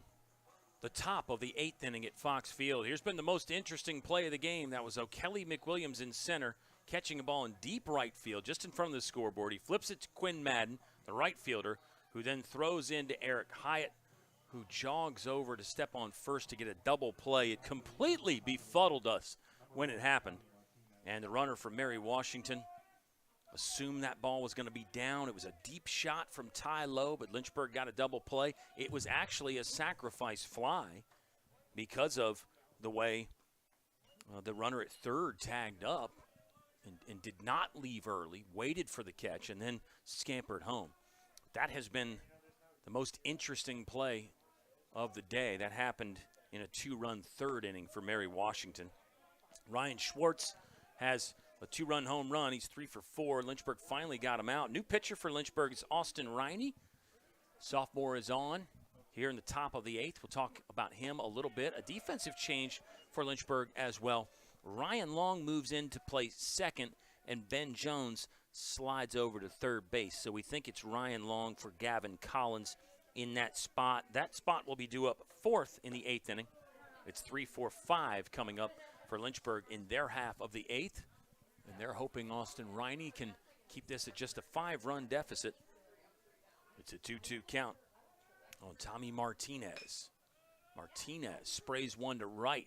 the top of the 8th inning at Fox Field. Here's been the most interesting play of the game. That was O'Kelly McWilliams in center, catching a ball in deep right field, just in front of the scoreboard. He flips it to Quinn Madden, the right fielder, who then throws into Eric Hyatt, who jogs over to step on first to get a double play. It completely befuddled us when it happened. And the runner from Mary Washington assumed that ball was going to be down. It was a deep shot from Ty Lowe, but Lynchburg got a double play. It was actually a sacrifice fly because of the way the runner at third tagged up and did not leave early, waited for the catch, and then scampered home. That has been the most interesting play of the day. That happened in a 2-run third inning for Mary Washington. Ryan Schwartz has a 2-run home run. He's 3 for 4. Lynchburg finally got him out. New pitcher for Lynchburg is Austin Riney. Sophomore is on here in the top of the 8th. We'll talk about him a little bit. A defensive change for Lynchburg as well. Ryan Long moves in to play second, and Ben Jones slides over to third base. So we think it's Ryan Long for Gavin Collins in that spot. That spot will be due up 4th in the 8th inning. It's 3-4-5 coming up for Lynchburg in their half of the 8th. And they're hoping Austin Riney can keep this at just a 5-run deficit. It's a 2-2 count on Tommy Martinez. Martinez sprays one to right.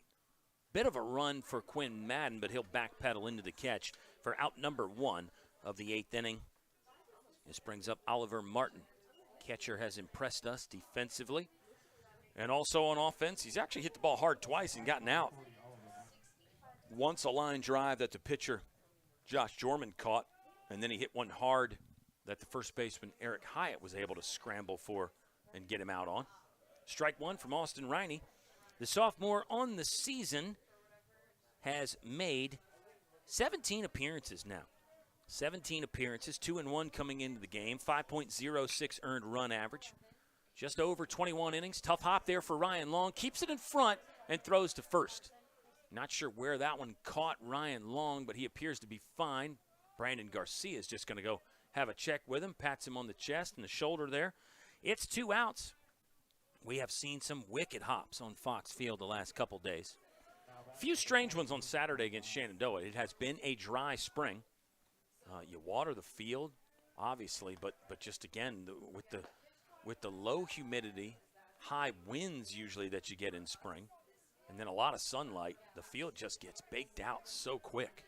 Bit of a run for Quinn Madden, but he'll backpedal into the catch for out number 1 of the 8th inning. This brings up Oliver Martin. Catcher has impressed us defensively. And also on offense, he's actually hit the ball hard twice and gotten out. Once a line drive that the pitcher Josh Jorman caught, and then he hit one hard that the first baseman Eric Hyatt was able to scramble for and get him out on. Strike one from Austin Riney. The sophomore on the season has made 17 appearances now. 17 appearances, 2-1 coming into the game, 5.06 earned run average. Just over 21 innings. Tough hop there for Ryan Long. Keeps it in front and throws to first. Not sure where that one caught Ryan Long, but he appears to be fine. Brandon Garcia is just going to go have a check with him, pats him on the chest and the shoulder there. It's 2 outs. We have seen some wicked hops on Fox Field the last couple days. A few strange ones on Saturday against Shenandoah. It has been a dry spring. You water the field, obviously, but just again, with the low humidity, high winds usually that you get in spring, and then a lot of sunlight, the field just gets baked out so quick.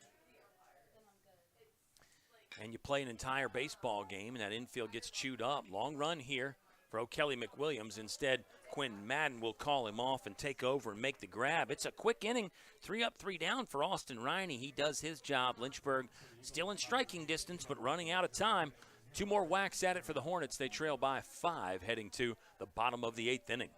And you play an entire baseball game, and that infield gets chewed up. Long run here for O'Kelly McWilliams. Instead, Quinn Madden will call him off and take over and make the grab. It's a quick inning, 3 up, 3 down for Austin Riney. He does his job. Lynchburg still in striking distance, but running out of time. 2 more whacks at it for the Hornets. They trail by 5, heading to the bottom of the 8th inning.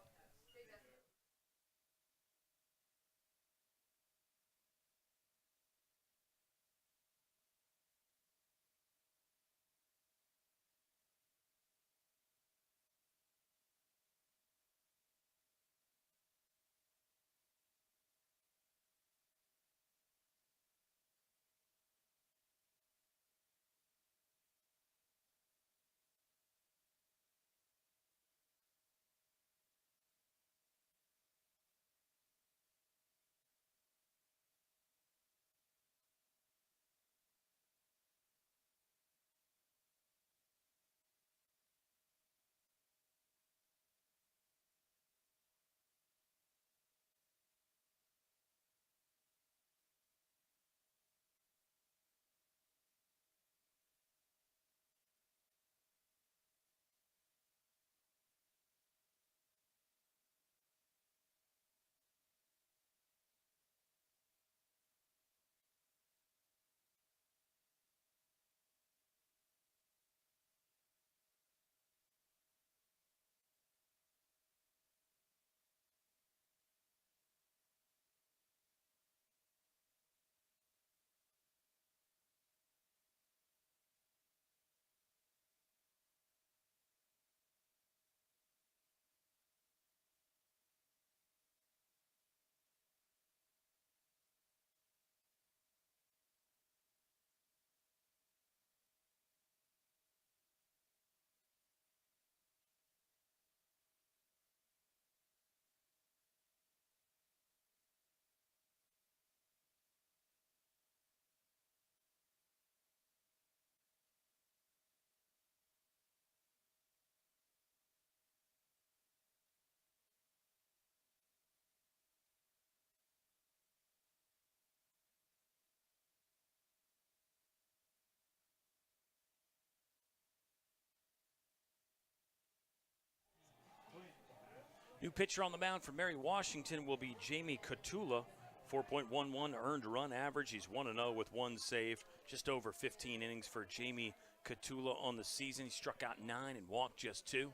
New pitcher on the mound for Mary Washington will be Jamie Catula. 4.11 earned run average. He's 1-0 with one save. Just over 15 innings for Jamie Catula on the season. He struck out 9 and walked just 2.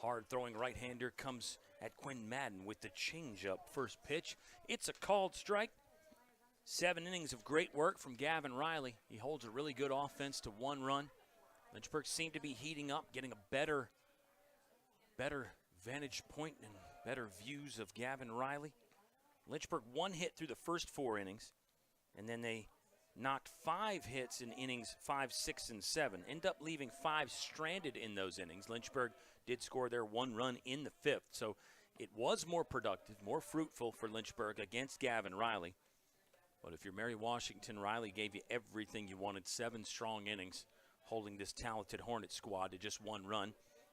Hard-throwing right-hander comes at Quinn Madden with the changeup. First pitch. It's a called strike. 7 innings of great work from Gavin Riley. He holds a really good offense to 1 run. Lynchburg seemed to be heating up, getting a better vantage point and better views of Gavin Riley. Lynchburg 1 hit through the first 4 innings, and then they knocked 5 hits in innings 5, 6, and 7. End up leaving 5 stranded in those innings. Lynchburg did score their 1 run in the 5th, so it was more productive, more fruitful for Lynchburg against Gavin Riley. But if you're Mary Washington, Riley gave you everything you wanted. 7 strong innings, holding this talented Hornet squad to just 1 run.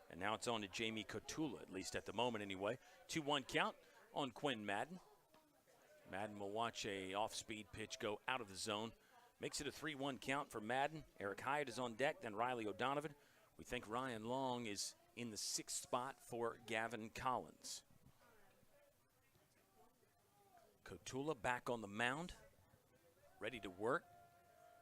And now it's on to Jamie Catula, at least at the moment anyway. 2-1 count on Quinn Madden. Madden will watch a off-speed pitch go out of the zone. Makes it a 3-1 count for Madden. Eric Hyatt is on deck, then Riley O'Donovan. We think Ryan Long is in the 6th spot for Gavin Collins. Catula back on the mound, ready to work.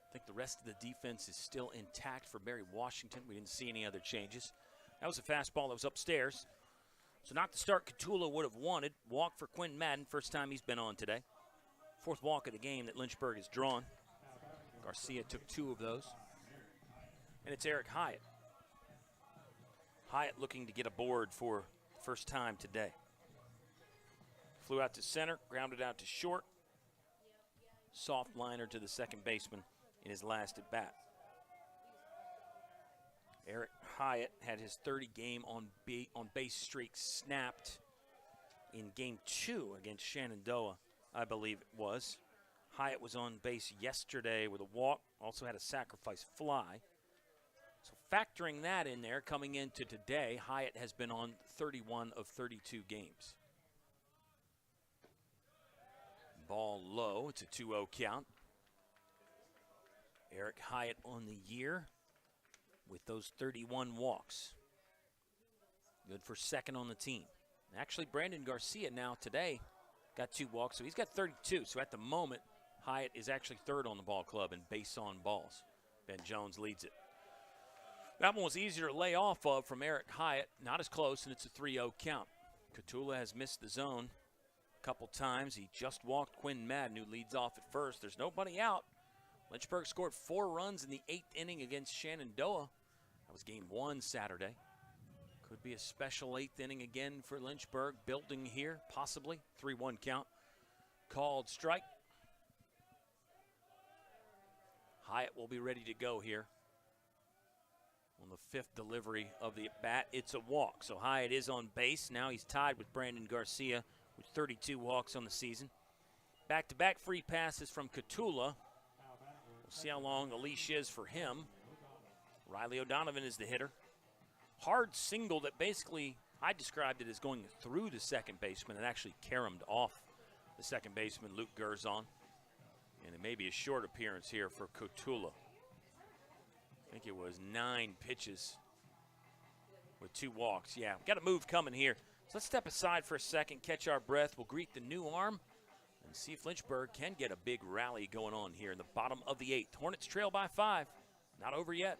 I think the rest of the defense is still intact for Mary Washington. We didn't see any other changes. That was a fastball that was upstairs. So not the start Catula would have wanted. Walk for Quinn Madden, first time he's been on today. 4th walk of the game that Lynchburg has drawn. Garcia took 2 of those. And it's Eric Hyatt. Hyatt looking to get aboard for the first time today. Flew out to center, grounded out to short. Soft liner to the second baseman in his last at bat. Eric Hyatt had his 30-game on base streak snapped in Game 2 against Shenandoah, I believe it was. Hyatt was on base yesterday with a walk, also had a sacrifice fly. So factoring that in there, coming into today, Hyatt has been on 31 of 32 games. Ball low, it's a 2-0 count. Eric Hyatt on the year with those 31 walks. Good for 2nd on the team. Actually, Brandon Garcia now today got 2 walks, so he's got 32. So at the moment, Hyatt is actually 3rd on the ball club in base on balls. Ben Jones leads it. That one was easier to lay off of from Eric Hyatt. Not as close, and it's a 3-0 count. Catula has missed the zone a couple times. He just walked Quinn Madden, who leads off at first. There's nobody out. Lynchburg scored 4 runs in the 8th inning against Shenandoah. That was Game 1 Saturday. Could be a special 8th inning again for Lynchburg. Building here, possibly. 3-1 count. Called strike. Hyatt will be ready to go here. On the 5th delivery of the at-bat, it's a walk. So Hyatt is on base. Now he's tied with Brandon Garcia with 32 walks on the season. Back-to-back free passes from Catula. We'll see how long the leash is for him. Riley O'Donovan is the hitter. Hard single that basically, I described it as going through the second baseman and actually caromed off the second baseman, Luke Gerzon. And it may be a short appearance here for Catula. I think it was 9 pitches with 2 walks. Yeah, got a move coming here. So let's step aside for a second, catch our breath. We'll greet the new arm and see if Lynchburg can get a big rally going on here in the bottom of the 8th. Hornets trail by 5. Not over yet.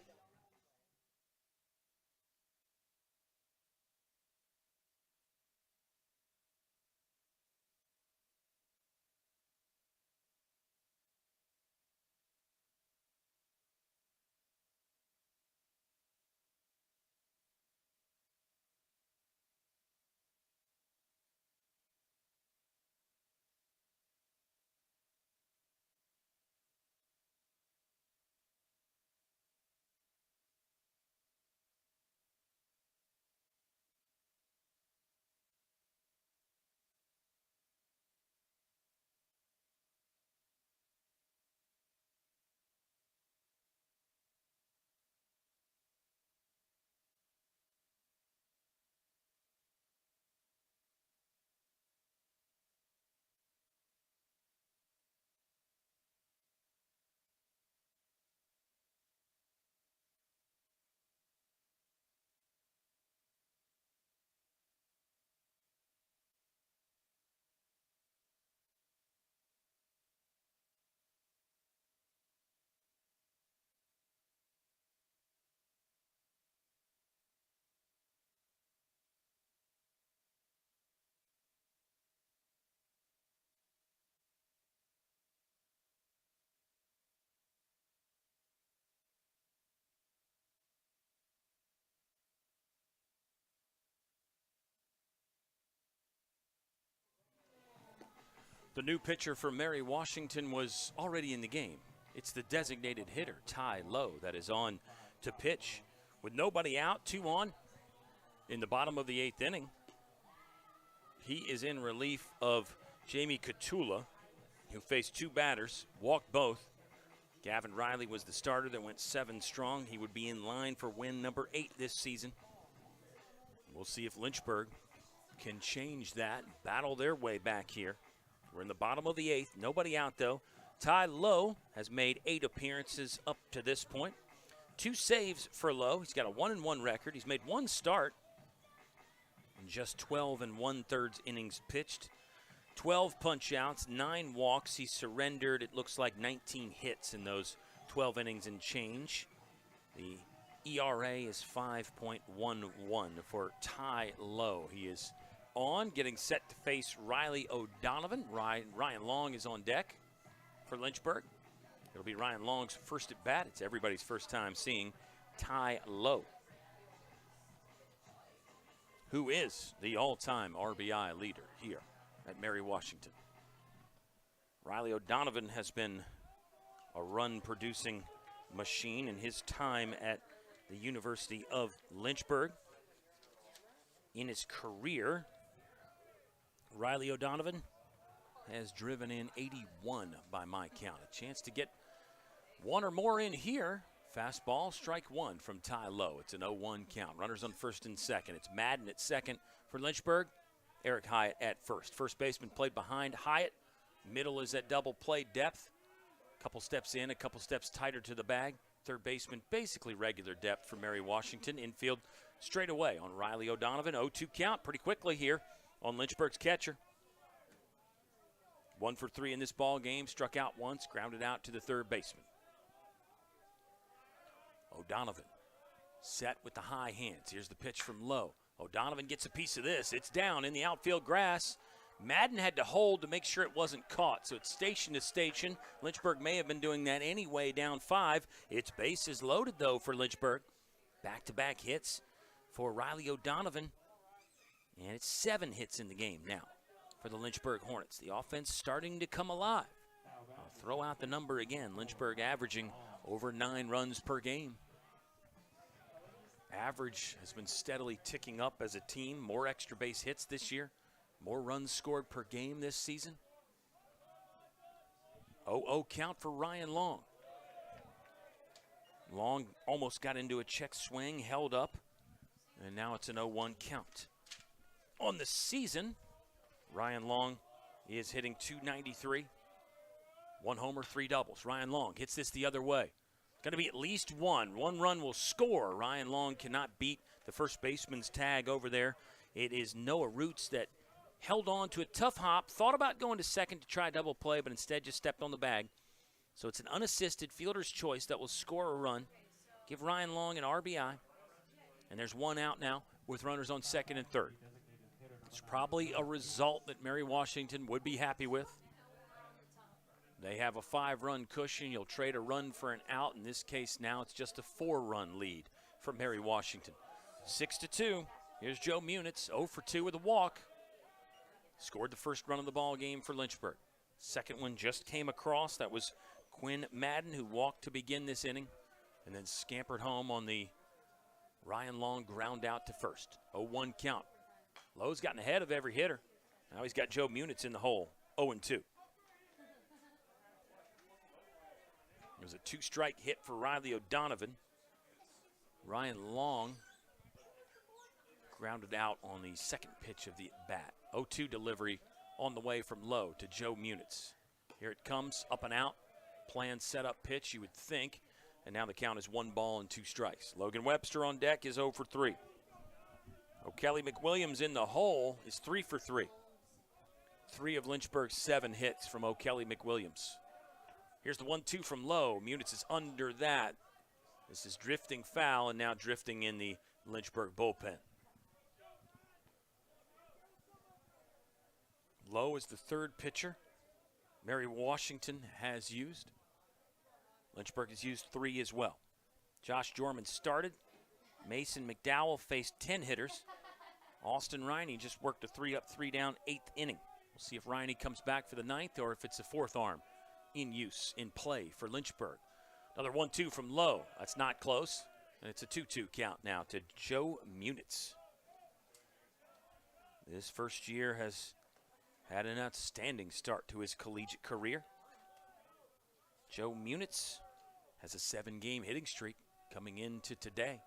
The new pitcher for Mary Washington was already in the game. It's the designated hitter, Ty Lowe, that is on to pitch. With nobody out, 2 on in the bottom of the 8th inning. He is in relief of Jamie Catula, who faced 2 batters, walked both. Gavin Riley was the starter that went 7 strong. He would be in line for win number 8 this season. We'll see if Lynchburg can change that, battle their way back here. We're in the bottom of the 8th. Nobody out, though. Ty Lowe has made 8 appearances up to this point. 2 saves for Lowe. He's got a 1-1 record. He's made 1 start in just 12 1/3 innings pitched. 12 punch-outs, 9 walks. He surrendered, it looks like, 19 hits in those 12 innings and change. The ERA is 5.11 for Ty Lowe. He is on, getting set to face Riley O'Donovan. Ryan Long is on deck for Lynchburg. It'll be Ryan Long's first at bat. It's everybody's first time seeing Ty Lowe, who is the all-time RBI leader here at Mary Washington. Riley O'Donovan has been a run-producing machine in his time at the University of Lynchburg. In his career, Riley O'Donovan has driven in 81 by my count. A chance to get 1 or more in here. Fastball, strike 1 from Ty Lowe. It's an 0-1 count. Runners on first and second. It's Madden at second for Lynchburg. Eric Hyatt at first. First baseman played behind Hyatt. Middle is at double play depth. A couple steps in, a couple steps tighter to the bag. Third baseman basically regular depth for Mary Washington. Infield straight away on Riley O'Donovan. 0-2 count pretty quickly here on Lynchburg's catcher. 1 for 3 in this ball game. Struck out once, grounded out to the third baseman. O'Donovan set with the high hands. Here's the pitch from Lowe. O'Donovan gets a piece of this. It's down in the outfield grass. Madden had to hold to make sure it wasn't caught, so it's station to station. Lynchburg may have been doing that anyway, down 5. Its bases loaded, though, for Lynchburg. Back-to-back hits for Riley O'Donovan. And it's 7 hits in the game now for the Lynchburg Hornets. The offense starting to come alive. I'll throw out the number again. Lynchburg averaging over 9 runs per game. Average has been steadily ticking up as a team. More extra base hits this year. More runs scored per game this season. 0-0 count for Ryan Long. Long almost got into a check swing, held up, and now it's an 0-1 count. On the season, Ryan Long is hitting .293. 1 homer, 3 doubles. Ryan Long hits this the other way. Going to be at least 1. 1 run will score. Ryan Long cannot beat the first baseman's tag over there. It is Noah Roots that held on to a tough hop, thought about going to second to try double play, but instead just stepped on the bag. So it's an unassisted fielder's choice that will score a run, give Ryan Long an RBI, and there's 1 out now with runners on second and third. It's probably a result that Mary Washington would be happy with. They have a 5-run cushion. You'll trade a run for an out. In this case now it's just a 4-run lead for Mary Washington. 6-2. Here's Joe Munitz, 0 for 2 with a walk. Scored the first run of the ball game for Lynchburg. Second one just came across. That was Quinn Madden, who walked to begin this inning and then scampered home on the Ryan Long ground out to first. 0-1 count. Lowe's gotten ahead of every hitter. Now he's got Joe Munitz in the hole. 0-2. It was a 2-strike hit for Riley O'Donovan. Ryan Long grounded out on the second pitch of the at-bat. 0-2 delivery on the way from Lowe to Joe Munitz. Here it comes, up and out. Planned setup pitch, you would think. And now the count is 1 ball and 2 strikes. Logan Webster on deck is 0 for 3. O'Kelly McWilliams in the hole is 3 for 3. 3 of Lynchburg's 7 hits from O'Kelly McWilliams. Here's the 1-2 from Lowe. Munitz is under that. This is drifting foul and now drifting in the Lynchburg bullpen. Lowe is the 3rd pitcher Mary Washington has used. Lynchburg has used 3 as well. Josh Jorman started. Mason McDowell faced 10 hitters. Austin Riney just worked a 3-up, 3-down 8th inning. We'll See if Riney comes back for the ninth or if it's the fourth arm in use, in play for Lynchburg. Another 1-2 from Lowe. That's not close. And it's a 2-2 count now to Joe Munitz. This first year has had an outstanding start to his collegiate career. Joe Munitz has a 7-game hitting streak coming into today.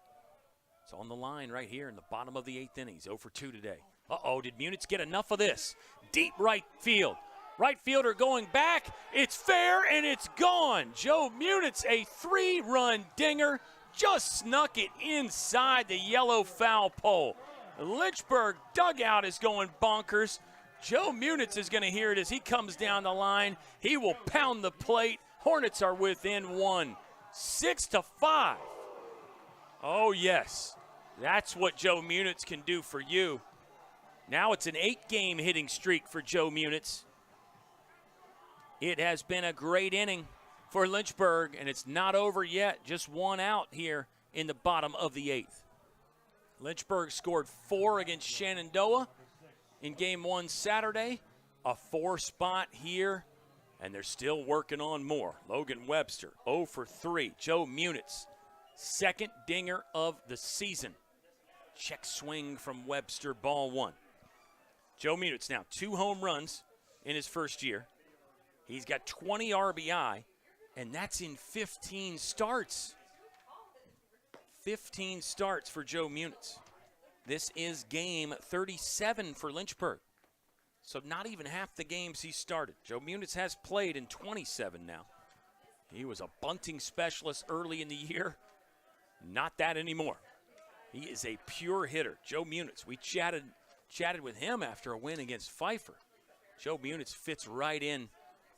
It's on the line right here in the bottom of the 8th inning. He's 0 for 2 today. Uh-oh, did Munitz get enough of this? Deep right field. Right fielder going back. It's fair and it's gone. Joe Munitz, a 3-run dinger, just snuck it inside the yellow foul pole. The Lynchburg dugout is going bonkers. Joe Munitz is going to hear it as he comes down the line. He will pound the plate. Hornets are within 1, 6-5. Oh, yes. That's what Joe Munitz can do for you. Now it's an 8-game hitting streak for Joe Munitz. It has been a great inning for Lynchburg, and it's not over yet. Just 1 out here in the bottom of the 8th. Lynchburg scored 4 against Shenandoah in Game 1 Saturday. A 4 spot here, and they're still working on more. Logan Webster, 0 for 3. Joe Munitz, 2nd dinger of the season. Check swing from Webster, ball 1. Joe Munitz now 2 home runs in his first year. He's got 20 RBI, and that's in 15 starts. 15 starts for Joe Munitz. This is game 37 for Lynchburg. So not even half the games he started. Joe Munitz has played in 27 now. He was a bunting specialist early in the year. Not that anymore. He is a pure hitter. Joe Munitz, we chatted with him after a win against Pfeiffer. Joe Munitz fits right in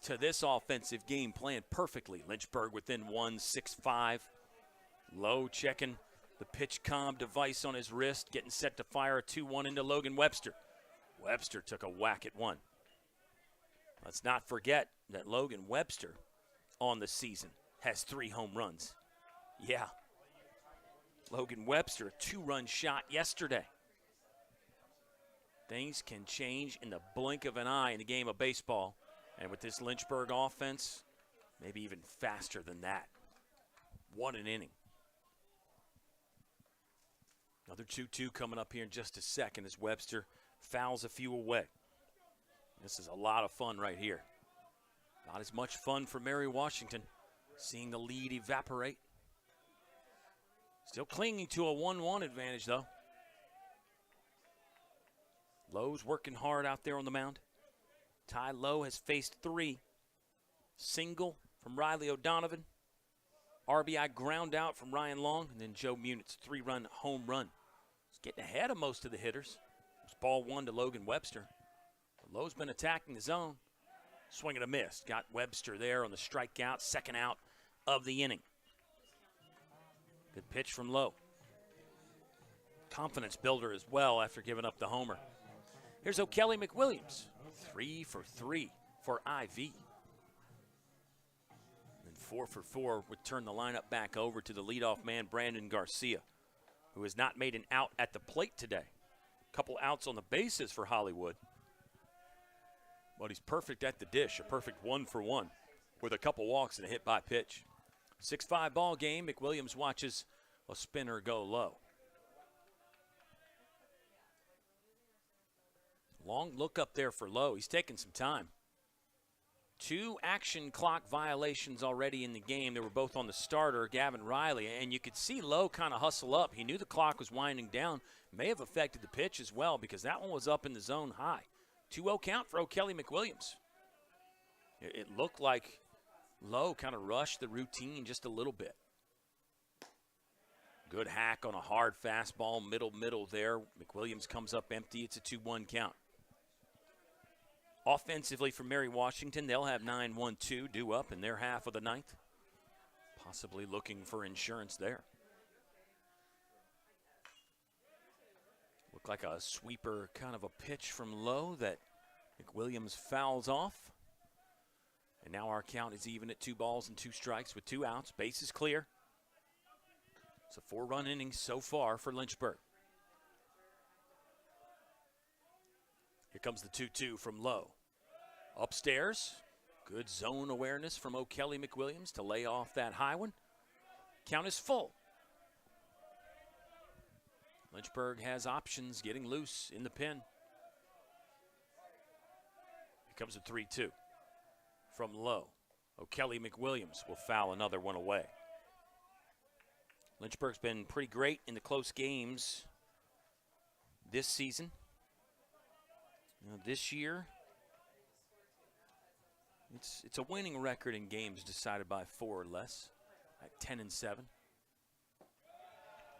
to this offensive game plan perfectly. Lynchburg within 1, 6-5. Lowe checking the pitch comm device on his wrist, getting set to fire a 2-1 into Logan Webster. Webster took a whack at 1. Let's not forget that Logan Webster on the season has 3 home runs. Yeah. Logan Webster, a 2-run shot yesterday. Things can change in the blink of an eye in the game of baseball. And with this Lynchburg offense, maybe even faster than that. What an inning. Another 2-2 coming up here in just a second as Webster fouls a few away. This is a lot of fun right here. Not as much fun for Mary Washington, seeing the lead evaporate. Still clinging to a 1-1 advantage, though. Lowe's working hard out there on the mound. Ty Lowe has faced 3. Single from Riley O'Donovan. RBI ground out from Ryan Long. And then Joe Munitz, 3-run home run. He's getting ahead of most of the hitters. It's ball 1 to Logan Webster. But Lowe's been attacking the zone. Swing and a miss. Got Webster there on the strikeout. 2nd out of the inning. Good pitch from Lowe. Confidence builder as well after giving up the homer. Here's O'Kelly McWilliams. 3 for 3 for IV. And 4 for 4 would turn the lineup back over to the leadoff man, Brandon Garcia, who has not made an out at the plate today. A couple outs on the bases for Hollywood. But he's perfect at the dish, a perfect 1 for 1 with a couple walks and a hit by pitch. 6-5 ball game. McWilliams watches a spinner go low. Long look up there for Lowe. He's taking some time. 2 action clock violations already in the game. They were both on the starter, Gavin Riley, and you could see Lowe kind of hustle up. He knew the clock was winding down. May have affected the pitch as well because that one was up in the zone high. 2-0 count for O'Kelly McWilliams. It looked like Lowe kind of rushed the routine just a little bit. Good hack on a hard fastball, middle there. McWilliams comes up empty. It's a 2-1 count. Offensively for Mary Washington, they'll have 9-1-2 due up in their half of the 9th. Possibly looking for insurance there. Looked like a sweeper kind of a pitch from Lowe that McWilliams fouls off. And now our count is even at 2 balls and 2 strikes with 2 outs. Base is clear. It's a 4-run inning so far for Lynchburg. Here comes the 2-2 from Lowe. Upstairs, good zone awareness from O'Kelly McWilliams to lay off that high one. Count is full. Lynchburg has options getting loose in the pin. Here comes a 3-2 from Lowe. O'Kelly McWilliams will foul another one away. Lynchburg's been pretty great in the close games this season. This year, it's a winning record in games decided by 4 or less at 10-7.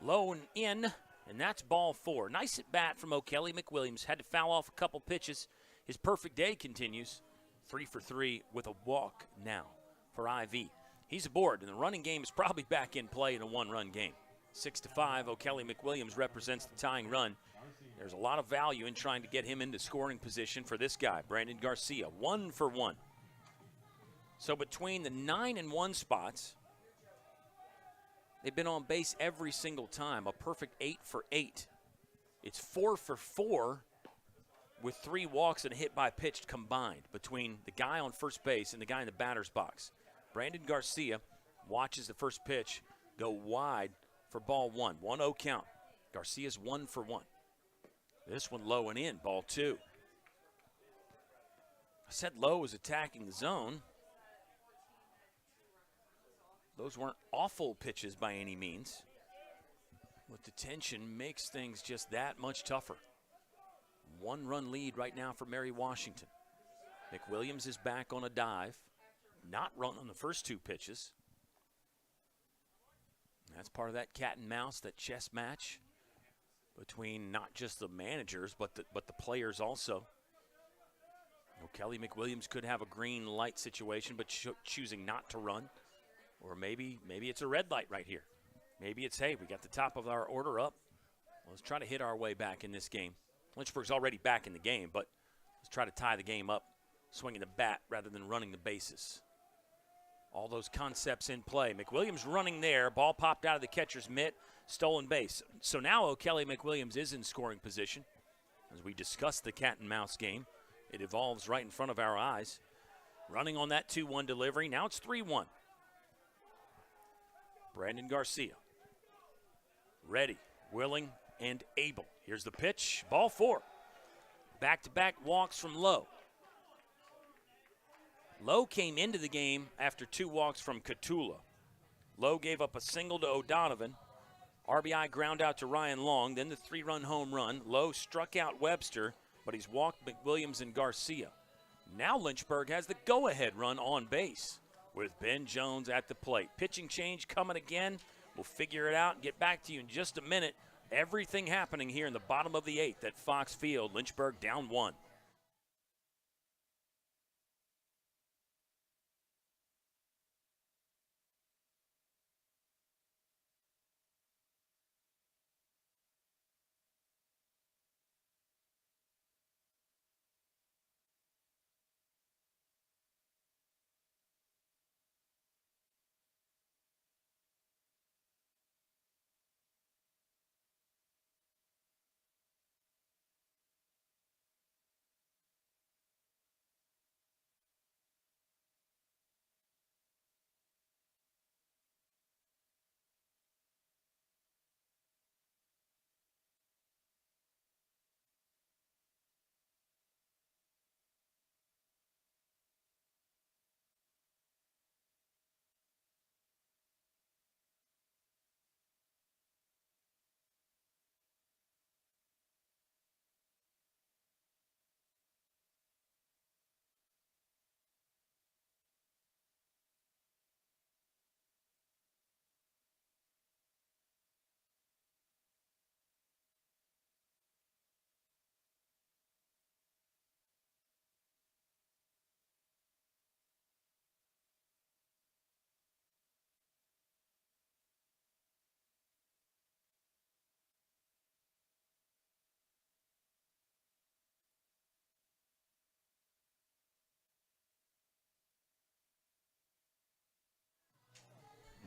Low and in, and that's ball 4. Nice at bat from O'Kelly McWilliams. Had to foul off a couple pitches. His perfect day continues. 3 for 3 with a walk now for IV. He's aboard, and the running game is probably back in play in a 1-run game. 6-5, O'Kelly McWilliams represents the tying run. There's a lot of value in trying to get him into scoring position for this guy, Brandon Garcia. 1 for 1. So between the 9 and 1 spots, they've been on base every single time. A perfect 8 for 8. It's 4 for 4 with 3 walks and a hit by pitch combined between the guy on first base and the guy in the batter's box. Brandon Garcia watches the first pitch go wide for ball 1. 1-0 count. Garcia's 1 for 1. This one low and in, ball 2. I said Lowe was attacking the zone. Those weren't awful pitches by any means. But the tension makes things just that much tougher. 1-run lead right now for Mary Washington. McWilliams is back on a dive. Not run on the first 2 pitches. That's part of that cat and mouse, that chess match between not just the managers but the players also. O'Kelly McWilliams could have a green light situation but choosing not to run. Or maybe it's a red light right here. Maybe it's, hey, we got the top of our order up. Let's try to hit our way back in this game. Lynchburg's already back in the game, but let's try to tie the game up, swinging the bat rather than running the bases. All those concepts in play. McWilliams running there. Ball popped out of the catcher's mitt. Stolen base. So now O'Kelly McWilliams is in scoring position. As we discuss the cat and mouse game, it evolves right in front of our eyes. Running on that 2-1 delivery. Now it's 3-1. Brandon Garcia. Ready, willing, and able. Here's the pitch. Ball 4. Back-to-back walks from Lowe. Lowe came into the game after 2 walks from Catula. Lowe gave up a single to O'Donovan. RBI ground out to Ryan Long, then the 3-run home run. Lowe struck out Webster, but he's walked McWilliams and Garcia. Now Lynchburg has the go-ahead run on base with Ben Jones at the plate. Pitching change coming again. We'll figure it out and get back to you in just a minute. Everything happening here in the bottom of the 8th at Fox Field. Lynchburg down 1.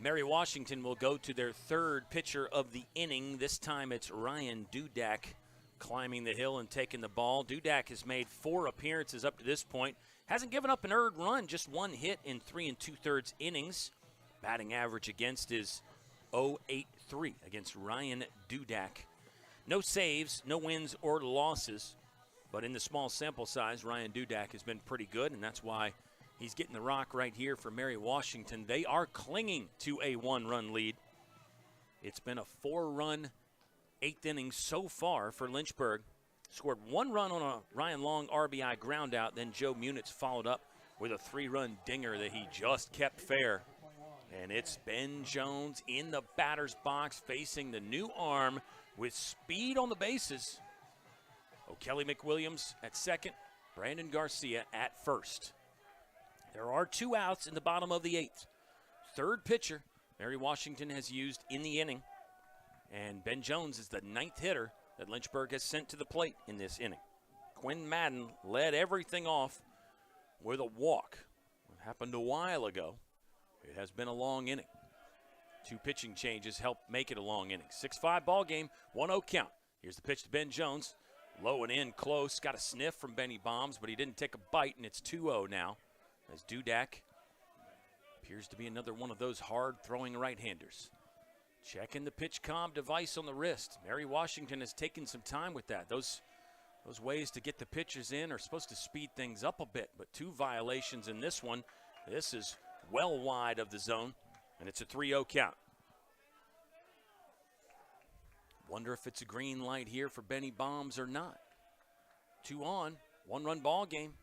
Mary Washington will go to their 3rd pitcher of the inning. This time it's Ryan Dudak climbing the hill and taking the ball. Dudak has made 4 appearances up to this point. Hasn't given up an earned run, just 1 hit in 3 2/3 innings. Batting average against is .083 against Ryan Dudak. No saves, no wins or losses, but in the small sample size, Ryan Dudak has been pretty good, and that's why he's getting the rock right here for Mary Washington. They are clinging to a 1-run lead. It's been a 4-run 8th inning so far for Lynchburg. Scored 1 run on a Ryan Long RBI ground out, then Joe Munitz followed up with a 3-run dinger that he just kept fair. And it's Ben Jones in the batter's box facing the new arm with speed on the bases. O'Kelly McWilliams at second, Brandon Garcia at first. There are 2 outs in the bottom of the 8th. Third pitcher Mary Washington has used in the inning. And Ben Jones is the 9th hitter that Lynchburg has sent to the plate in this inning. Quinn Madden led everything off with a walk. It happened a while ago. It has been a long inning. 2 pitching changes helped make it a long inning. 6-5 ball game, 1-0 count. Here's the pitch to Ben Jones. Low and in, close. Got a sniff from Benny Bombs, but he didn't take a bite, and it's 2-0 now. As Dudak appears to be another one of those hard-throwing right-handers. Checking the pitch comm device on the wrist. Mary Washington has taken some time with that. Those ways to get the pitches in are supposed to speed things up a bit, but 2 violations in this one. This is well wide of the zone, and it's a 3-0 count. Wonder if it's a green light here for Benny Bombs or not. 2 on, 1-run ball game.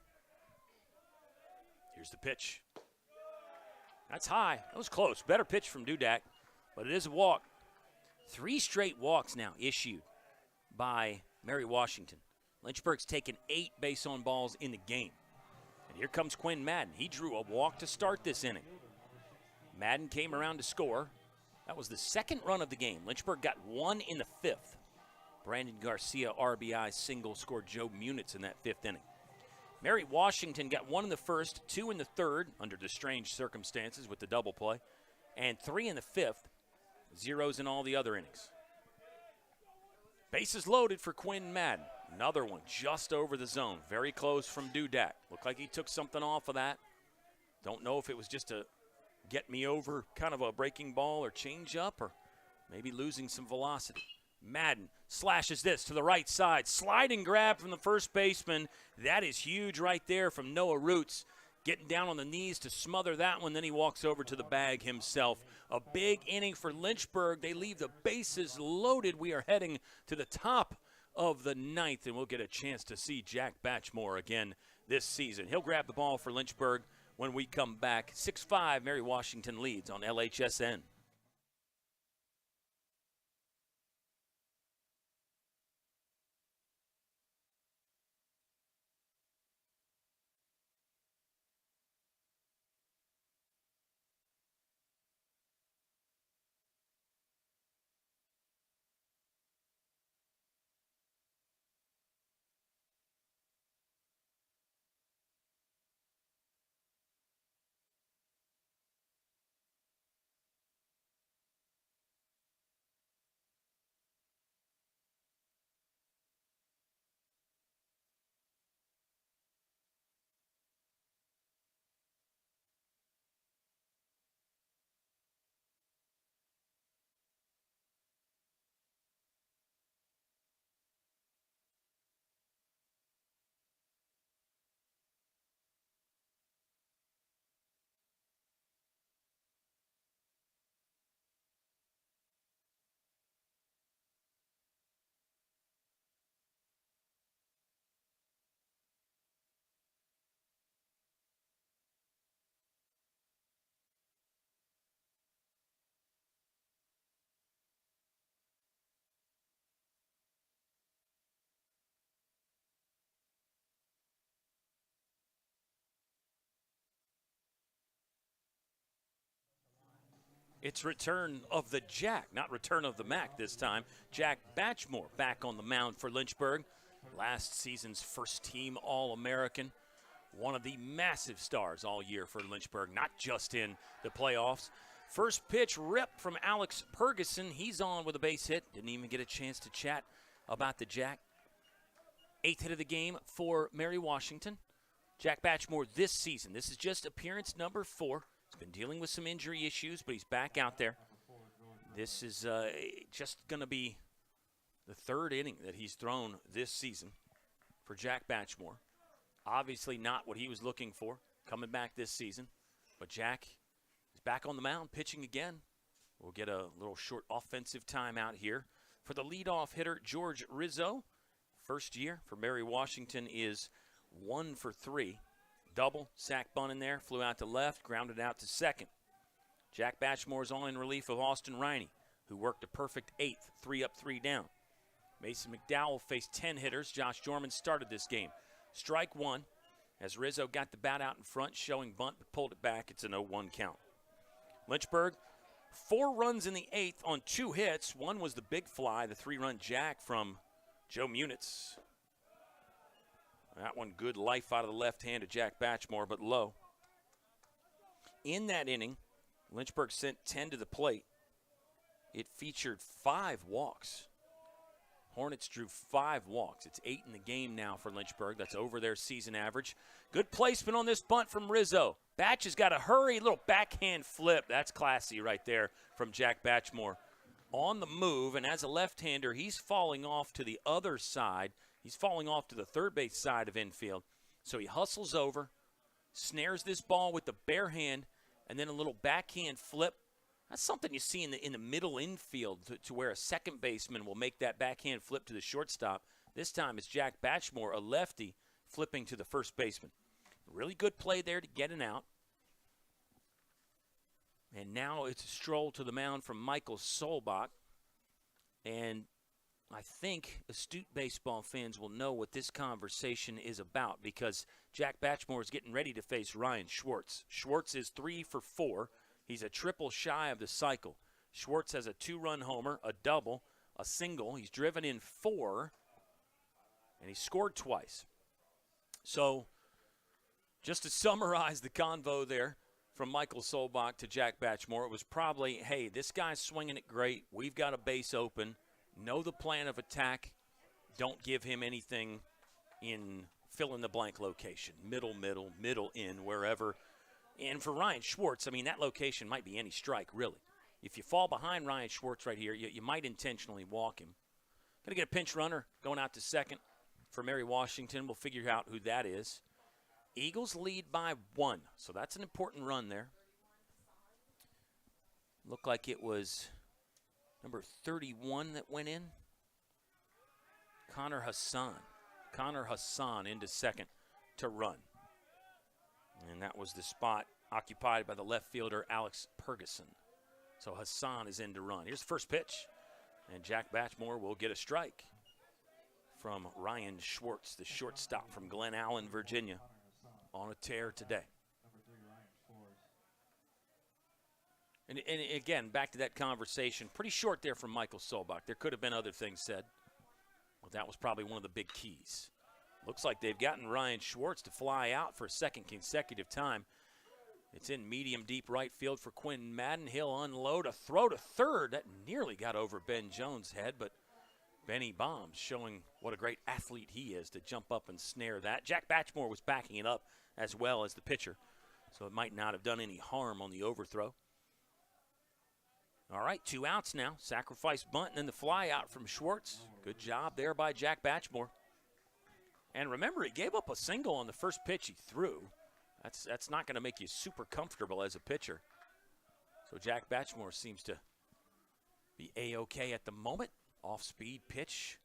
Here's the pitch. That's high. That was close. Better pitch from Dudak, but it is a walk. 3 straight walks now issued by Mary Washington. Lynchburg's taken 8 base on balls in the game. And here comes Quinn Madden. He drew a walk to start this inning. Madden came around to score. That was the 2nd run of the game. Lynchburg got 1 in the 5th. Brandon Garcia RBI single scored Joe Munitz in that 5th inning. Mary Washington got 1 in the 1st, 2 in the 3rd, under the strange circumstances with the double play, and 3 in the 5th, zeros in all the other innings. Bases loaded for Quinn Madden. Another one just over the zone, very close from Dudak. Looked like he took something off of that. Don't know if it was just a get me over kind of a breaking ball or change up, or maybe losing some velocity. Madden slashes this to the right side. Sliding grab from the first baseman. That is huge right there from Noah Roots. Getting down on the knees to smother that one. Then he walks over to the bag himself. A big inning for Lynchburg. They leave the bases loaded. We are heading to the top of the 9th, and we'll get a chance to see Jack Batchmore again this season. He'll grab the ball for Lynchburg when we come back. 6-5, Mary Washington leads on LHSN. It's return of the Jack, not return of the Mac this time. Jack Batchmore back on the mound for Lynchburg. Last season's first-team All-American. One of the massive stars all year for Lynchburg, not just in the playoffs. First pitch rip from Alex Ferguson. He's on with a base hit. Didn't even get a chance to chat about the Jack. 8th hit of the game for Mary Washington. Jack Batchmore this season. This is just appearance number 4. He's been dealing with some injury issues, but he's back out there. This is just going to be the 3rd inning that he's thrown this season for Jack Batchmore. Obviously not what he was looking for coming back this season, but Jack is back on the mound pitching again. We'll get a little short offensive timeout here for the leadoff hitter, George Rizzo. First year for Mary Washington is 1 for 3. Double, sack bunt in there, flew out to left, grounded out to second. Jack Batchmore's on in relief of Austin Riney, who worked a perfect 8th, 3 up, 3 down. Mason McDowell faced 10 hitters. Josh Jorman started this game. Strike 1 as Rizzo got the bat out in front, showing bunt, but pulled it back. It's an 0-1 count. Lynchburg, 4 runs in the 8th on 2 hits. One was the big fly, the 3-run jack from Joe Munitz. That one good life out of the left hand of Jack Batchmore, but low. In that inning, Lynchburg sent 10 to the plate. It featured 5 walks. Hornets drew 5 walks. It's 8 in the game now for Lynchburg. That's over their season average. Good placement on this bunt from Rizzo. Batch has got a hurry, little backhand flip. That's classy right there from Jack Batchmore. On the move, and as a left-hander, he's falling off to the other side. He's falling off to the third base side of infield. So he hustles over, snares this ball with the bare hand, and then a little backhand flip. That's something you see in the middle infield to where a second baseman will make that backhand flip to the shortstop. This time it's Jack Batchmore, a lefty, flipping to the first baseman. Really good play there to get an out. And now it's a stroll to the mound from Michael Solbach. And I think astute baseball fans will know what this conversation is about because Jack Batchmore is getting ready to face Ryan Schwartz. Schwartz is 3 for 4. He's a triple shy of the cycle. Schwartz has a 2-run homer, a double, a single. He's driven in 4, and he scored twice. So just to summarize the convo there from Michael Solbach to Jack Batchmore, it was probably, hey, this guy's swinging it great. We've got a base open. Know the plan of attack. Don't give him anything in fill-in-the-blank location. Middle, in, wherever. And for Ryan Schwartz, I mean, that location might be any strike, really. If you fall behind Ryan Schwartz right here, you might intentionally walk him. Going to get a pinch runner going out to second for Mary Washington. We'll figure out who that is. Eagles lead by 1, so that's an important run there. Looked like it was number 31 that went in. Connor Hassan into second to run. And that was the spot occupied by the left fielder, Alex Perguson. So Hassan is in to run. Here's the first pitch. And Jack Batchmore will get a strike from Ryan Schwartz, the shortstop from Glen Allen, Virginia, on a tear today. And again, back to that conversation. Pretty short there from Michael Solbach. There could have been other things said. But that was probably one of the big keys. Looks like they've gotten Ryan Schwartz to fly out for a second consecutive time. It's in medium deep right field for Quinn Madden. He'll unload a throw to third. That nearly got over Ben Jones' head, but Benny bombs, showing what a great athlete he is to jump up and snare that. Jack Batchmore was backing it up as well as the pitcher, so it might not have done any harm on the overthrow. All right, 2 outs now. Sacrifice bunt and then the fly out from Schwartz. Good job there by Jack Batchmore. And remember, he gave up a single on the first pitch he threw. That's not going to make you super comfortable as a pitcher. So Jack Batchmore seems to be A-OK at the moment. Off-speed pitch.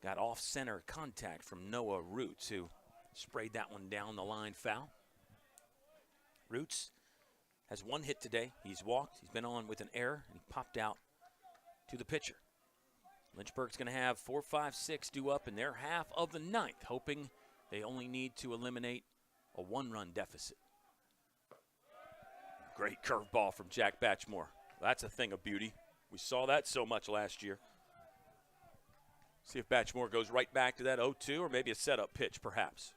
Got off-center contact from Noah Roots, who sprayed that one down the line foul. Roots has 1 hit today. He's walked. He's been on with an error, and he popped out to the pitcher. Lynchburg's going to have 4, 5, 6 due up in their half of the 9th, hoping they only need to eliminate a 1-run deficit. Great curveball from Jack Batchmore. That's a thing of beauty. We saw that so much last year. See if Batchmore goes right back to that 0-2 or maybe a setup pitch, perhaps.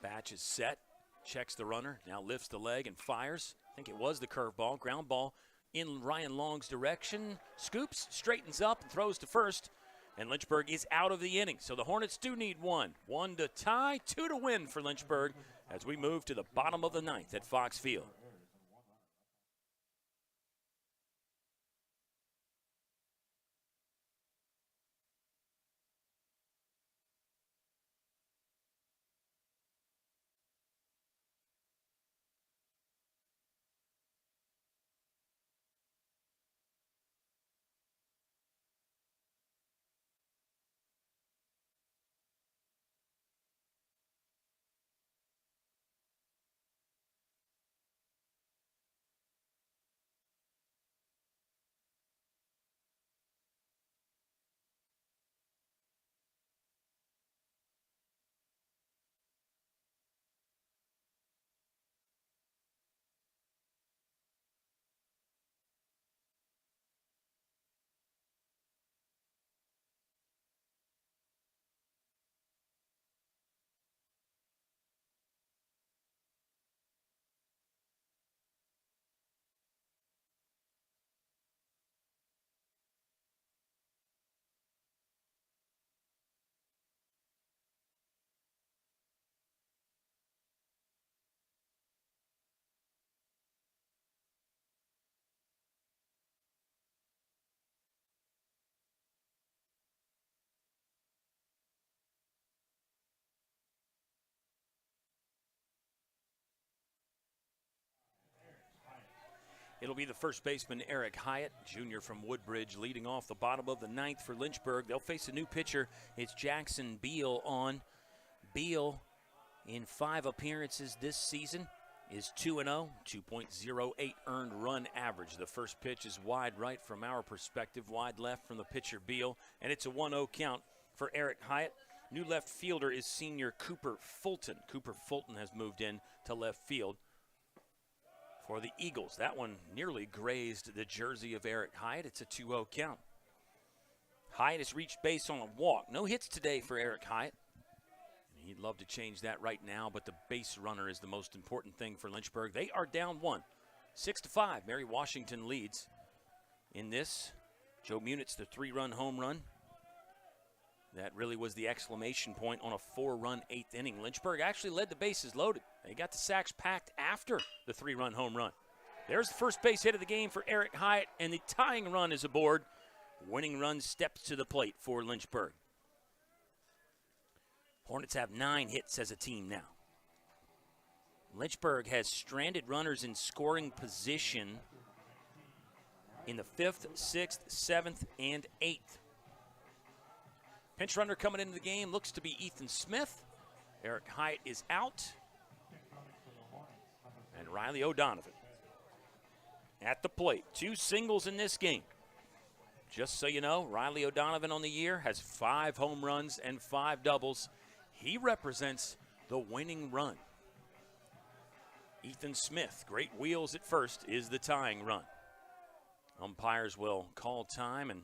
Batch is set, checks the runner, now lifts the leg and fires. I think it was the curveball. Ground ball in Ryan Long's direction. Scoops, straightens up, and throws to first. And Lynchburg is out of the inning. So the Hornets do need one. 1 to tie, 2 to win for Lynchburg as we move to the bottom of the ninth at Fox Field. It'll be the first baseman, Eric Hyatt, junior from Woodbridge, leading off the bottom of the ninth for Lynchburg. They'll face a new pitcher. It's Jackson Beal on. Beal, in 5 appearances this season, is 2-0, 2.08 earned run average. The first pitch is wide right from our perspective, wide left from the pitcher Beal, and it's a 1-0 count for Eric Hyatt. New left fielder is senior Cooper Fulton. Cooper Fulton has moved in to left field for the Eagles. That one nearly grazed the jersey of Eric Hyatt. It's a 2-0 count. Hyatt has reached base on a walk. No hits today for Eric Hyatt. He'd love to change that right now, but the base runner is the most important thing for Lynchburg. They are down 1. 6-5. Mary Washington leads in this. Joe Munitz, the 3-run home run. That really was the exclamation point on a 4-run 8th inning. Lynchburg actually led the bases loaded. They got the sacks packed after the 3-run home run. There's the first base hit of the game for Eric Hyatt, and the tying run is aboard. Winning run steps to the plate for Lynchburg. Hornets have 9 hits as a team now. Lynchburg has stranded runners in scoring position in the 5th, 6th, 7th, and 8th. Pinch runner coming into the game looks to be Ethan Smith. Eric Hyatt is out. And Riley O'Donovan at the plate. 2 singles in this game. Just so you know, Riley O'Donovan on the year has 5 home runs and 5 doubles. He represents the winning run. Ethan Smith, great wheels at first, is the tying run. Umpires will call time and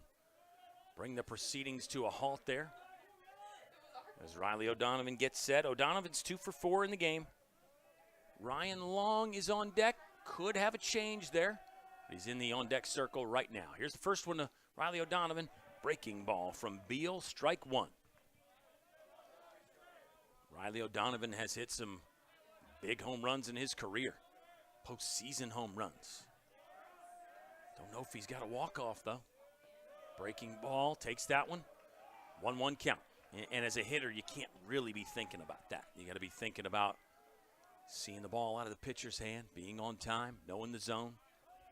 bring the proceedings to a halt there. As Riley O'Donovan gets set, O'Donovan's 2 for 4 in the game. Ryan Long is on deck, could have a change there. He's in the on-deck circle right now. Here's the first one to Riley O'Donovan. Breaking ball from Beal, strike 1. Riley O'Donovan has hit some big home runs in his career. Postseason home runs. Don't know if he's got a walk-off, though. Breaking ball, takes that one. 1-1 count. And as a hitter, you can't really be thinking about that. You got to be thinking about seeing the ball out of the pitcher's hand, being on time, knowing the zone,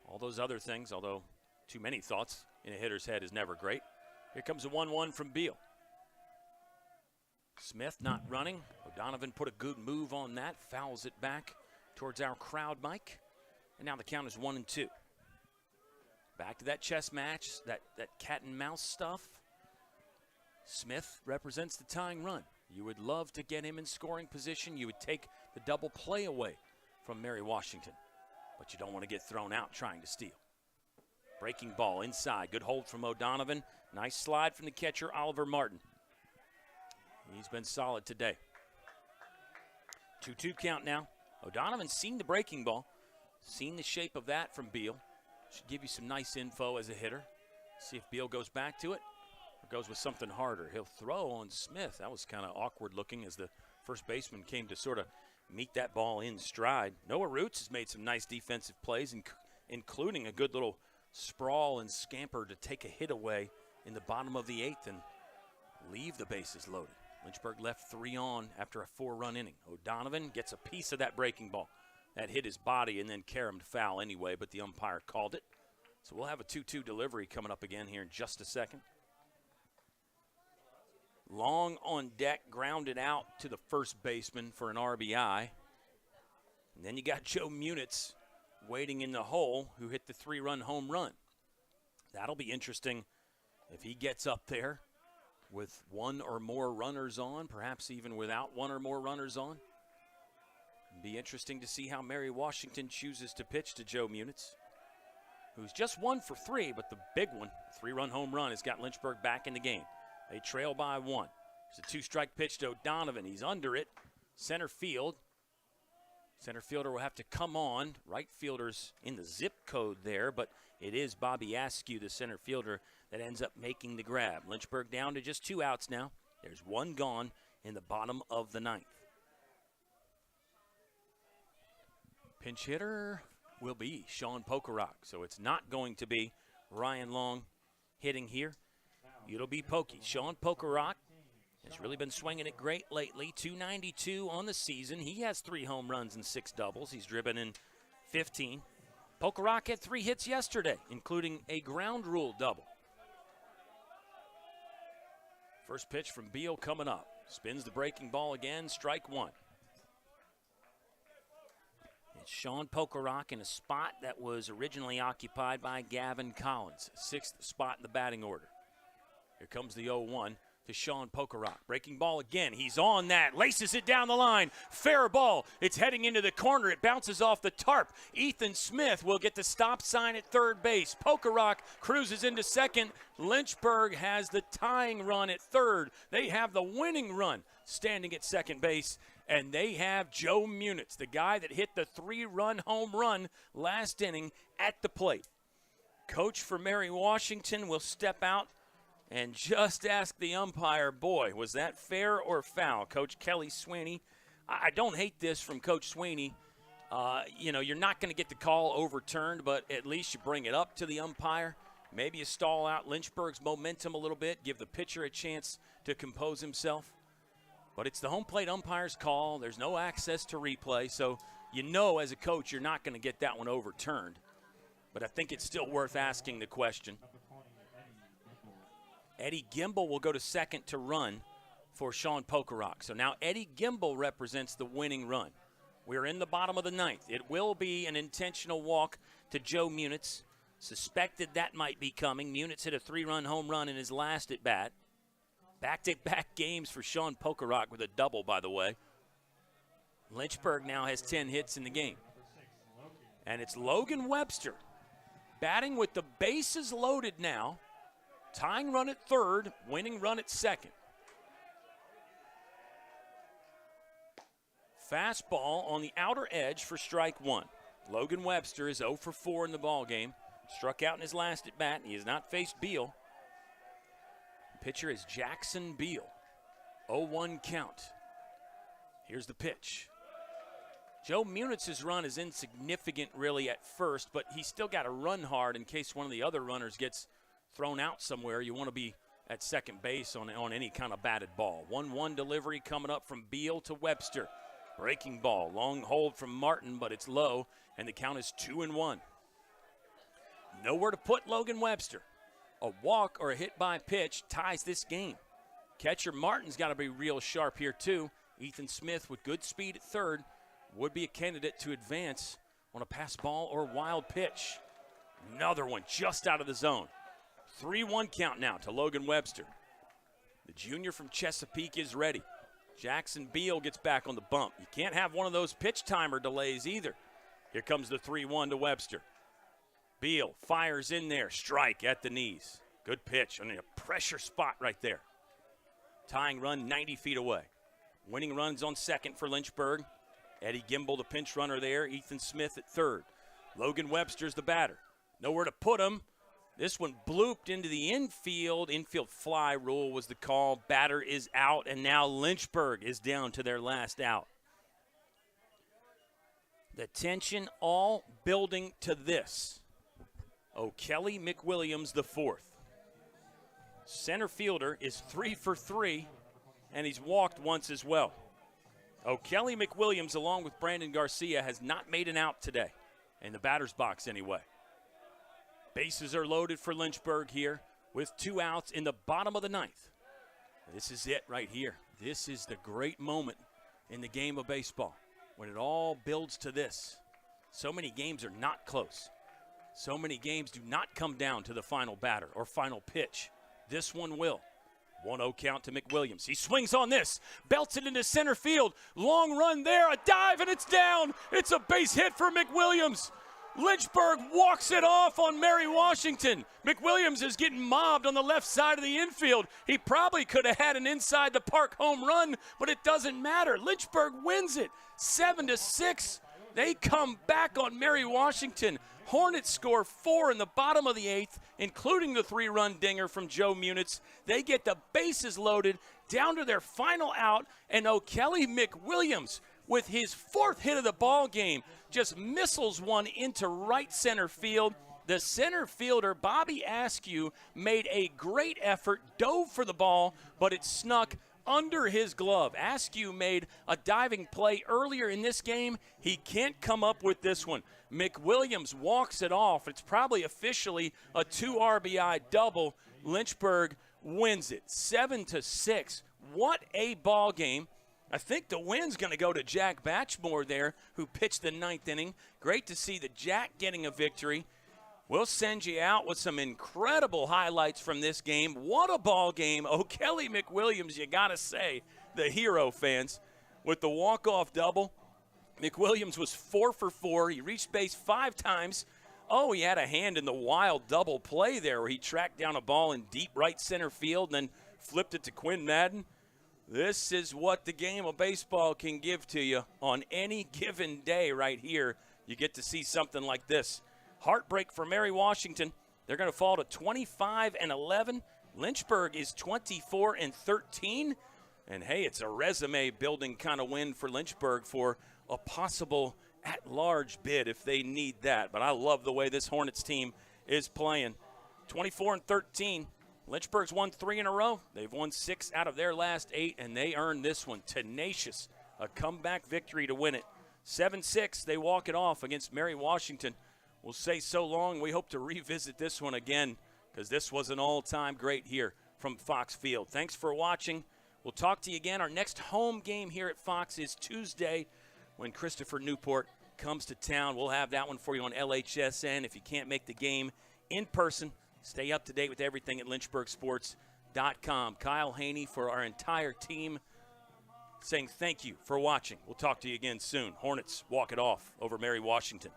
all those other things, although too many thoughts in a hitter's head is never great. Here comes a 1-1 from Beal. Smith not running. O'Donovan put a good move on that, fouls it back towards our crowd mic. And now the count is 1-2. Back to that chess match, that cat and mouse stuff. Smith represents the tying run. You would love to get him in scoring position. You would take the double play away from Mary Washington. But you don't want to get thrown out trying to steal. Breaking ball inside. Good hold from O'Donovan. Nice slide from the catcher, Oliver Martin. He's been solid today. 2-2 count now. O'Donovan's seen the breaking ball. Seen the shape of that from Beal. Should give you some nice info as a hitter. See if Beal goes back to it or goes with something harder. He'll throw on Smith. That was kind of awkward looking as the first baseman came to sort of meet that ball in stride. Noah Roots has made some nice defensive plays, including a good little sprawl and scamper to take a hit away in the bottom of the 8th and leave the bases loaded. Lynchburg left 3 on after a 4-run inning. O'Donovan gets a piece of that breaking ball. That hit his body and then caromed foul anyway, but the umpire called it. So we'll have a 2-2 delivery coming up again here in just a second. Long on deck, grounded out to the first baseman for an RBI. And then you got Joe Munitz waiting in the hole, who hit the 3-run home run. That'll be interesting if he gets up there with 1 or more runners on, perhaps even without 1 or more runners on. It'd be interesting to see how Mary Washington chooses to pitch to Joe Munitz, who's just 1 for 3, but the big one, 3-run home run, has got Lynchburg back in the game. They trail by 1. There's a 2-strike pitch to O'Donovan. He's under it. Center field. Center fielder will have to come on. Right fielder's in the zip code there, but it is Bobby Askew, the center fielder, that ends up making the grab. Lynchburg down to just 2 outs now. There's 1 gone in the bottom of the 9th. Pinch hitter will be Sean Pokerock, so it's not going to be Ryan Long hitting here. It'll be Pokey. Sean Pokerock has really been swinging it great lately. 292 on the season. He has 3 home runs and 6 doubles. He's driven in 15. Pokerock had 3 hits yesterday, including a ground rule double. First pitch from Beal coming up. Spins the breaking ball again, strike 1. It's Sean Pokerock in a spot that was originally occupied by Gavin Collins, 6th spot in the batting order. Here comes the 0-1 to Sean Pokerock. Breaking ball again. He's on that. Laces it down the line. Fair ball. It's heading into the corner. It bounces off the tarp. Ethan Smith will get the stop sign at third base. Pokerock cruises into second. Lynchburg has the tying run at third. They have the winning run standing at second base. And they have Joe Munitz, the guy that hit the 3-run home run last inning, at the plate. Coach for Mary Washington will step out and just ask the umpire, boy, was that fair or foul? Coach Kelly Sweeney. I don't hate this from Coach Sweeney. You're not going to get the call overturned, but at least you bring it up to the umpire. Maybe you stall out Lynchburg's momentum a little bit, give the pitcher a chance to compose himself. But it's the home plate umpire's call. There's no access to replay, so as a coach you're not going to get that one overturned. But I think it's still worth asking the question. Eddie Gimbel will go to second to run for Sean Pokerock. So now Eddie Gimbel represents the winning run. We're in the bottom of the 9th. It will be an intentional walk to Joe Munitz. Suspected that might be coming. Munitz hit a 3-run home run in his last at bat. Back-to-back games for Sean Pokerock with a double, by the way. Lynchburg now has 10 hits in the game. And it's Logan Webster batting with the bases loaded now. Tying run at third, winning run at second. Fastball on the outer edge for strike 1. Logan Webster is 0 for 4 in the ballgame. Struck out in his last at bat. He has not faced Beal. Pitcher is Jackson Beal. 0-1 count. Here's the pitch. Joe Munitz's run is insignificant really at first, but he's still got to run hard in case one of the other runners gets thrown out somewhere. You want to be at second base on any kind of batted ball. 1-1 delivery coming up from Beal to Webster. Breaking ball, long hold from Martin, but it's low, and the count is 2-1. Nowhere to put Logan Webster. A walk or a hit by pitch ties this game. Catcher Martin's got to be real sharp here too. Ethan Smith with good speed at third would be a candidate to advance on a pass ball or wild pitch. Another one just out of the zone. 3-1 count now to Logan Webster. The junior from Chesapeake is ready. Jackson Beal gets back on the bump. You can't have one of those pitch timer delays either. Here comes the 3-1 to Webster. Beal fires in there, strike at the knees. Good pitch, I mean a pressure spot right there. Tying run 90 feet away. Winning runs on second for Lynchburg. Eddie Gimbel, the pinch runner there. Ethan Smith at third. Logan Webster's the batter. Nowhere to put him. This one blooped into the infield. Infield fly rule was the call. Batter is out, and now Lynchburg is down to their last out. The tension all building to this. O'Kelly McWilliams, the fourth. Center fielder is 3 for 3, and he's walked once as well. O'Kelly McWilliams, along with Brandon Garcia, has not made an out today, in the batter's box anyway. Bases are loaded for Lynchburg here with 2 outs in the bottom of the 9th. This is it right here. This is the great moment in the game of baseball when it all builds to this. So many games are not close. So many games do not come down to the final batter or final pitch. This one will. 1-0 count to McWilliams. He swings on this, belts it into center field. Long run there, a dive, and it's down. It's a base hit for McWilliams. Lynchburg walks it off on Mary Washington. McWilliams is getting mobbed on the left side of the infield. He probably could have had an inside the park home run, but it doesn't matter. Lynchburg wins it 7-6. They come back on Mary Washington. Hornets score 4 in the bottom of the 8th, including the 3-run dinger from Joe Munitz. They get the bases loaded down to their final out, and O'Kelly McWilliams, with his 4th hit of the ball game, just missiles one into right center field. The center fielder, Bobby Askew, made a great effort, dove for the ball, but it snuck under his glove. Askew made a diving play earlier in this game. He can't come up with this one. McWilliams walks it off. It's probably officially a 2 RBI double. Lynchburg wins it 7-6. What a ball game. I think the win's going to go to Jack Batchmore there, who pitched the 9th inning. Great to see the Jack getting a victory. We'll send you out with some incredible highlights from this game. What a ball game. O'Kelly McWilliams, you got to say, the hero, fans, with the walk-off double. McWilliams was 4 for 4. He reached base 5 times. Oh, he had a hand in the wild double play there where he tracked down a ball in deep right center field and then flipped it to Quinn Madden. This is what the game of baseball can give to you on any given day right here. You get to see something like this. Heartbreak for Mary Washington. They're going to fall to 25-11. Lynchburg is 24-13. And, hey, it's a resume-building kind of win for Lynchburg for a possible at-large bid if they need that. But I love the way this Hornets team is playing. 24-13. Lynchburg's won 3 in a row. They've won 6 out of their last 8, and they earned this one. Tenacious. A comeback victory to win it. 7-6, they walk it off against Mary Washington. We'll say so long. We hope to revisit this one again because this was an all-time great here from Fox Field. Thanks for watching. We'll talk to you again. Our next home game here at Fox is Tuesday when Christopher Newport comes to town. We'll have that one for you on LHSN. If you can't make the game in person, stay up to date with everything at lynchburgsports.com. Kyle Haney for our entire team saying thank you for watching. We'll talk to you again soon. Hornets walk it off over Mary Washington.